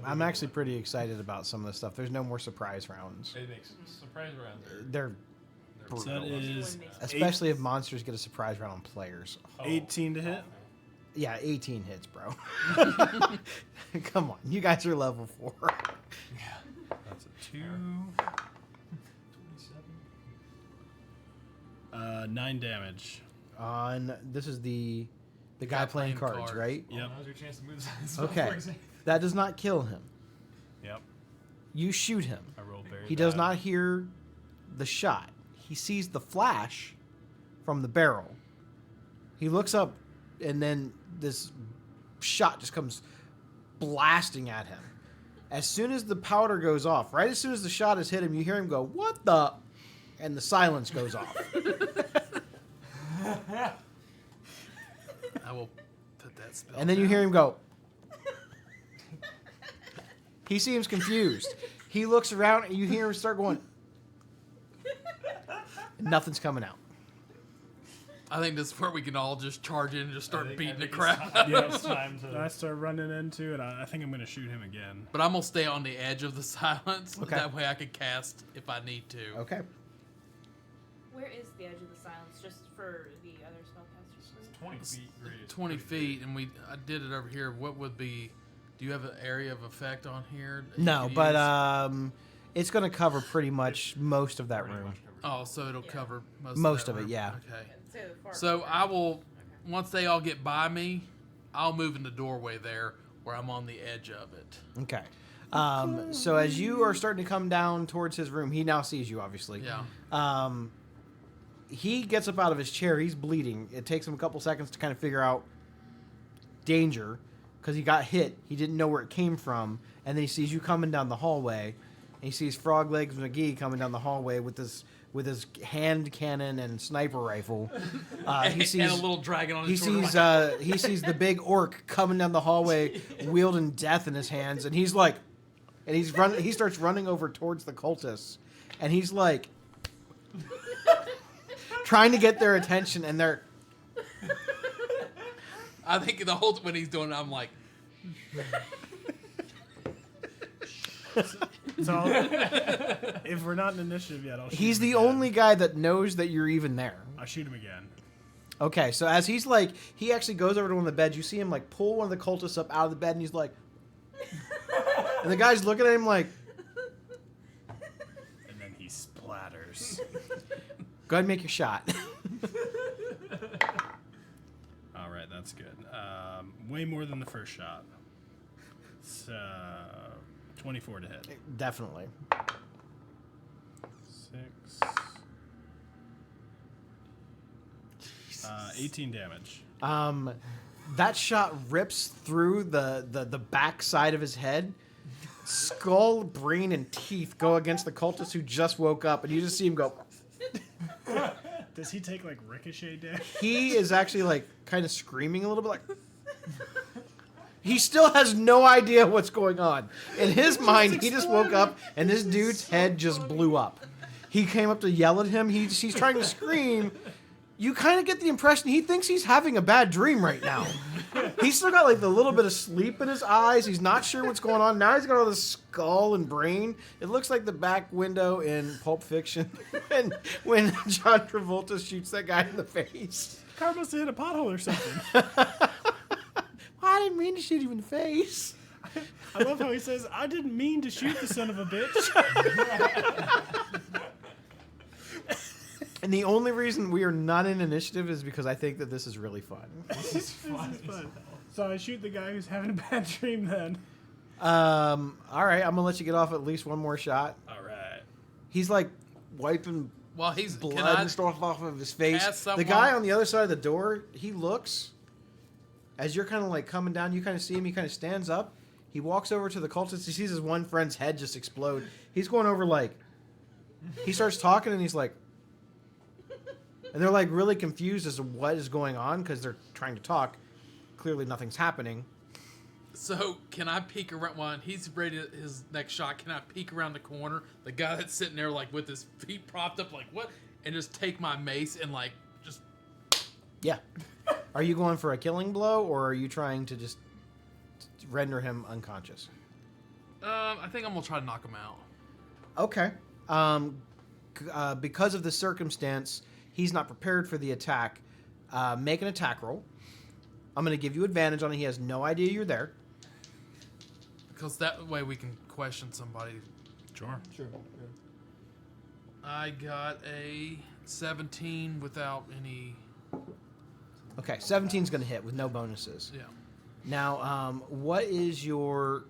I'm actually pretty excited about some of this stuff. There's no more surprise rounds. It makes surprise rounds. They're So that is especially if monsters get a surprise round on players. 18 to hit. Yeah, 18 hits, bro. Come on, you guys are level 4. That's a 2. 27. 9 damage. On this is the guy playing cards, right? Yep. Now's your chance to move this. Okay, that does not kill him. Yep. You shoot him. I rolled very He does bad. not hear the shot. He sees the flash from the barrel. He looks up, and then this shot just comes blasting at him. As soon as the powder goes off, right as soon as the shot has hit him, you hear him go, "What the?" And the silence goes off. I will put that spell. And then you hear him go. He seems confused. He looks around, and you hear him start going. Nothing's coming out. I think this is where we can all just charge in and just start I think beating the it's crap. time- Yeah, It's time to. I start running into it. I think I'm going to shoot him again. But I'm gonna stay on the edge of the silence. Okay. That way I can cast if I need to. Okay. Where is the edge of the silence, just for the other spellcasters? 20 feet radius. 20 Pretty feet, and I did it over here. What would be? Do you have an area of effect on here? that you No, could but use? it's going to cover pretty much most of that pretty room. much covered. Oh, so it'll Yeah. cover Most that of it, room. yeah. Okay. So far. So I will, once they all get by me, I'll move in the doorway there where I'm on the edge of it. Okay. So as you are starting to come down towards his room, he now sees you, obviously. Yeah. He gets up out of his chair. He's bleeding. It takes him a couple seconds to kind of figure out danger because he got hit. He didn't know where it came from. And then he sees you coming down the hallway. And he sees Frog Legs McGee coming down the hallway with his hand cannon and sniper rifle. He sees and a little dragon on he his shoulder. sees he sees the big orc coming down the hallway wielding death in his hands, and he's like, and he starts running over towards the cultists, and he's like trying to get their attention, and they're I think the whole when he's doing it, I'm like, So if we're not in initiative yet, I'll shoot he's him the again. only guy that knows that you're even there. I shoot him again. Okay, so as he's like, he actually goes over to one of the beds. You see him like pull one of the cultists up out of the bed, and he's like, and the guy's looking at him like, And then he splatters. go ahead and make your shot. All right, that's good. Way more than the first shot. It's 24 to hit. Definitely. 6. 18 damage. That shot rips through the back side of his head. Skull, brain, and teeth go against the cultist who just woke up, and you just see him go. Does he take like ricochet damage? He is actually like kind of screaming a little bit, like. He still has no idea what's going on. In his mind, he just woke up, and this dude's head just blew up. He came up to yell at him. He's trying to scream. You kind of get the impression he thinks he's having a bad dream right now. He's still got like the little bit of sleep in his eyes. He's not sure what's going on. Now he's got all this skull and brain. It looks like the back window in Pulp Fiction and when John Travolta shoots that guy in the face. Car must have hit a pothole or something. I didn't mean to shoot you in the face. I love how he says, I didn't mean to shoot the son of a bitch. And the only reason we are not in initiative is because I think that this is really fun. This is fun. So I shoot the guy who's having a bad dream then. All right, I'm gonna let you get off at least one more shot. All right. He's like wiping well, he's blood and stuff off of his face. cast The someone- guy on the other side of the door, he looks. As you're kind of like coming down, you kind of see him. He kind of stands up. He walks over to the cultist. He sees his one friend's head just explode. He's going over like. He starts talking and he's like. And they're like really confused as to what is going on because they're trying to talk. Clearly, nothing's happening. So can I peek around? While he's ready to his next shot, can I peek around the corner? The guy that's sitting there like with his feet propped up, like what? And just take my mace and like just. Yeah. Are you going for a killing blow or are you trying to just render him unconscious? I think I'm gonna try to knock him out. Okay. Because of the circumstance, he's not prepared for the attack. Make an attack roll. I'm going to give you advantage on it. He has no idea you're there. Because that way we can question somebody. Sure. Sure. I got a 17 without any. Okay, 17's going to hit with no bonuses. Yeah. Now, what is your...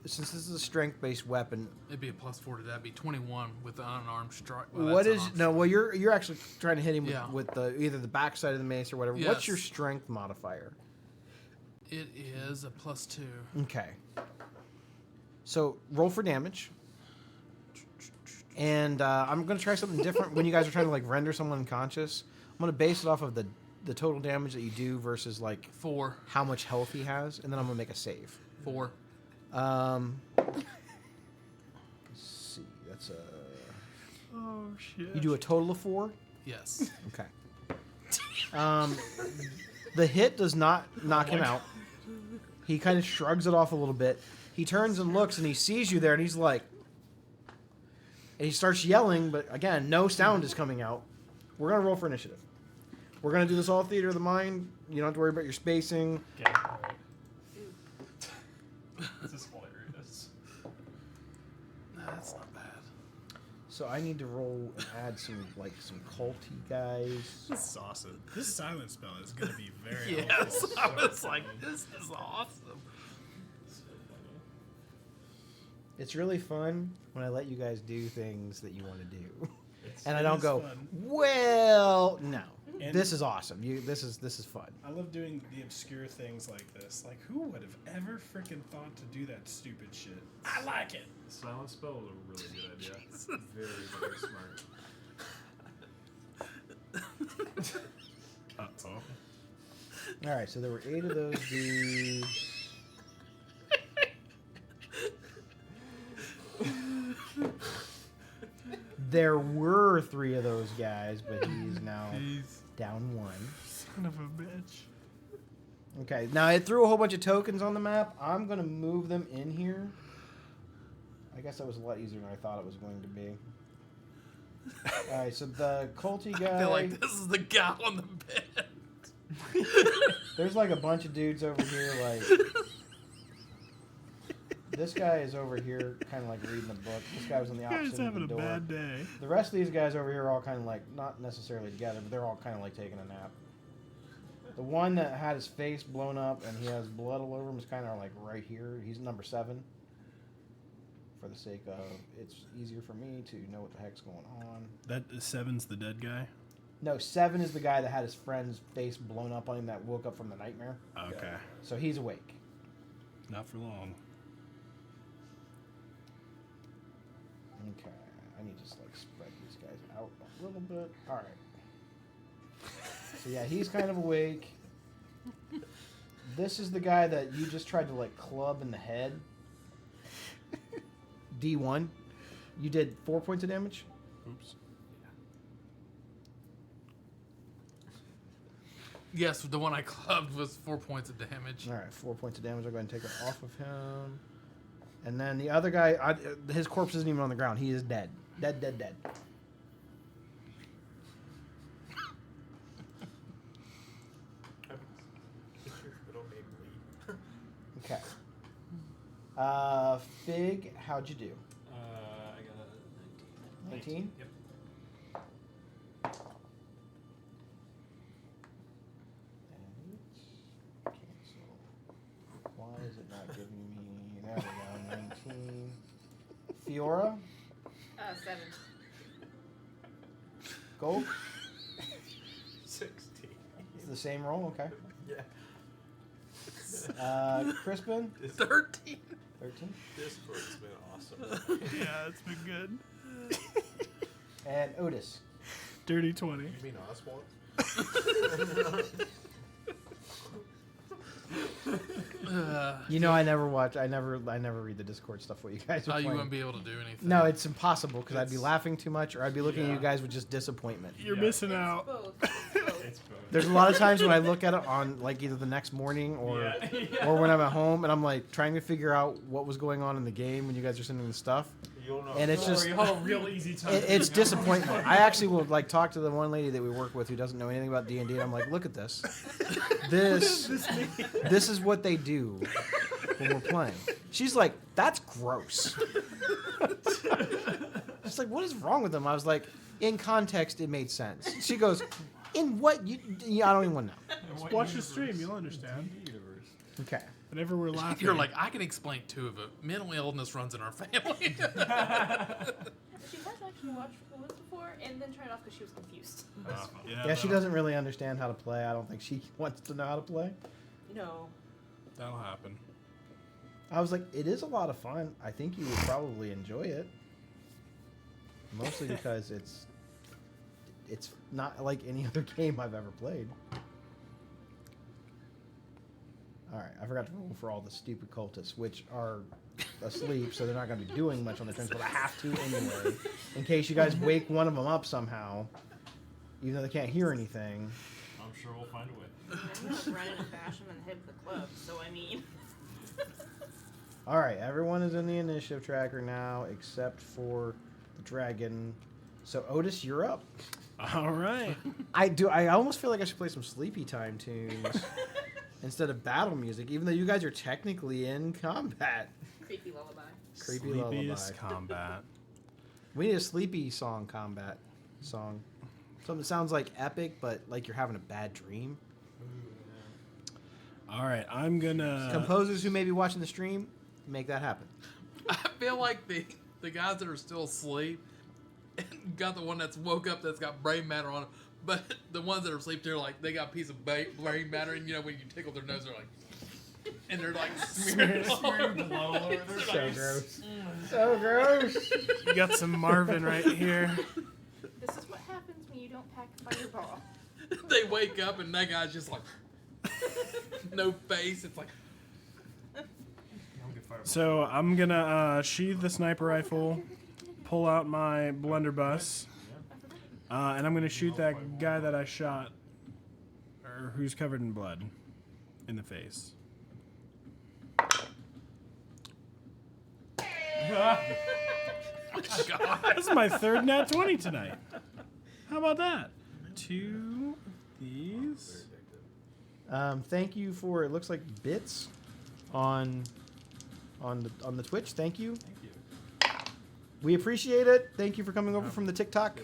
Since this is a strength-based weapon, It'd be a +4 to that. It'd be 21 with the unarmed strike. what is... No, well, you're actually trying to hit him Yeah. with the either the backside of the mace or whatever. Yes. What's your strength modifier? It is a +2. Okay. So, roll for damage. And I'm going to try something different when you guys are trying to, like, render someone unconscious. I'm going to base it off of the total damage that you do versus, like, 4. how much health he has, and then I'm going to make a save. 4. Let's see. That's a... Oh, shit. You do a total of 4? Yes. Okay. The hit does not knock him out. He kind of shrugs it off a little bit. He turns and looks, and he sees you there, and he's like... And he starts yelling, but again, no sound is coming out. We're going to roll for initiative. We're going to do this all theater of the mind. You don't have to worry about your spacing. Okay. Alright. This is hilarious. That's not bad. So I need to roll and add some culty guys. This is awesome. This silent spell is going to be very Yes, helpful. I was like, this is awesome. It's really fun when I let you guys do things that you want to do, and I it don't is go, fun. well, no. And- This is awesome. This is fun. I love doing the obscure things like this. Like, who would have ever freaking thought to do that stupid shit? I like it. Silent spell is a really good idea. Very, very smart. Uh-oh. All right, so there were 8 of those dudes. There were 3 of those guys, but he's now down 1. Son of a bitch. Okay, now it threw a whole bunch of tokens on the map. I'm going to move them in here. I guess that was a lot easier than I thought it was going to be. All right, so the culty guy... I feel like this is the guy on the bed. There's like a bunch of dudes over here, like... This guy is over here kind of like reading a book. This guy was on the You guys opposite end having of a the door. bad day. The rest of these guys over here are all kind of like, not necessarily together, but they're all kind of like taking a nap. The one that had his face blown up and he has blood all over him is kind of like right here. He's number 7. For the sake of, it's easier for me to know what the heck's going on. That 7's the dead guy? No, 7 is the guy that had his friend's face blown up on him that woke up from the nightmare. Okay. So he's awake. Not for long. Okay, I need to just like spread these guys out a little bit. All right. So yeah, he's kind of awake. This is the guy that you just tried to like club in the head. D1. You did 4 points of damage. Oops. Yes, the one I clubbed was 4 points of damage. All right, 4 points of damage. I'll go ahead and take it off of him. And then the other guy, his corpse isn't even on the ground. He is dead. Dead. It's your middle name Lee. Okay. Fig, how'd you do? I got a 19. 19? Yep. Cancel. Why is it not giving me... There we go, 19. Fiora, 7. Gold. 16. It's the same roll, okay. Yeah. Crispin, 13. 13. Discord's been awesome. Yeah, it's been good. And Otis. Dirty 20. You mean Oswald? You know, I never read the Discord stuff. What you guys are Oh, you playing. wouldn't be able to do anything. No, it's impossible because I'd be It's- laughing too much, or I'd be looking at you Yeah. guys with just disappointment. You're Yeah. missing out. Both. Both. It's both. There's a lot of times when I look at it on like either the next morning or Yeah. or when I'm at home and I'm like trying to figure out what was going on in the game when you guys are sending the stuff. You'll know. And it's Don't just worry, you'll have a real easy time. it's disappointment. I actually will like talk to the one lady that we work with who doesn't know anything about D&D, and I'm like, look at this. This is what they do when we're playing. She's like, that's gross. She's like, what is wrong with them? I was like, in context, it made sense. She goes, in what? I don't even want to know. Just watch the stream, you'll understand. Universe. Okay. Whenever we're laughing. You're like, I can explain 2 of it. Mental illness runs in our family. She has actually watched once before and then tried off because she was confused. Yeah, she doesn't really understand how to play. I don't think she wants to know how to play. No. That'll happen. I was like, it is a lot of fun. I think you would probably enjoy it. Mostly because it's not like any other game I've ever played. Alright, I forgot to roll for all the stupid cultists, which are asleep, so they're not going to be doing much on the turns, but I have to anyway. In case you guys wake one of them up somehow, even though they can't hear anything. I'm sure we'll find a way. I'm gonna run in and bash him in the head with the club, so I mean. Alright, everyone is in the initiative tracker now, except for the dragon. So Otis, you're up. All right. I almost feel like I should play some sleepy time tunes instead of battle music, even though you guys are technically in combat. Creepy lullaby. Creepy lullaby. Sleepiest combat. We need a sleepy song combat song. Something that sounds like epic, but like you're having a bad dream. All right, I'm gonna. Composers who may be watching the stream, make that happen. I feel like the guys that are still asleep got the one that's woke up that's got brain matter on it, but the ones that are asleep, they're like they got a piece of brain matter, and you know when you tickle their nose, they're like, and they're like smearing blood all over their So face. gross. So gross. You got some Marvin right here. This is what happens when you don't pack a fireball. They wake up and that guy's just like no face. It's like Don't get fired. So I'm gonna sheathe the sniper rifle, pull out my blunderbuss, and I'm gonna shoot that guy that I shot, or who's covered in blood, in the face. This is my third nat 20 tonight. How about that? 2 these. Thank you for, it looks like bits on the Twitch. Thank you. Thank you. We appreciate it. Thank you for coming over from the TikTok.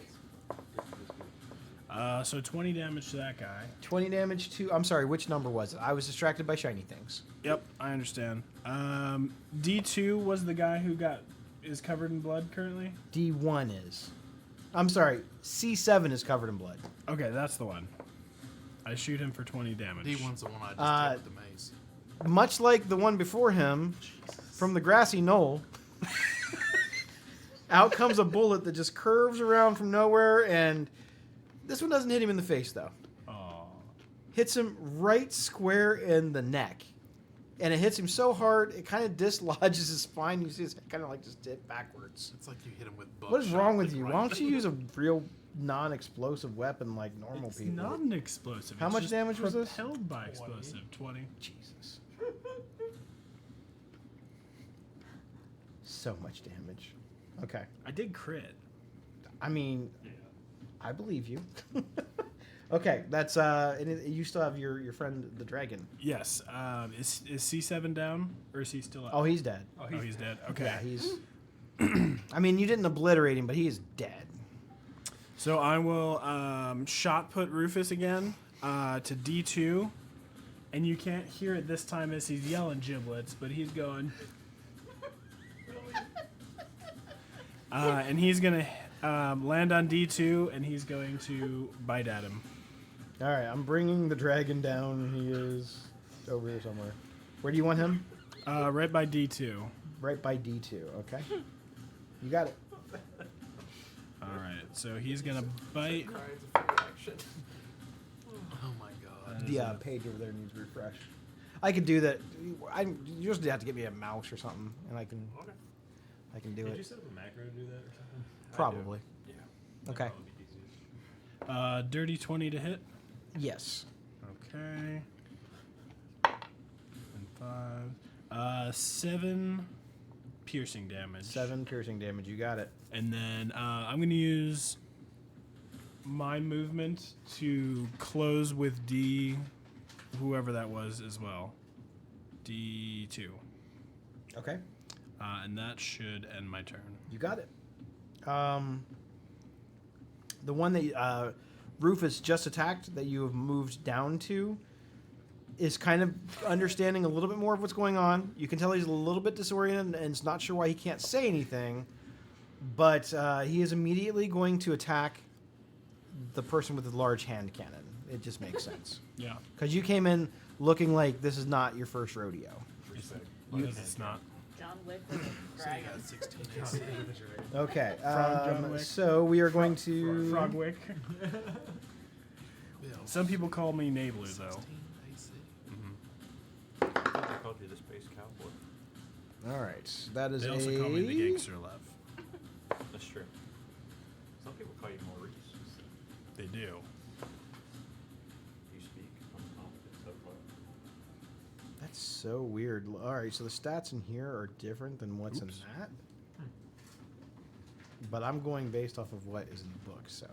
So 20 damage to that guy. 20 damage to, I'm sorry, which number was it? I was distracted by shiny things. Yep, I understand. D2 was the guy who is covered in blood currently. D1 is. I'm sorry, C7 is covered in blood. Okay, that's the one. I shoot him for 20 damage. D1's the one I just did with the mace. Much like the one before him, from the grassy knoll, out comes a bullet that just curves around from nowhere, and this one doesn't hit him in the face, though. Aw. Hits him right square in the neck. And it hits him so hard, it kind of dislodges his spine. You see his head kind of like just dip backwards. It's like you hit him with buckshot. What is wrong with like you? right Why don't you in the- use a real non-explosive weapon like normal It's people? not an explosive. How it's much just damage was this? propelled by explosive. 20. Jesus. So much damage. Okay. I did crit. I mean, Yeah. I believe you. Okay, that's you still have your friend the dragon. Yes. Is C7 down? Or is he still up? Oh, he's dead. Oh, he's dead. Okay. Yeah, he's. I mean, you didn't obliterate him, but he is dead. So I will shot put Rufus again to D2. And you can't hear it this time as he's yelling giblets, but he's going. And he's going to land on D2, and he's going to bite at him. All right, I'm bringing the dragon down. He is over here somewhere. Where do you want him? Right by D2. Right by D2. Okay. You got it. All right, so he's going to bite. Crimes of free action. Oh my god. The page over there needs refresh. I could do that. You usually have to get me a mouse or something, and I can do Did you it. set up a macro to do that or something? Probably. Yeah. Okay. That would be easiest. Dirty 20 to hit. Yes. Okay. And 5. 7 piercing damage. 7 piercing damage. You got it. And then I'm going to use my movement to close with D, whoever that was as well. D2. Okay. And that should end my turn. You got it. The one that Rufus just attacked that you have moved down to is kind of understanding a little bit more of what's going on. You can tell he's a little bit disoriented and is not sure why he can't say anything. But he is immediately going to attack the person with the large hand cannon. It just makes sense. Yeah. Because you came in looking like this is not your first rodeo. Because it's not. John Wick with a So you dragon. got 16 AC. Okay. Frog John Wick. So we are going to... Frogwick. Bill, Some people call me Nabler, though. 16 AC. I think they called you the Space Cowboy. All right. That is They a... also call me the Gangster Love. That's true. Some people call you Maurice. They do. You speak unconfident so far. That's so weird. All right, so the stats in here are different than what's in Oops. that. But I'm going based off of what is in the book. So,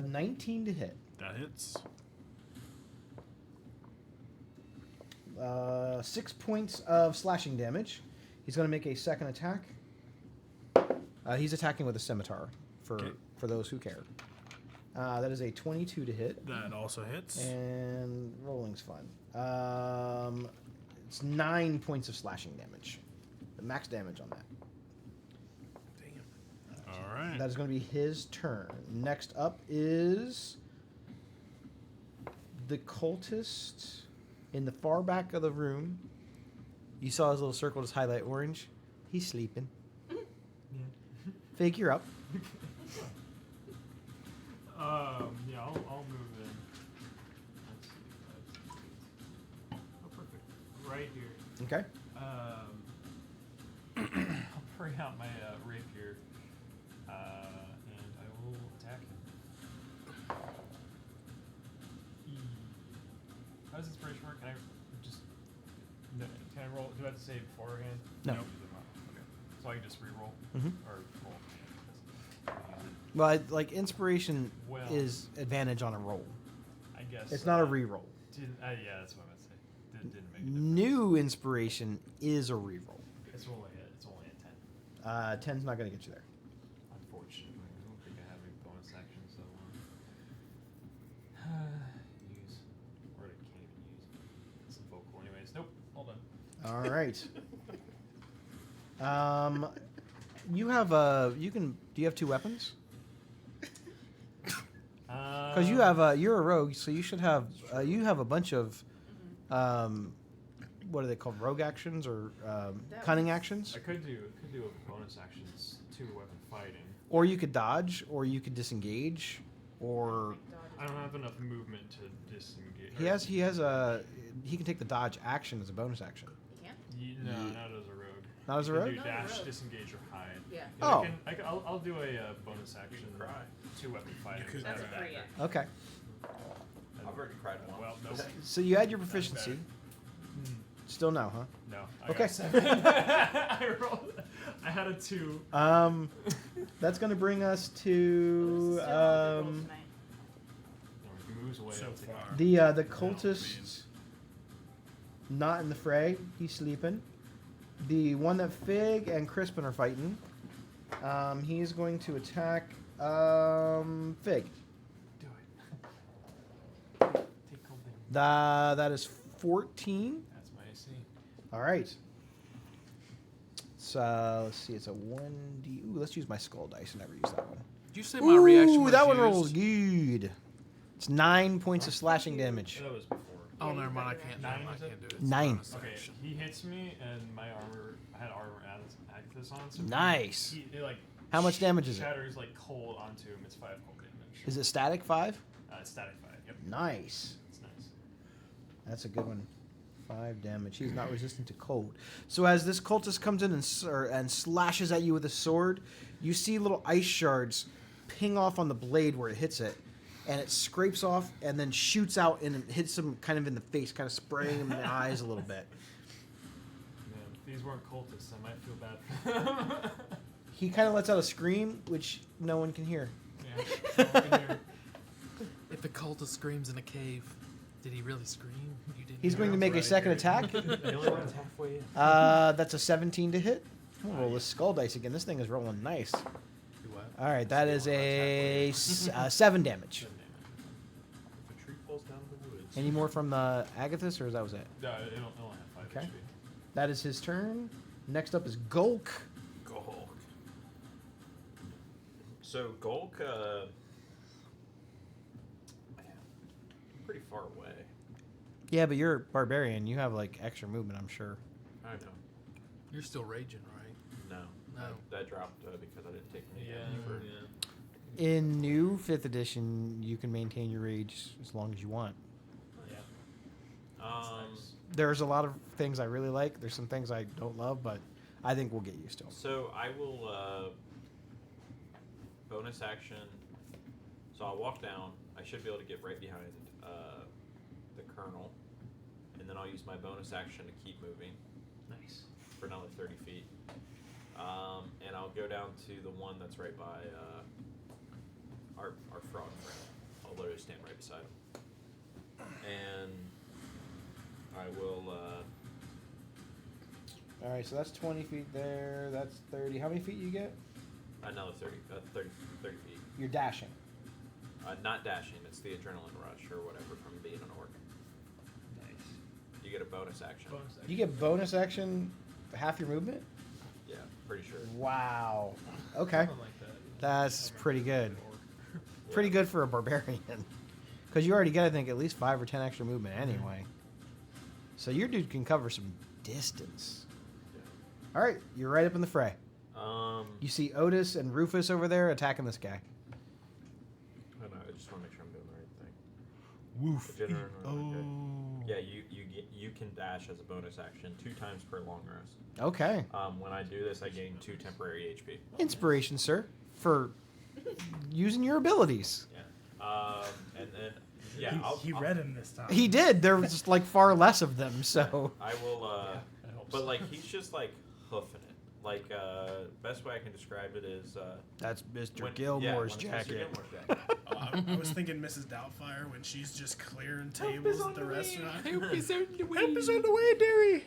19 to hit. That hits. 6 points of slashing damage. He's going to make a second attack. He's attacking with a scimitar for those who care. That is a 22 to hit. That also hits. And rolling's fun. It's 9 points of slashing damage. The max damage on that. All right. That is going to be his turn. Next up is the cultist in the far back of the room. You saw his little circle just highlight orange. He's sleeping. Yeah. Fig, you're up. Yeah, I'll move in. Let's see. Oh, perfect. Right here. Okay. I'll bring out my rapier, and I will attack him. How does inspiration work? Can I just? No, can I roll? Do I have to say beforehand? No. Okay. So I can just re-roll Mhm. or roll. Well, like inspiration Well- is advantage on a roll. I guess It's not a re-roll. Yeah, that's what I would say. Didn't make a difference. New inspiration is a re-roll. It's only a 10. 10's not going to get you there. Unfortunately, I don't think I have any bonus action, so use or I can't even use. It's a vocal, anyways. Nope. Hold on. All right. You have do you have 2 weapons? Because you have you're a rogue, so you should have you have a bunch of what are they called, rogue actions or cunning actions? I could do a bonus actions 2-weapon fighting. Or you could dodge, or you could disengage, or I don't have enough movement to disengage. he can take the dodge action as a bonus action. You can? No, not as a rogue. Not as a You can rogue? do Not a dash, rogue. disengage, or hide. Yeah. Oh. I'll do a bonus action 2-weapon fighting. could That's a cry. free action. Okay. I've already cried once. Well, nope. So you add your proficiency. Hmm. Still no, huh? No. Okay. Got 7. I had a 2. That's going to bring us Still to have to roll tonight. No, if he moves away, So I'll take far. the No, cultist. Not in the fray. He's sleeping. The one that Fig and Crispin are fighting. He's going to attack Fig. Do it. Take cold damage. That is 14. That's my AC. All right. So let's see. It's a 1d. Ooh, let's use my skull dice. I never use that one. Did you say my reaction Ooh, was that one used? rolls good. It's 9 points of slashing damage. That was before. Oh, Yeah, never you mind. I got can't. your Nine, I was it? can't do it. 9. Bonus Okay, action. he hits me, and my armor. I had armor Agthus on. So Nice. It like How much damage is it? shatters like cold onto him. It's 5 cold damage. Is it static 5? It's static 5. Yep. Nice. It's nice. That's a good one. 5 damage. He's not resistant to cold. So as this cultist comes in and slashes at you with a sword, you see little ice shards ping off on the blade where it hits it, and it scrapes off and then shoots out and it hits him kind of in the face, kind of spraying him in the eyes a little bit. Man, if these weren't cultists, I might feel bad for them. He kind of lets out a scream, which no one can hear. Yeah. no one can hear. If the cultist screams in a cave, did he really scream? You didn't. He's hear going to him? make a Right, second right. attack. The only one's halfway in. That's a 17 to hit. I'm gonna roll this skull dice again. This thing is rolling nice. Do what? All right, that is a 7 damage. If a tree falls down in the woods. Any more from the Agathis, or that was it? No, it'll only have 5 Okay. HP. That is his turn. Next up is Gulk. Gulk. So Gulk, pretty far away. Yeah, but you're a barbarian. You have like extra movement, I'm sure. I know. You're still raging, right? No. No. That dropped because I didn't take any Yeah. damage for. In new 5th edition, you can maintain your rage as long as you want. Yeah. That's Um. nice. There's a lot of things I really like. There's some things I don't love, but I think we'll get used to them. So I will bonus action. So I'll walk down. I should be able to get right behind the colonel, and then I'll use my bonus action to keep moving Nice. for another 30 feet. And I'll go down to the one that's right by our frog friend. I'll literally stand right beside him, and I will. All right, so that's 20 feet there. That's 30. How many feet you get? Another 30 feet. You're dashing. Not dashing. It's the adrenaline rush or whatever from being an orc. Nice. You get a bonus action. You get bonus action, half your movement. Yeah, pretty sure. Wow. Okay. Something like that. That's pretty good. Yeah. Pretty good for a barbarian. Because you already get, I think, at least 5 or 10 extra movement anyway. So your dude can cover some distance. All right, you're right up in the fray. You see Otis and Rufus over there attacking this guy. I don't know. I just want to make sure I'm doing the right thing. Woof. Oh. Yeah, you can dash as a bonus action 2 times per long rest. Okay. When I do this, I gain 2 temporary HP. Inspiration, sir, for using your abilities. Yeah. And then He read him this time. He did. There was just like far less of them, so. I will. I hope But so. like he's just like hoofing it. Like best way I can describe it is. That's Mr. when- Gilmore's yeah, when it's Mr. jacket. Gilmore's jacket. I was thinking Mrs. Doubtfire when she's just clearing tables at the restaurant. Help is on the way. Help is on the way, dearie.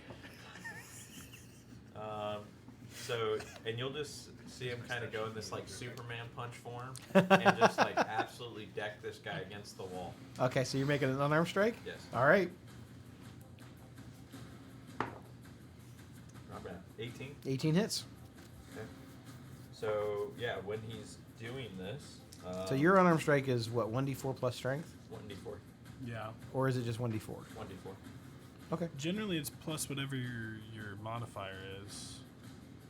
So, and you'll just see him kind of go in this like Superman punch form and just like absolutely deck this guy against the wall. Okay, so you're making an unarmed strike? Yes. All right. Not bad. 18. 18 hits. Okay. So yeah, when he's doing this. So your unarmed strike is what, 1d4 plus strength? 1d4. Yeah. Or is it just 1d4? 1d4. Okay. Generally, it's plus whatever your modifier is.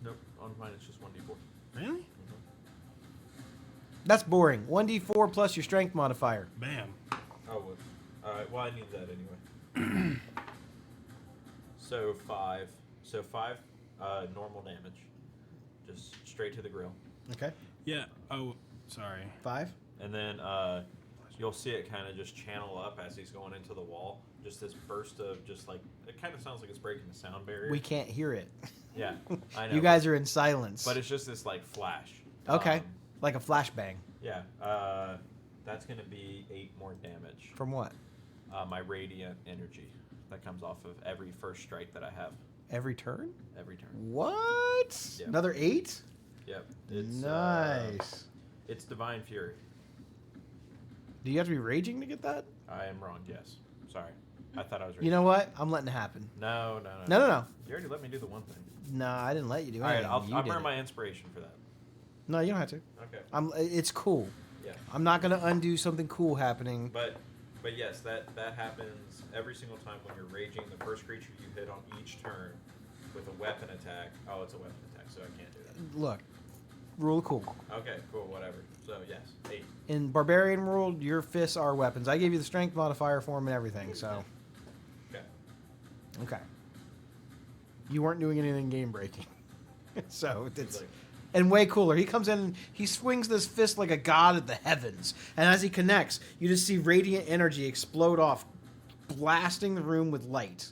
Nope. On mine, it's just 1d4. Really? That's boring. 1d4 plus your strength modifier. Bam. Oh, whoops. All right. Well, I need that anyway. So 5. So 5 normal damage. Just straight to the grill. Okay. Yeah. Oh, sorry. 5. And then you'll see it kind of just channel up as he's going into the wall. Just this burst of just like, it kind of sounds like it's breaking the sound barrier. We can't hear it. Yeah, I know. You guys are in silence. But it's just this like flash. Okay. Like a flashbang. Yeah. That's going to be 8 more damage. From what? My radiant energy that comes off of every first strike that I have. Every turn? Every turn. What? Yep. Another 8? Yep. It's, nice. It's Divine Fury. Do you have to be raging to get that? I am wrong, yes. Sorry. I thought I was right. You know what? I'm letting it happen. No. No. You already let me do the one thing. No, I didn't let you do All right, anything. I'll You did burn it. my inspiration for that. No, you don't have to. Okay. It's cool. Yeah. I'm not going to undo something cool happening. But yes, that happens every single time when you're raging. The first creature you hit on each turn with a weapon attack. Oh, it's a weapon attack, so I can't do that. Look, rule of cool. Okay, cool, whatever. So yes, 8. In Barbarian world, your fists are weapons. I gave you the strength modifier for them and everything, so. Okay. Okay. You weren't doing anything game breaking. So it's. Like, And way cooler. He comes in and he swings this fist like a god at the heavens. And as he connects, you just see radiant energy explode off, blasting the room with light.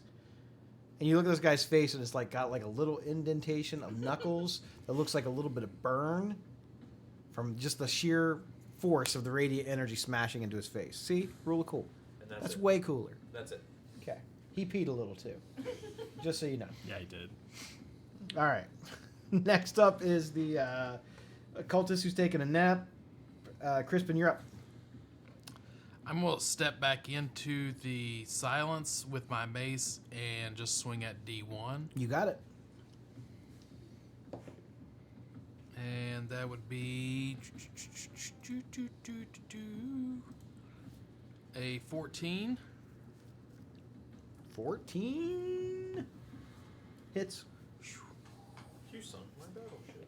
And you look at this guy's face and it's like got like a little indentation of knuckles that looks like a little bit of burn from just the sheer force of the radiant energy smashing into his face. See? Rule of cool. and That's it. way cooler. That's it. Okay. He peed a little too. Just so you know. Yeah, he did. All right. Next up is the cultist who's taking a nap. Crispin, you're up. I'm going to step back into the silence with my mace and just swing at D1. You got it. And that would be a 14. 14 hits. You sunk my battleship.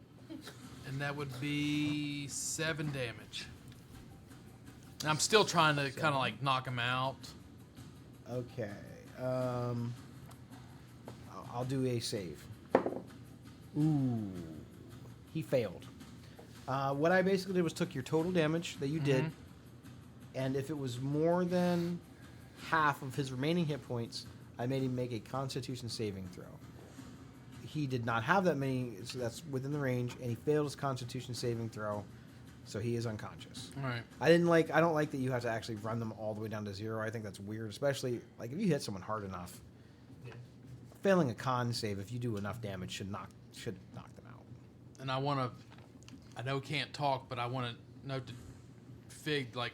And that would be 7 damage. And I'm still trying to kind of like knock him out. Okay. I'll do a save. Ooh. He failed. What I basically did was took your total damage that you did, and if it was more than half of his remaining hit points, I made him make a Constitution saving throw. He did not have that many, so that's within the range, and he failed his Constitution saving throw, so he is unconscious. All right. I don't like that you have to actually run them all the way down to 0. I think that's weird, especially like if you hit someone hard enough. Yeah. Failing a con save, if you do enough damage, should knock them out. And I want to I know can't talk, but I want to know to Fig like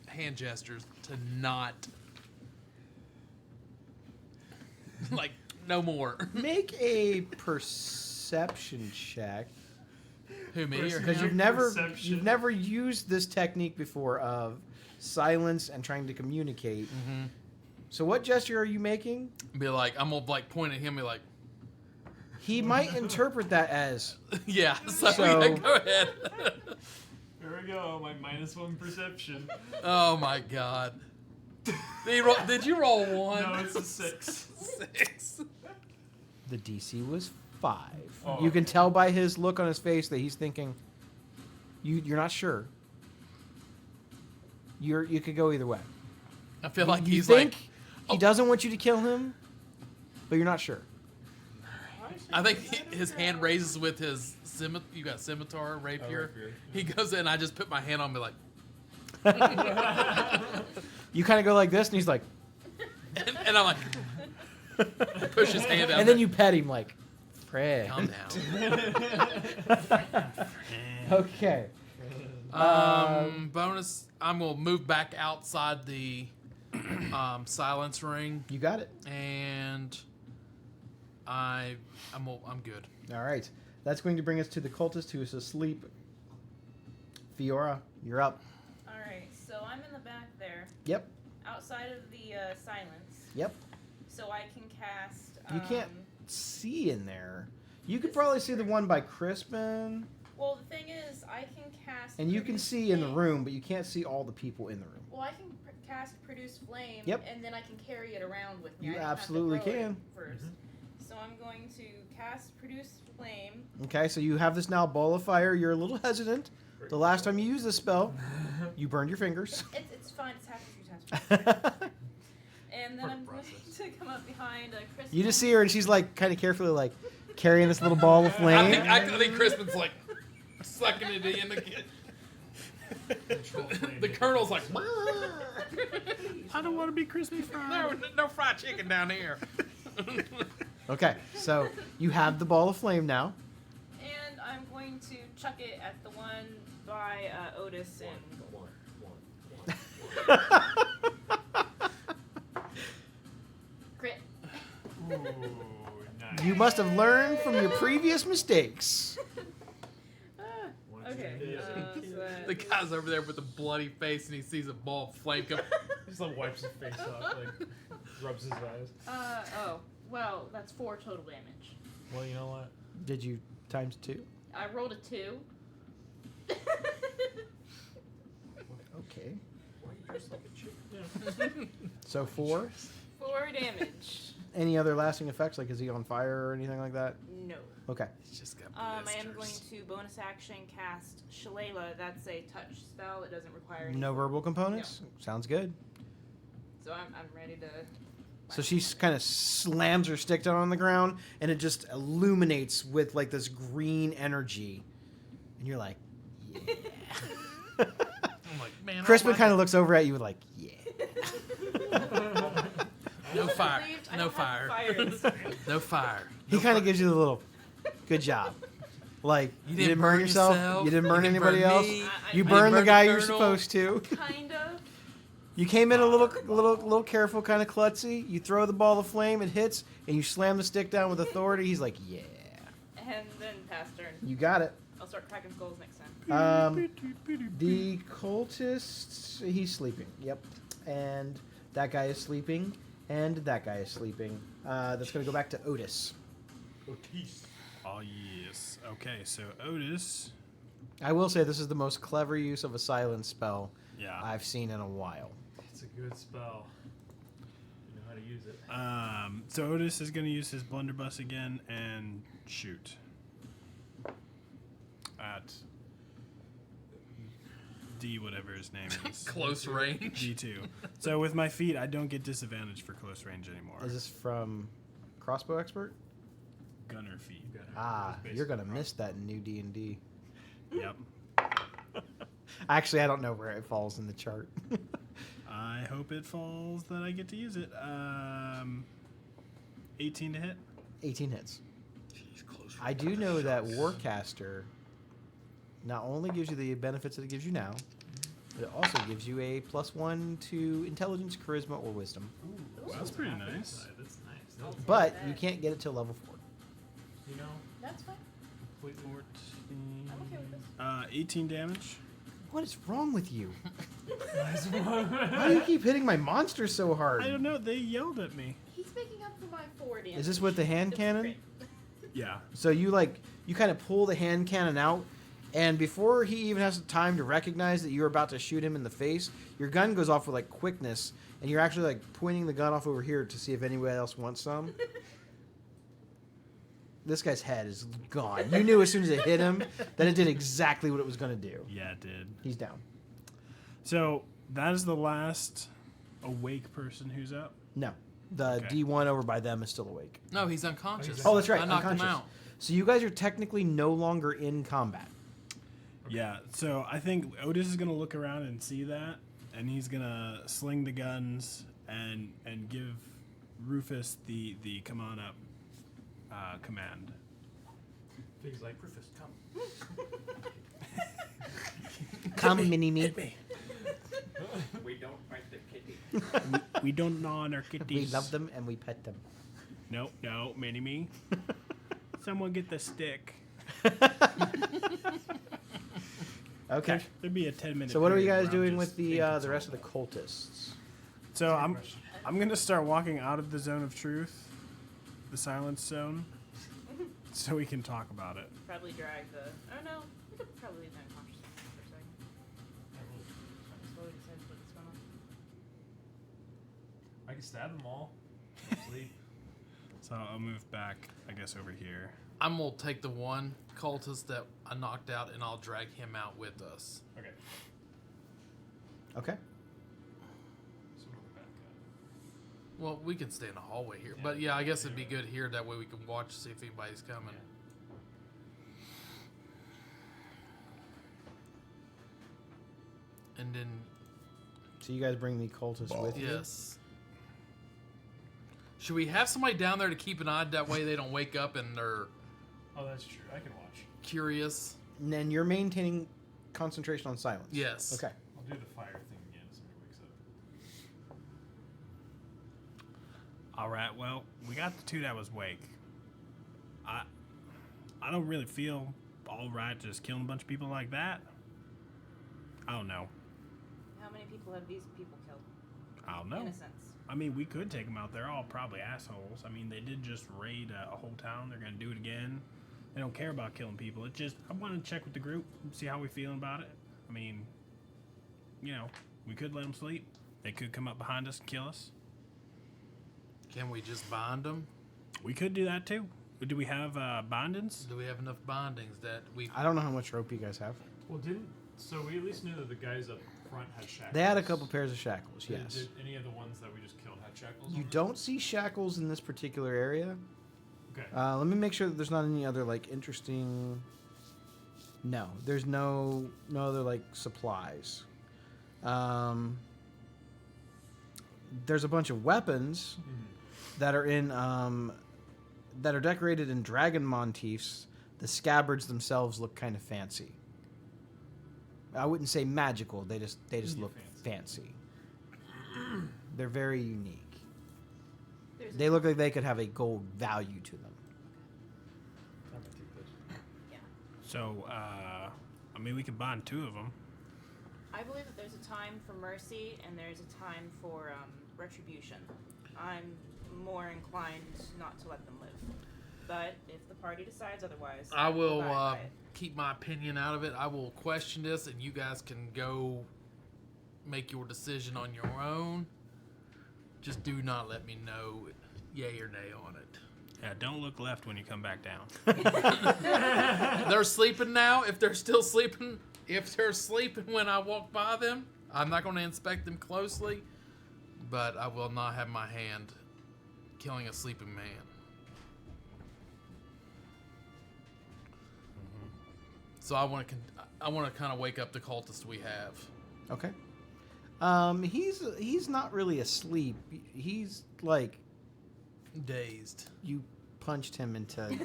hand gestures to not like no more. Make a perception check Who, me or because him? you've never used this technique before of silence and trying to communicate. Mm-hmm. So what gesture are you making? Be like, I'm gonna like point at him. Be like, He might interpret that as yeah. So, So- yeah, go ahead. There we go. My -1 perception. Oh my god. Did you roll one? No, it's a 6. 6. the DC was 5. Oh, You can okay. tell by his look on his face that he's thinking. You're not sure. You could go either way. I feel like you he's think like. he doesn't want you to kill him, but you're not sure. I think his hand raises with his you got scimitar, rapier. rapier. He goes in. I just put my hand on me like, You kind of go like this, and he's like, and I'm like, push his hand out. and then you pet him like, Fred. calm down. Okay. Bonus. I'm gonna move back outside the silence ring, You got it. and I'm good. All right. That's going to bring us to the cultist who is asleep. Fiora, you're up. Alright, so I'm in the back there, Yep. outside of the silence, Yep. so I can cast. You can't see in there. You could this probably is see the weird. one by Crispin, Well, the thing is, I can cast. and you can Produce see in the Flame. room, but you can't see all the people in the room. Well, I can cast Produce Flame, Yep. and then I can carry it around with me. You I don't have to absolutely throw it can. First. So I'm going to cast Produce Flame. Okay, so you have this now ball of fire. You're a little hesitant. The last time you used this spell, you burned your fingers. It's fine. It's happened a few times. And then Part I'm of going process. to come up behind Kristen. You just see her, and she's like kind of carefully like carrying this little ball of flame. I think Crispin's like sucking it in again. The colonel's like, I don't want to be crispy fried. no fried chicken down here. Okay, so you have the ball of flame now. And I'm going to chuck it at the one by Otis and. Crit. Ooh, nice. You must have learned from your previous mistakes. Okay. The guy's over there with a bloody face, and he sees a ball of flame come. He just like wipes his face off, like rubs his eyes. Oh. Well, that's 4 total damage. Well, you know what? Did you times 2? I rolled a 2. Okay. Why are you dressed like a chick? So 4. 4 damage. Any other lasting effects? Like is he on fire or anything like that? No. Okay. He's just got I am going blisters. to bonus action cast Shillelagh. That's a touch spell. It doesn't require any. No verbal components? Sounds good. So I'm ready to. So she kind of slams her stick down on the ground, and it just illuminates with like this green energy, and you're like, yeah. I'm like, man. Crispin kind of looks over at you with like, yeah. No fire. Relieved I No don't have fire. in this game. No fire. He kind of gives you the little, good job. Like you didn't burn yourself. yourself. You didn't burn You didn't anybody burn else. me. You I burned didn't the burn guy the you're colonel. supposed to. Kind of. You came in a little careful, kind of klutzy. You throw the ball of flame, it hits, and you slam the stick down with authority. He's like, yeah. And then pass turn. You got it. I'll start cracking skulls next time. The cultist, he's sleeping. Yep. And that guy is sleeping. And that guy is sleeping. That's going to go back to Otis. Oh, yes. Okay, so Otis. I will say this is the most clever use of a silence spell Yeah. I've seen in a while. It's a good spell. You know how to use it. So Otis is going to use his blunderbuss again and shoot at D, whatever his name is. Close range. D2. So with my feet, I don't get disadvantage for close range anymore. Is this from Crossbow Expert? Gunner feet. You're going to miss that in new D&D. Yep. Actually, I don't know where it falls in the chart. I hope it falls that I get to use it. 18 to hit. 18 hits. Jeez, close I do know that Warcaster not only gives you the benefits that it gives you now, but it also gives you a +1 to intelligence, charisma, or wisdom. Well, that's pretty nice. That's nice. But you can't get it till level 4. You know, That's fine. completely 14. I'm okay with this. 18 damage. What is wrong with you? nice one. Why do you keep hitting my monsters so hard? I don't know. They yelled at me. He's making up for my 4 damage. Is this with the hand It's cannon? great. Yeah. So you kind of pull the hand cannon out, and before he even has time to recognize that you're about to shoot him in the face, your gun goes off with like quickness, and you're actually like pointing the gun off over here to see if anybody else wants some. This guy's head is gone. You knew as soon as it hit him that it did exactly what it was going to do. Yeah, it did. He's down. So that is the last awake person who's up. No. The Okay. D1 over by them is still awake. No, he's unconscious. Oh, that's right. I knocked him unconscious. out. So you guys are technically no longer in combat. Yeah. So I think Otis is gonna look around and see that, and he's gonna sling the guns and give Rufus the come on up command. He's like, Rufus, come. Come, mini-me. We don't fight the kitty. We don't gnaw on our kitties. We love them and we pet them. No, mini me. Someone get the stick. Okay. There'd be a 10-minute. So what are you period guys where I'm doing just with the rest of the inconsolable. cultists? So I'm gonna start walking out of the zone of truth, the silence zone, so we can talk about it. Probably drag the. Oh no, we could probably leave that conscious for a second. Slowly decide what's going on. I can stab them all. Sleep. So I'll move back, I guess, over here. I'm gonna take the one cultist that I knocked out, and I'll drag him out with us. Okay. Okay. So we're back up. Well, we can stay in the hallway here, but yeah, I guess it'd be good here. That way we can watch, see if anybody's coming. And then, So you guys bring the cultists with you? yes. Should we have somebody down there to keep an eye? That way they don't wake up and they're Oh, that's true. I can watch. curious. And then you're maintaining concentration on silence? Yes. Okay. I'll do the fire thing again so he wakes up. All right. Well, we got the two that was wake. I don't really feel all right just killing a bunch of people like that. I don't know. How many people have these people killed? I don't know. Innocents. I mean, we could take them out. They're all probably assholes. I mean, they did just raid a whole town. They're gonna do it again. They don't care about killing people. It just I want to check with the group, and see how we feeling about it. I mean, you know, we could let them sleep. They could come up behind us and kill us. Can we just bind them? We could do that too. Do we have bindings? Do we have enough bindings that we? I don't know how much rope you guys have. Well, so we at least knew that the guys up front had shackles. They had a couple pairs of shackles, yes. Did any of the ones that we just killed have shackles? You on them? don't see shackles in this particular area. Okay. Let me make sure that there's not any other like interesting. No, there's no other like supplies. There's a bunch of weapons that are in that are decorated in dragon motifs. The scabbards themselves look kind of fancy. I wouldn't say magical. They just look fancy. They're very unique. They look like they could have a gold value to them. I'm gonna take those. Yeah. So, I mean, we could bind two of them. I believe that there's a time for mercy and there's a time for retribution. I'm more inclined not to let them live. But if the party decides otherwise, I will abide by it. keep my opinion out of it. I will question this, and you guys can go make your decision on your own. Just do not let me know yay or nay on it. Yeah, don't look left when you come back down. They're sleeping now. If they're still sleeping, when I walk by them, I'm not going to inspect them closely, but I will not have my hand killing a sleeping man. So I want to kind of wake up the cultist we have. Okay. He's not really asleep. He's like Dazed. you punched him into.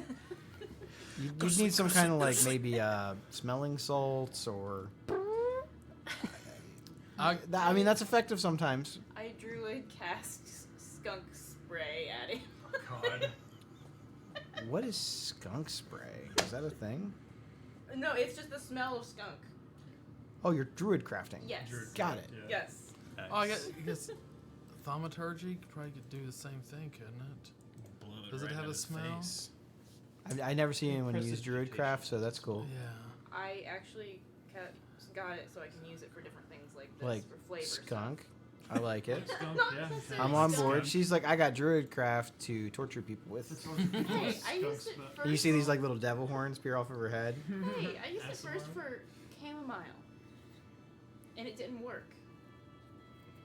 You need some kind of like maybe smelling salts or. I mean, that's effective sometimes. I druid cast skunk spray at him. God. What is skunk spray? Is that a thing? No, it's just the smell of skunk. Oh, you're druid crafting. Yes. Got it. Yeah. Yes. Nice. Oh, I guess thaumaturgy probably could do the same thing, couldn't it? Blow Does it right have in a his smell? face. I never see anyone use Prestidigitation. druid craft, so that's cool. Yeah. I actually got it so I can use it for different things like this Like for flavor. skunk. I like it. Skunk, Not yeah. necessarily I'm on skunk. board. She's like, I got druid craft to torture people with. Hey, I used it first. And you see these like little devil horns peer off of her head. Hey, I used it ASMR? first for chamomile, and it didn't work.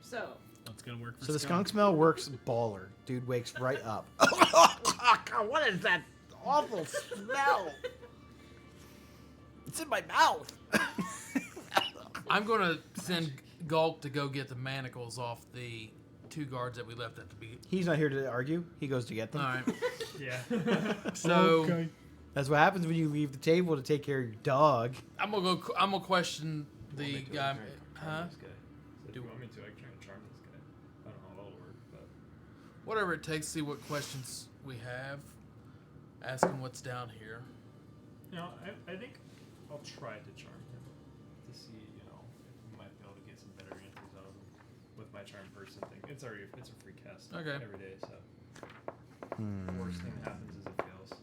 So That's gonna work for So the skunk smell works baller. Dude wakes right up. What is that awful smell? It's in my mouth. I'm gonna send Gulk to go get the manacles off the 2 guards that we left at the beginning. He's not here to argue. He goes to get them. All right. Yeah. So That's what happens when you leave the table to take care of your dog. I'm gonna question the Want me to? guy. I can try and Huh? charm this guy. So if you want me to, I can try and charm this guy. I don't know how that'll work, but Whatever it takes. See what questions we have. Ask him what's down here. I think I'll try to charm him to see, if we might be able to get some better answers out of him with my charm person thing. It's a free cast Okay. every day, so the worst thing that happens is it fails.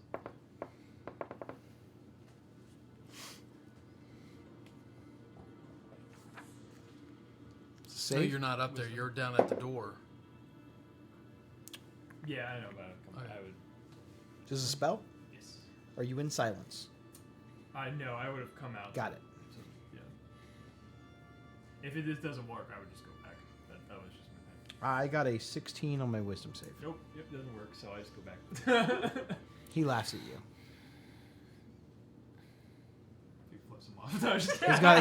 So you're not up there. You're down at the door. Yeah, I know about it. Okay. I would. Just a spell? Yes. Are you in silence? I know. I would have come out. Got it. So, yeah. If this doesn't work, I would just go back. That was just my thing. I got a 16 on my wisdom save. Nope. Yep. Doesn't work. So I just go back. He laughs at you. He flips him off. No, I'm just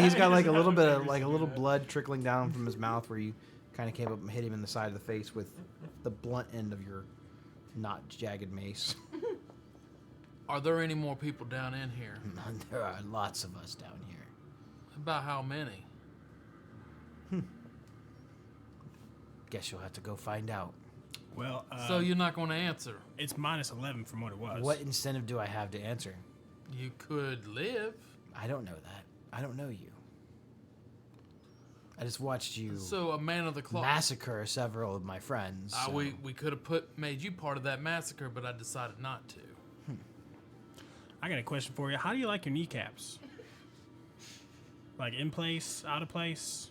He's got like a doesn't little have bit the of fingers like to a do little that. blood trickling down from his mouth where you kind of came up and hit him in the side of the face with the blunt end of your not jagged mace. Are there any more people down in here? There are lots of us down here. About how many? Guess you'll have to go find out. Well, So you're not going to answer. it's minus 11 from what it was. What incentive do I have to answer? You could live. I don't know that. I don't know you. I just watched you So a man of the cloth. massacre several of my friends. so- We could have made you part of that massacre, but I decided not to. I got a question for you. How do you like your kneecaps? Like in place, out of place,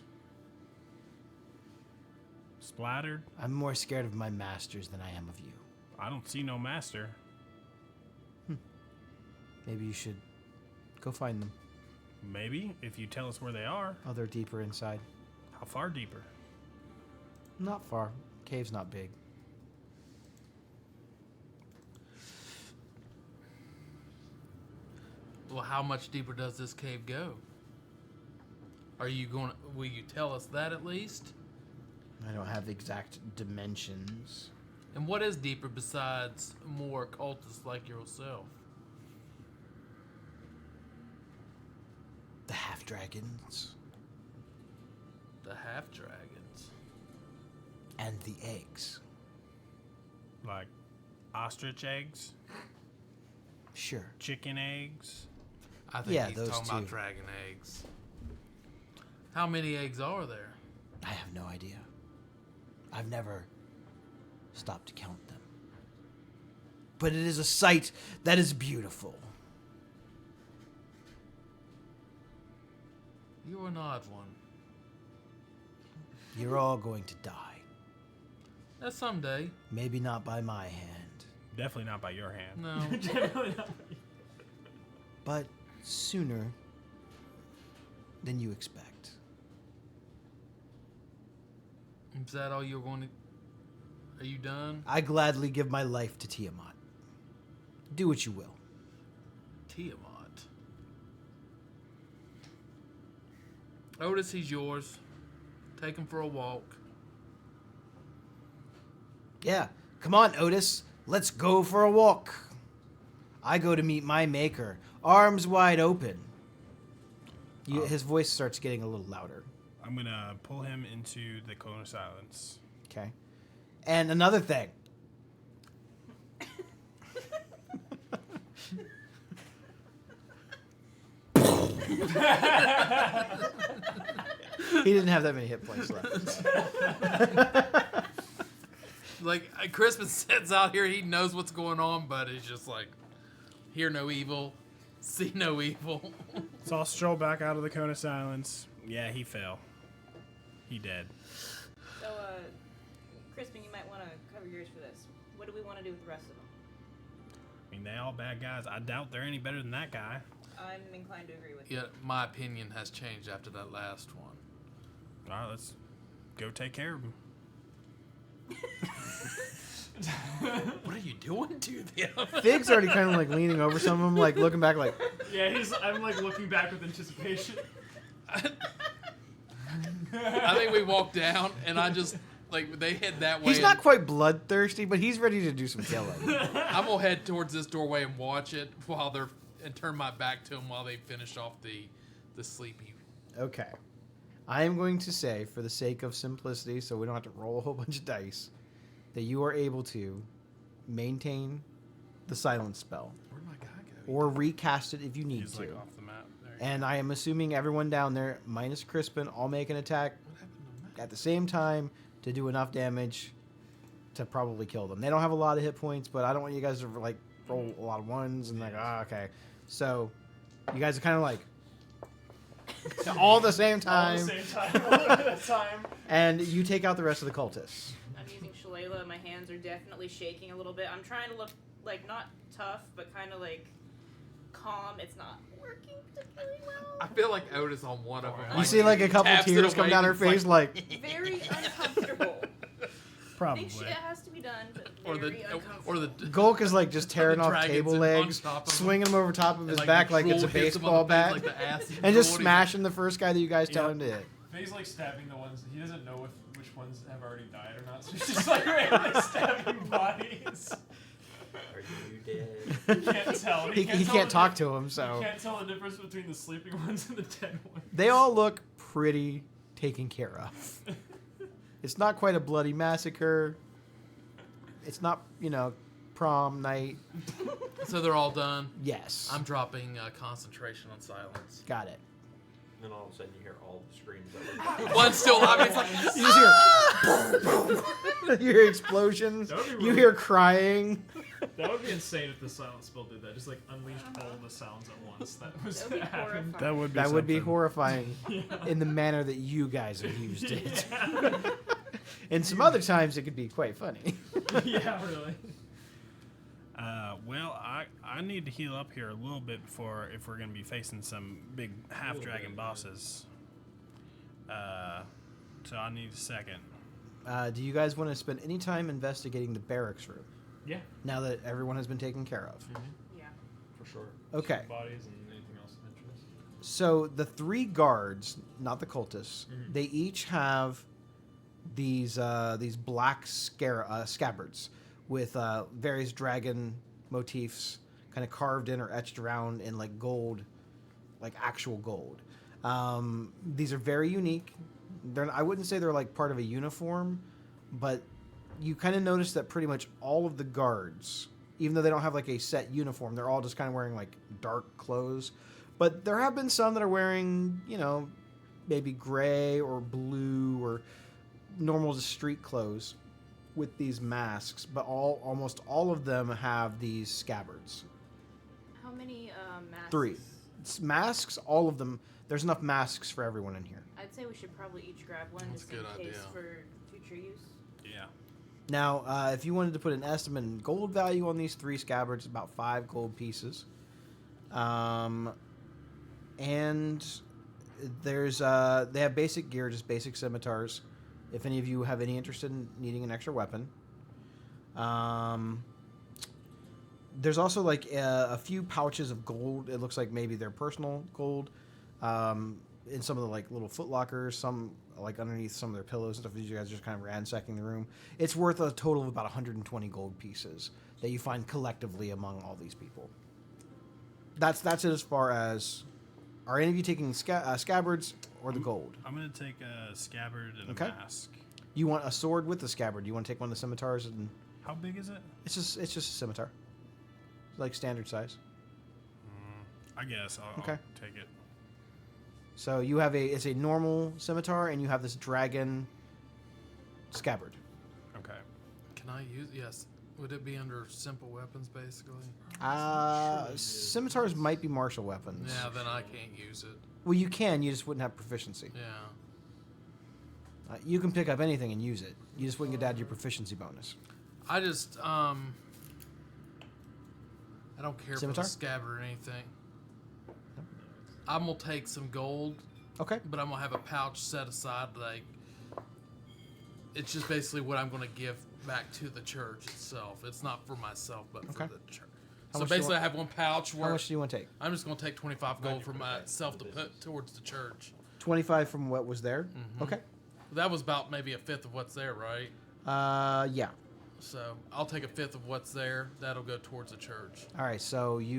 splattered? I'm more scared of my masters than I am of you. I don't see no master. Maybe you should go find them. Maybe if you tell us where they are. Oh, they're deeper inside. How far deeper? Not far. Cave's not big. Well, how much deeper does this cave go? Are you going? Will you tell us that at least? I don't have exact dimensions. And what is deeper besides more cultists like yourself? The half dragons The half dragons. and the eggs. Like ostrich eggs, Sure. chicken eggs. I think Yeah, he's those talking two. about dragon eggs. How many eggs are there? I have no idea. I've never stopped to count them. But it is a sight that is beautiful. You're an odd one. You're all going to die. That's someday. Maybe not by my hand, Definitely not by your hand. No. but sooner than you expect. Is that all you're going to? Are you done? I gladly give my life to Tiamat. Do what you will. Tiamat. Otis, he's yours. Take him for a walk. Yeah, come on, Otis. Let's go for a walk. I go to meet my maker, arms wide open. His voice starts getting a little louder. I'm going to pull him into the cone of silence. Okay. And another thing. He didn't have that many hit points left. Like, Crispin sits out here, he knows what's going on, but he's just like, hear no evil, see no evil. So I'll stroll back out of the cone of silence. Yeah, he fell. He dead. So, Crispin, you might want to cover yours for this. What do we want to do with the rest of them? I mean, they all bad guys. I doubt they're any better than that guy. I'm inclined to agree with you. Yeah, my opinion has changed after that last one. All right, let's go take care of him. What are you doing to them? Fig's already kind of like leaning over some of them, like looking back like, Yeah, I'm like looking back with anticipation. I think we walked down, and I just, like, they head that way. he's not quite bloodthirsty, but he's ready to do some killing. I'm going to head towards this doorway and watch it and turn my back to them while they finish off the sleepy. Okay. I am going to say, for the sake of simplicity, so we don't have to roll a whole bunch of dice, that you are able to maintain the silence spell Where'd my guy go? or recast it if you need He's to. like off the map. There you And I am assuming everyone down there, minus Crispin, all make an attack What happened to at the same time to do enough damage to probably kill them. They don't have a lot of hit points, but I don't want you guys to like roll a lot of ones and like, okay. So you guys are kind of like all at the same time, All at the same time. All at the time. and you take out the rest of the cultists. I'm using Shillelagh. My hands are definitely shaking a little bit. I'm trying to look like not tough, but kind of like calm. It's not working particularly well. I feel like Otis on one of them. You see like a couple taps it tears come away down her and it's face, like Very uncomfortable. Probably. Think shit has to be done, but or very the uncomfortable. Gulk is like just tearing off dragons table on legs, top of him. swinging them over top of And, his like, back the like it's a troll hits him on baseball the face, bat, like the acid and just troll, smashing the first guy that you guys tell Yeah. him to hit. Faye's like stabbing the ones. He doesn't know which ones have already died or not, so he's just like randomly stabbing bodies. Are you dead? He can't tell. He tell can't the talk dif- to him, so He can't tell the difference between the sleeping ones and the dead ones. they all look pretty taken care of. It's not quite a bloody massacre. It's not, prom night. So they're all done. Yes. I'm dropping concentration on silence. Got it. And then all of a sudden you hear all the screams that were One's still alive. It's like, You just hear, you hear explosions. That would be You really- hear crying. That would be insane if the silent spell did that. Just like unleashed all the sounds at once. That was That would be happened. horrifying. That would be That would be something. horrifying Yeah. in the manner that you guys have used it. Yeah. And some other times it could be quite funny. Yeah, really. Well, I need to heal up here a little bit before if we're going to be facing some big half-dragon bosses. So I need a second. Do you guys want to spend any time investigating the barracks room Yeah, now that everyone has been taken care of? Yeah. for sure. Okay. Bodies and anything else of interest. So the three guards, not the cultists, Mhm. they each have these black scabbards with various dragon motifs kind of carved in or etched around in like gold, like actual gold. These are very unique. I wouldn't say they're like part of a uniform, but you kind of notice that pretty much all of the guards, even though they don't have like a set uniform, they're all just kind of wearing like dark clothes. But there have been some that are wearing, maybe gray or blue or normal just street clothes with these masks. But almost all of them have these scabbards. How many masks? 3 masks. All of them. There's enough masks for everyone in here. I'd say we should probably each grab one That's just a in good case idea. for future use. Yeah. Now, if you wanted to put an estimate in gold value on these 3 scabbards, about 5 gold pieces. And there's they have basic gear, just basic scimitars. If any of you have any interest in needing an extra weapon. There's also like a few pouches of gold. It looks like maybe they're personal gold. In some of the like little foot lockers, some like underneath some of their pillows and stuff. These guys are just kind of ransacking the room. It's worth a total of about 120 gold pieces that you find collectively among all these people. That's it as far as. Are any of you taking scabbards or the gold? I'm gonna take a scabbard and Okay. a mask. You want a sword with the scabbard? You want to take one of the scimitars? And How big is it? it's just a scimitar, like standard size. I guess I'll Okay. take it. So you have it's a normal scimitar, and you have this dragon scabbard. Okay. Can I use? Yes. Would it be under simple weapons, basically? Scimitars might be martial weapons. Yeah, then I can't use it. Well, you can. You just wouldn't have proficiency. Yeah. You can pick up anything and use it. You just wouldn't get added your proficiency bonus. I just I don't care Scimitar? for the scabbard or anything. I'm gonna take some gold, Okay. but I'm gonna have a pouch set aside. Like, it's just basically what I'm gonna give back to the church itself. It's not for myself, but Okay. for the church. How So much do you basically, I want- have one pouch How where much do you want to take? I'm just gonna take 25 Glad gold you for put it back myself into to the put business. towards the church. 25 from what was there. Mhm. Okay. That was about maybe a fifth of what's there, right? Yeah. So I'll take a fifth of what's there. That'll go towards the church. All right. So he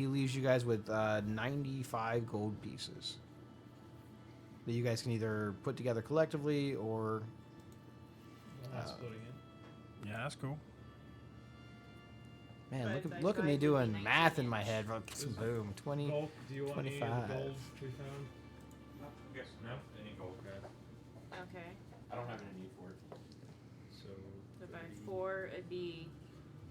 leaves you guys with 95 gold pieces that you guys can either put together collectively or. Splitting it. Yeah, that's cool. Man, Five look by at me five would be doing 19 math in my inch. head. Boom. 20. Gold? Do you want any of 25. the gold we found? Yes. No? Any gold? Okay. Okay. I don't have any need for it. So. So by 4, it'd be.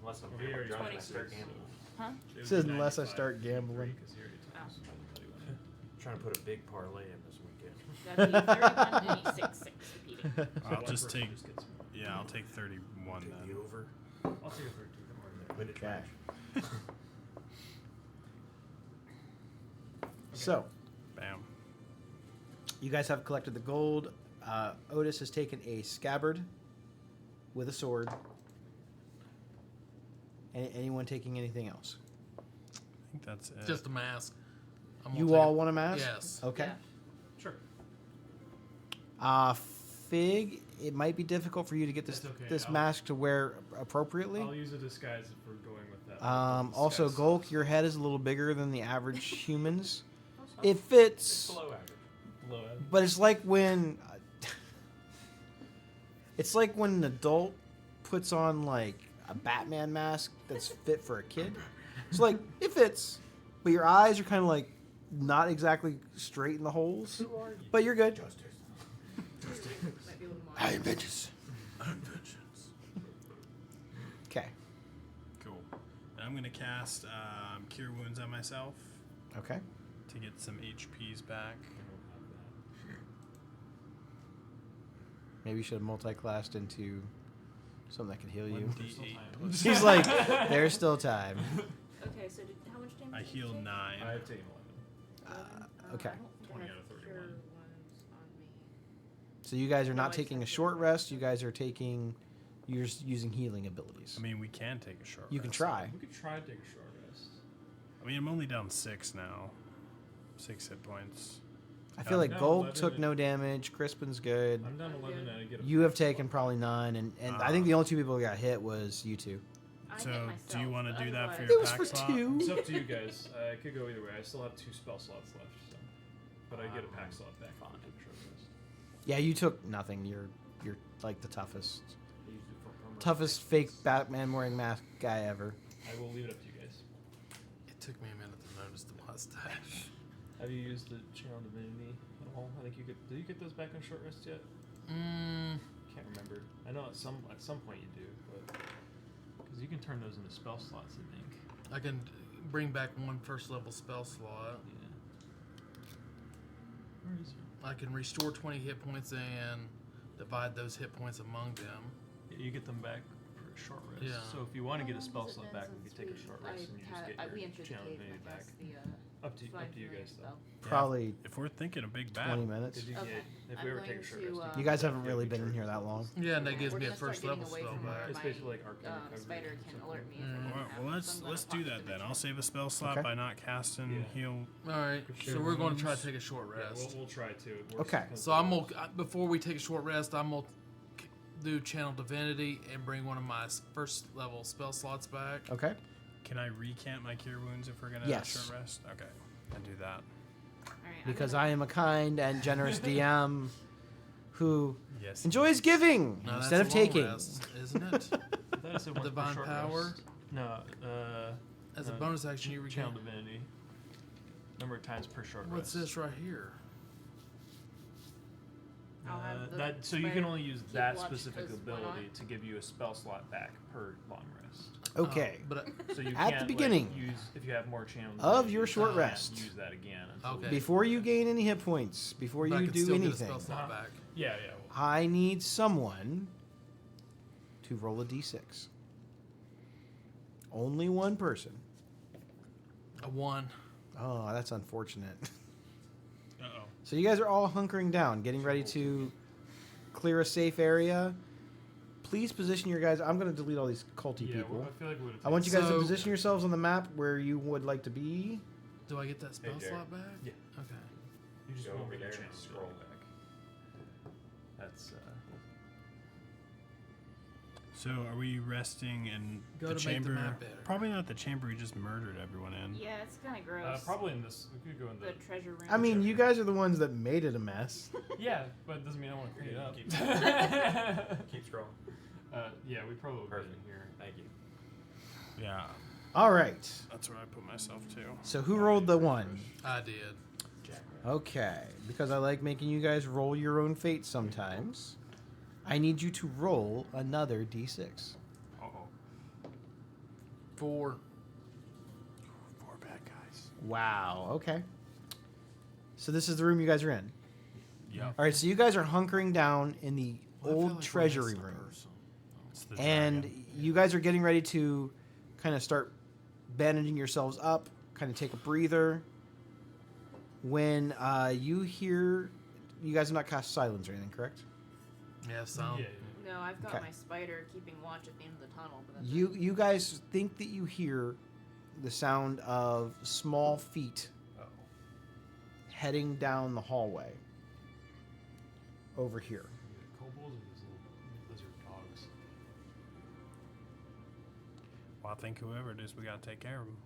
Unless I'm We already drunk and I 20. start gambling. Huh? it would Says be unless I 95 start for gambling. 'cause he already took Oh. us. Trying to put a big parlay in this weekend. That'd be 31 and 86 repeating. I'll one just person take. just gets more. Yeah, I'll take 31 Take then. the over. I'll take a 32. Don't worry about it. Win it Okay. trash. So Bam. you guys have collected the gold. Otis has taken a scabbard with a sword. Anyone taking anything else? I think that's it. Just a mask. I'm gonna You take all want a mask? Yes. Okay. Yeah. Sure. Fig, it might be difficult for you to get this That's okay, this I'll- mask to wear appropriately. I'll use a disguise if we're going with that. Also, Disguise Gulk, sucks. your head is a little bigger than the average humans. It It's fits, below average. Below it. but it's like when it's like when an adult puts on like a Batman mask that's fit for a kid. It's like it fits, but your eyes are kind of like not exactly straight in the holes. Who are you? But you're good. Justice. Might be a little more. I am vengeance. Okay. Cool. And I'm gonna cast Cure Wounds on myself Okay. to get some HPs back. Maybe you should have multi-classed into something that can heal you. 1d8. He's like, there's still time. Okay, so how much damage I did you heal take? 9. I've taken 11. Okay. I don't think 20 I have out of 31. cure wounds on me. So you guys are No, not I taking a said short that. rest. You guys are taking, you're just using healing abilities. I mean, we can take a short You can rest. try. We could try to take a short rest. I mean, I'm only down 6 now. 6 hit points. I feel like No, Gold 11 took and- no damage. Crispin's good. I'm down I'm 11 good. and I get a You have plus taken one. probably 9, and I think the only 2 people who got hit was you two. I So, hit do myself, you wanna but do that for otherwise- your It was pack for slot? 2. It's up to you guys. I could go either way. I still have 2 spell slots left, so. But I get a pack slot back. Fine. Fine. Take a short rest. Yeah, you took nothing. You're like the toughest I used it for permanent toughest fix. fake Batman wearing mask guy ever. I will leave it up to you guys. It took me a minute to notice the mustache. Have you used the channel divinity at all? I think you could. Did you get those back on short rest yet? Can't remember. I know at some point you do, but because you can turn those into spell slots, I think. I can bring back one first level spell slot. Yeah. Where is it? I can restore 20 hit points and divide those hit points among them. Yeah, you get them back for a short rest. Yeah. So if you want to get a How spell long has it slot been back, we could since take a short rest and you just get we your entered the channel cave, divinity I back. guess, the Up to you Fine guys though. Probably If we're thinking a big 20 battle, minutes. Because you Okay. get, if I'm we ever going take a short to, rest, You guys haven't really been in here that long. Yeah, and that gives We're me a gonna start first getting level away spell from where back. It's my, basically like arcane recovery spider or can something. alert me if Mm. anything well, happens, let's so I'm gonna let's do pop that the then. I'll dimension. save a spell slot Okay. by not casting Yeah. heal. Alright, Cure so we're going to try wounds. to take a short Yeah, rest. we'll try to. It works Okay. because So of I'm the- gonna, before we take a short rest, I'm gonna do channel divinity and bring one of my first level spell slots back. Okay. Can I recant my cure wounds if we're gonna Yes. short rest? Okay, I do that. All right, Because I am a kind and generous DM who Yes. enjoys giving No, instead of that's a long taking. rest, isn't it? I thought I said once per Divine short power? rest. No, As a no, bonus action, you channel regain. divinity. Number of times per short What's rest. this right here? I'll have the that so you can spider only use keep that watch, specific 'cause why not? ability to give you a spell slot back per long rest. Okay. But So you At the can't, like, beginning use if you have more channel of divinity, your you short can't rest. Use that again. Until Okay. Before you gain any hit points, before but I you can do still get a anything, spell slot back. Yeah, yeah. I need someone to roll a d6. Only one person. A 1. Oh, that's unfortunate. Uh-oh. So you guys are all hunkering down, getting ready to clear a safe area. Please position your guys. I'm going to delete all these culty Yeah, people. I feel like we would've I want you guys to So- position yourselves on the map where you would like to be. Do I get that spell Jared. slot back? Yeah. Okay. You just Go won't over get there a and chance to scroll roll back. That's So are we resting in Go the to make the chamber? map better. Probably not the chamber we just murdered everyone in. Yeah, it's kind of gross. probably in this. We could go in the treasure room. I mean, you guys are the ones that made it a mess. Yeah, but it doesn't mean I want to clean it up. Keep scrolling. Yeah, we probably would Perfect. in here. Thank you. Yeah, All right. that's where I put myself to. So who rolled the 1? I did. Okay. Because I like making you guys roll your own fate sometimes, I need you to roll another d6. Uh-oh. 4. 4 bad guys. Wow. Okay. So this is the room you guys are in. Yep. All right. So you guys are hunkering down in the Well, I feel old like we're treasury missing a room. person. It's the And dragon. you guys are getting ready to kind of start bandaging yourselves up, kind of take a breather. When you hear, you guys have not cast silence or anything, correct? Yeah, some. Yeah. No, I've got Okay. my spider keeping watch at the end of the tunnel. But that's You guys think that you hear the sound of small feet Uh-oh. heading down the hallway over here. Kobolds or these little lizard dogs? Well, I think whoever it is, we gotta take care of them.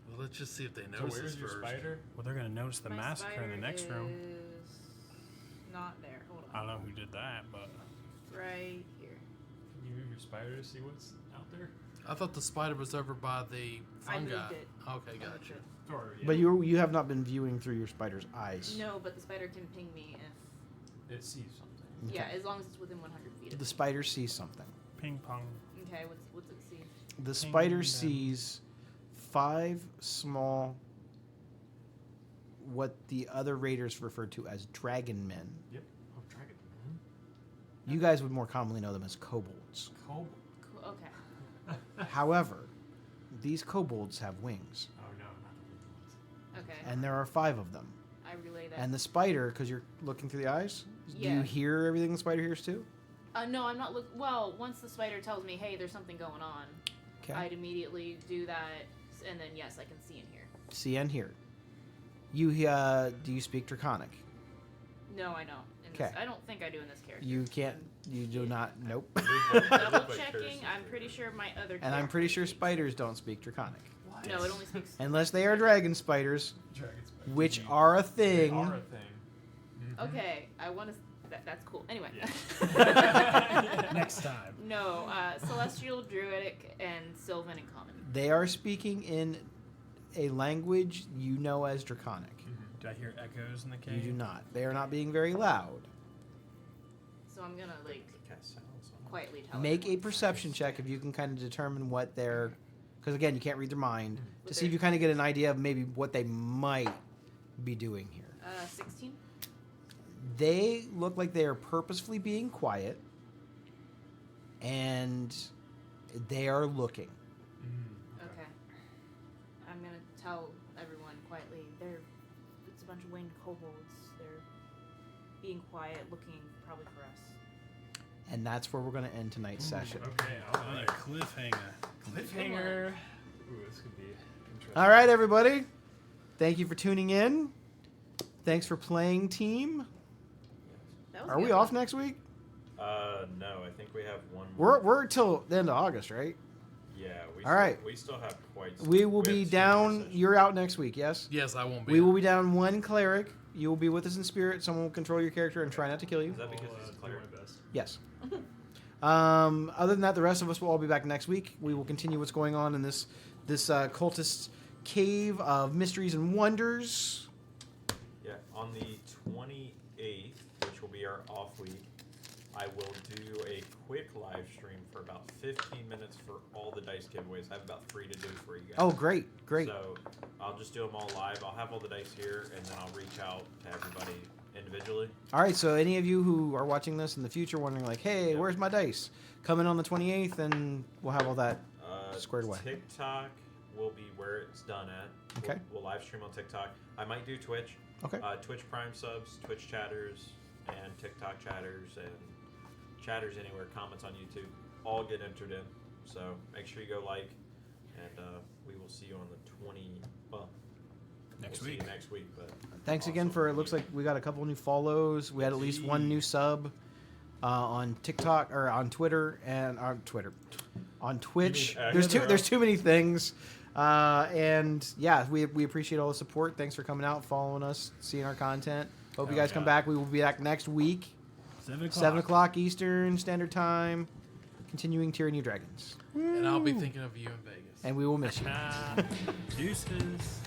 Well, let's just see if they So notice where's us your first. spider? Well, they're gonna notice the my massacre in the spider next room. is not there. Hold I on. don't know who did that, but Right here. Can you move your spider to see what's out there? I thought the spider was over by the I fungi. moved it. Okay, I moved gotcha. it. Or, yeah, But you have not been viewing through your spider's eyes. No, but the spider can ping me if it sees something. yeah, as long as it's within 100 feet. Of The me. spider sees something. ping pong. Okay, what's it see? The spider them. sees 5 small, what the other raiders refer to as dragon men. Yep. Oh, dragon. You guys would more commonly know them as kobolds. Kobold. Cool. Okay. However, these kobolds have wings, Oh no, not the big ones. Okay. and there are 5 of them. I relay that. And the spider, because you're looking through the eyes, do you Yeah. hear everything the spider hears too? No, I'm not look. Well, once the spider tells me, "Hey, there's something going on," Okay. I'd immediately do that, and then yes, I can see and hear. See and hear. You do you speak Draconic? No, I don't. Okay. I don't think I do in this character. You can't. You do not. Nope. Double checking. I'm pretty sure my other. And I'm pretty sure character spiders don't speak Draconic, speaks. No, it only speaks. unless they are dragon spiders, Dragon spider. which are a They thing. are a thing. Okay, I want to. That's cool. Anyway. Yeah. Next time. No, celestial, druidic, and sylvan and common. They are speaking in a language you know as Draconic. Do I hear echoes in the You cave? do not. They are not being very loud. So I'm gonna Cast silence on quietly tell. Make a everyone. perception check if you can kind of determine what they're. Because again, you can't read their mind. What To see if they're- you kind of get an idea of maybe what they might be doing here. 16. They look like they are purposefully being quiet, and they are looking. Okay. I'm gonna tell everyone quietly. It's a bunch of winged kobolds. They're being quiet, looking probably for us. And that's where we're going to end tonight's session. Okay. Another cliffhanger. Cliffhanger. Ooh, this could be interesting. All right, everybody. Thank you for tuning in. Thanks for playing, team. That was Are a we good off one. next week? No, I think we have one more. We're till the end of August, right? Yeah. All right. We still have quite. We will have be 2 down. sessions. You're out next week, yes? Yes, I won't be. We will be down one cleric. You will be with us in spirit. Someone will control your character and try not to kill you. Is that because he's a do cleric? my best. Yes. Other than that, the rest of us will all be back next week. We will continue what's going on in this cultist cave of mysteries and wonders. Yeah. On the 28th, which will be our off week, I will do a quick live stream for about 15 minutes for all the dice giveaways. I have about 3 to do for you guys. Oh, great. So I'll just do them all live. I'll have all the dice here, and then I'll reach out to everybody individually. All right, so any of you who are watching this in the future wondering, like, hey, Yep. where's my dice? Come in on the 28th, and we'll have all that squared away. TikTok will be where it's done at. Okay. We'll live stream on TikTok. I might do Twitch. Okay. Twitch Prime subs, Twitch chatters, and TikTok chatters, and chatters anywhere, comments on YouTube, all get entered in. So make sure you go like, and we will see you on the 20. Well, Next we'll week. See you next week. But Thanks again for, it looks like we got a couple new follows. We had at least one new sub on TikTok, or on Twitter, and on Twitch. You mean There's X? there's too many things. And yeah, we appreciate all the support. Thanks for coming out, following us, seeing our content. Hope you Hell guys come yeah. back. We will be back next week, 7 o'clock. 7 o'clock Eastern Standard Time, continuing Tyranny of Dragons. And I'll be thinking of you in Vegas. And we will miss you. Deuces.